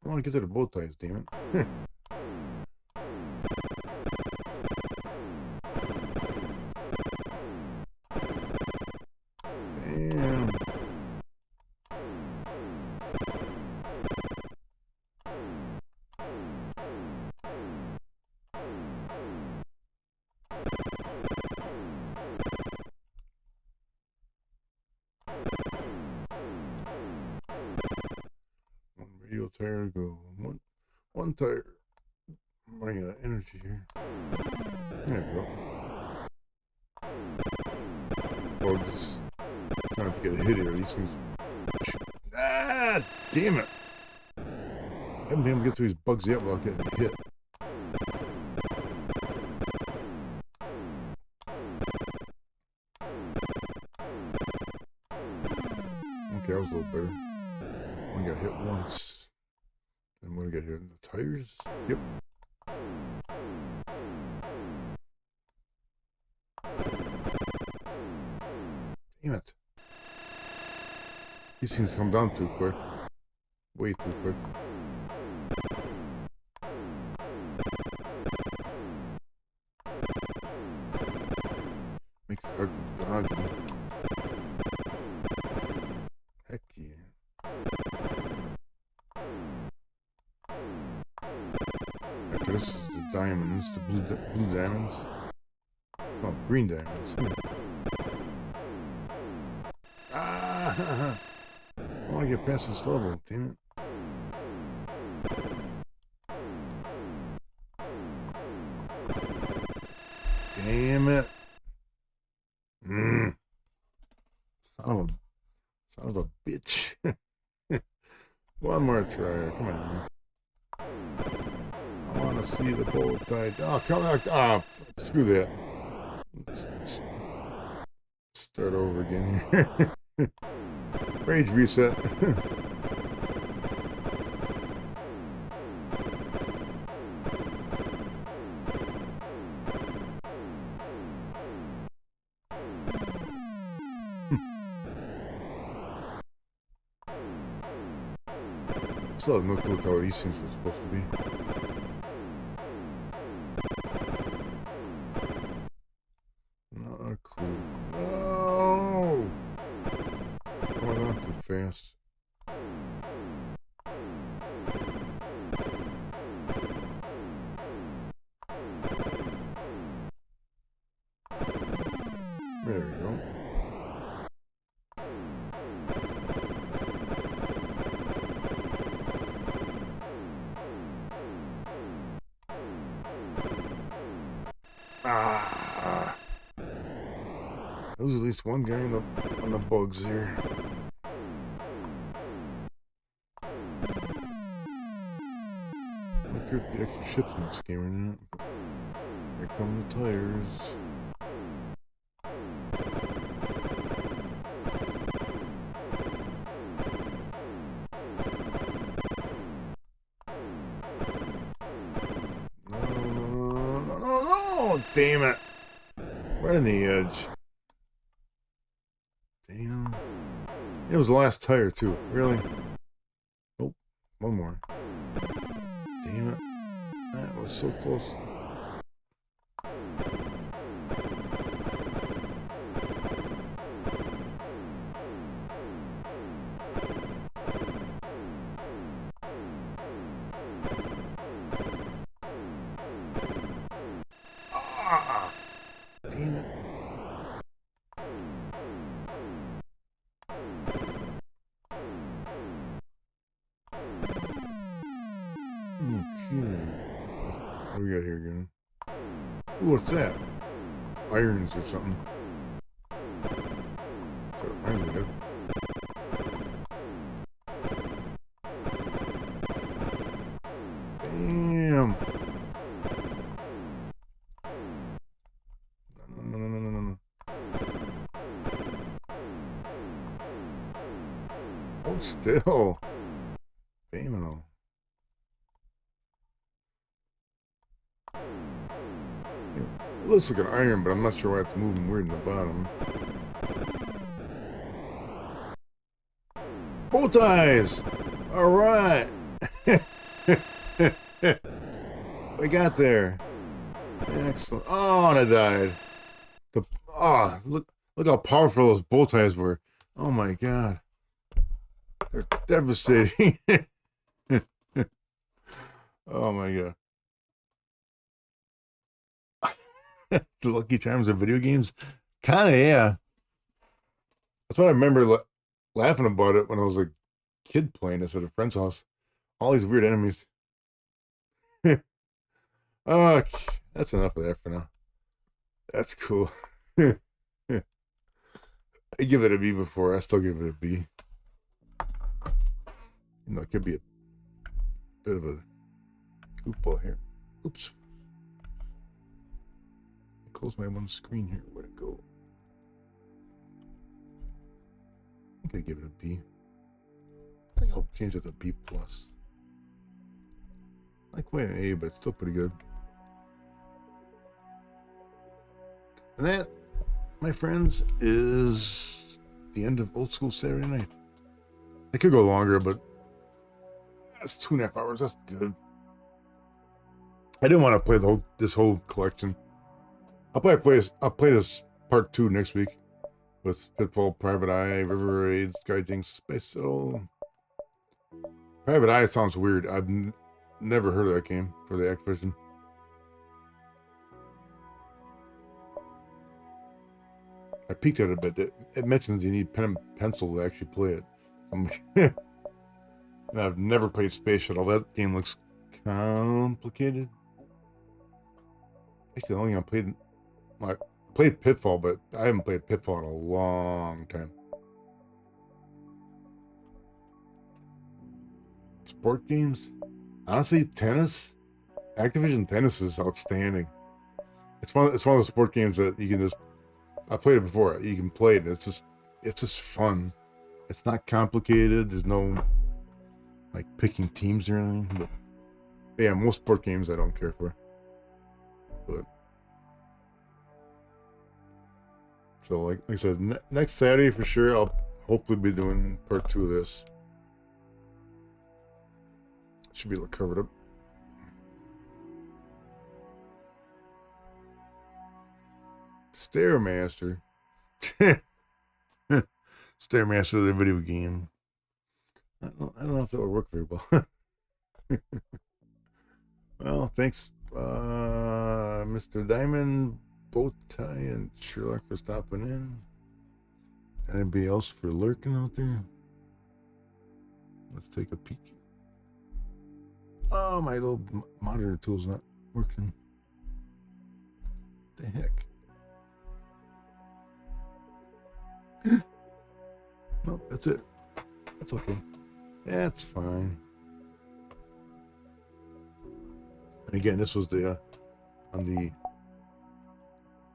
want to get to the bow ties, damn it. Damn. One radial tire to go. One tire. I'm running out of energy here. There we go. Or just trying to get a hit here. These things. Ah, damn it! I haven't been able to get through these bugs yet without getting hit. Okay, that was a little better. One got hit once. And what do I got here? The tires? Yep. Damn it. These things come down too quick. Way too quick. Makes it hard to dodge them. Heck yeah. After this is the diamonds, the blue diamonds. Oh, green diamonds. Ah! I want to get past this level, damn it. Damn it. Son of a bitch. One more try. Come on. I want to see the bow tie. Oh, come back. Ah, screw that. Let's start over again here. Rage reset. Still have no clue how these things are supposed to be. Not a clue. No! Going on too fast. There we go. Ah! There's at least one guy on the bugs here. I'm not sure if the extra ships in this game or not. Here come the tires. No, damn it. Right on the edge. Damn. It was the last tire, too. Really? Oh, one more. Damn it. That was so close. Ah! Damn it. Okay. What do we got here again? Ooh, what's that? Irons or something. What's that iron we got? Damn. No. Hold still. Damn it all. It looks like an iron, but I'm not sure why it's moving weird in the bottom. Bow ties! Alright! We got there. Excellent. Oh, and I died. Look how powerful those bow ties were. Oh my god. They're devastating. Oh my god. The Lucky Charms of video games? Kinda, yeah. That's what I remember laughing about it when I was a kid playing this at a friend's house. All these weird enemies. Okay, that's enough of that for now. That's cool. I give it a B before. I still give it a B. You know, it could be a bit of a goofball here. Oops. Close my one screen here. Where'd it go? I think I give it a B. I think I'll change it to B plus. Not quite an A, but it's still pretty good. And that, my friends, is the end of Old School Saturday Night. I could go longer, but that's 2.5 hours. That's good. I didn't want to play this whole collection. I'll play this part 2 next week with Pitfall, Private Eye, River Raid, Skydinks, Space Shuttle. Private Eye sounds weird. I've never heard of that game for the Activision. I peeked at it a bit. It mentions you need pen and pencil to actually play it. And I've never played Space Shuttle. That game looks complicated. Actually, the only thing I played Pitfall, but I haven't played Pitfall in a long time. Sport games? Honestly, tennis? Activision Tennis is outstanding. It's one of those sport games that you can just... I played it before. You can play it. It's just fun. It's not complicated. There's no like picking teams or anything. But yeah, most sport games I don't care for. But so like I said, next Saturday for sure, I'll hopefully be doing part 2 of this. Should be able to cover it up. Stairmaster. Stairmaster, the video game. I don't know if that would work very well. Well, thanks, Mr. Diamond, Bowtie, and Sherlock for stopping in. Anybody else for lurking out there? Let's take a peek. Oh, my little monitor tool's not working. What the heck? Nope, that's it. That's okay. That's fine. And again, this was the on the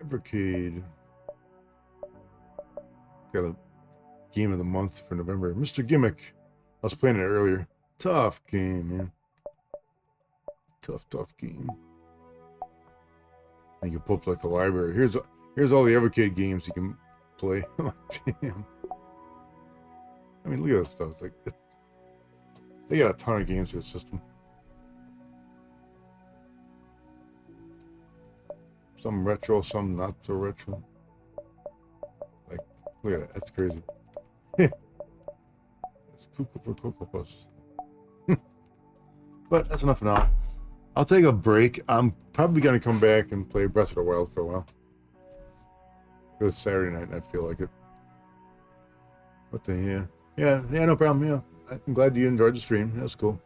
Evercade. Got a game of the month for November. Mr. Gimmick. I was playing it earlier. Tough game, man. Tough game. And you can pull up like the library. Here's all the Evercade games you can play. Damn. I mean, look at that stuff. It's like they got a ton of games for the system. Some retro, some not so retro. Like, look at that. That's crazy. It's cuckoo for Cocoa Puffs. But that's enough for now. I'll take a break. I'm probably going to come back and play Breath of the Wild for a while. It's Saturday night and I feel like it. What the hell? Yeah, no problem. Yeah, I'm glad you enjoyed the stream. That's cool.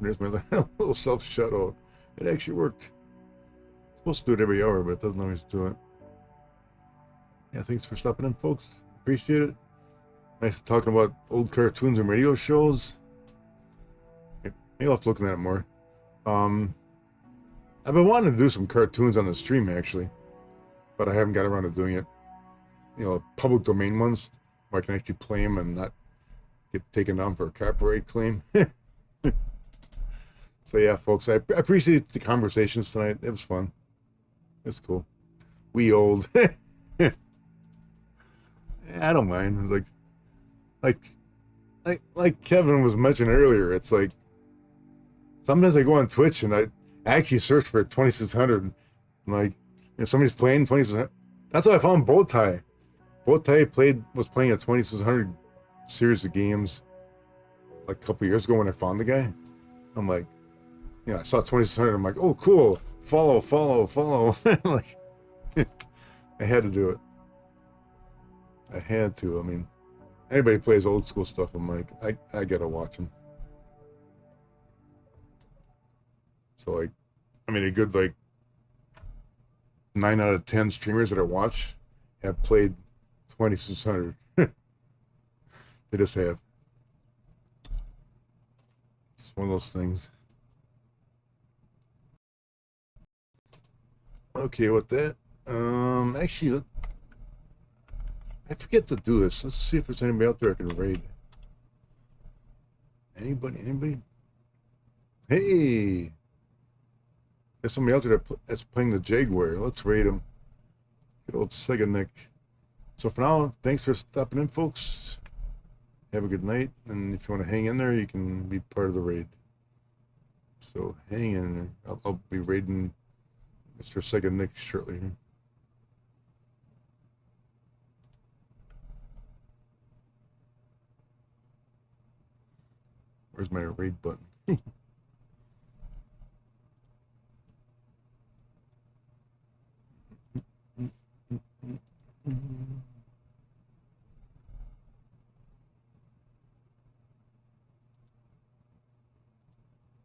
There's my little self-shut off. It actually worked. I'm supposed to do it every hour, but it doesn't always do it. Yeah, thanks for stopping in, folks. Appreciate it. Nice talking about old cartoons and radio shows. Maybe I'll have to look at that more. I've been wanting to do some cartoons on the stream, actually, but I haven't got around to doing it. You know, public domain ones where I can actually play them and not get taken down for a copyright claim. So yeah, folks, I appreciate the conversations tonight. It was fun. It's cool. We old. I don't mind. Like Kevin was mentioning earlier, it's like sometimes I go on Twitch and I actually search for 2600. Like, if somebody's playing 2600, that's how I found Bowtie. Bowtie was playing a 2600 series of games like a couple years ago when I found the guy. I'm like, I saw 2600. I'm like, oh, cool. Follow. Like, I had to do it. I had to. I mean, anybody plays old school stuff, I'm like, I gotta watch them. So, like, I mean, a good, like, 9 out of 10 streamers that I watch have played 2600. They just have. It's one of those things. Okay, with that, actually, I forget to do this. Let's see if there's anybody out there I can raid. Anybody? Hey! There's somebody out there that's playing the Jaguar. Let's raid him. Good old Sega Nick. So for now, thanks for stopping in, folks. Have a good night. And if you want to hang in there, you can be part of the raid. So hang in there. I'll be raiding Mr. Sega Nick shortly here. Where's my raid button?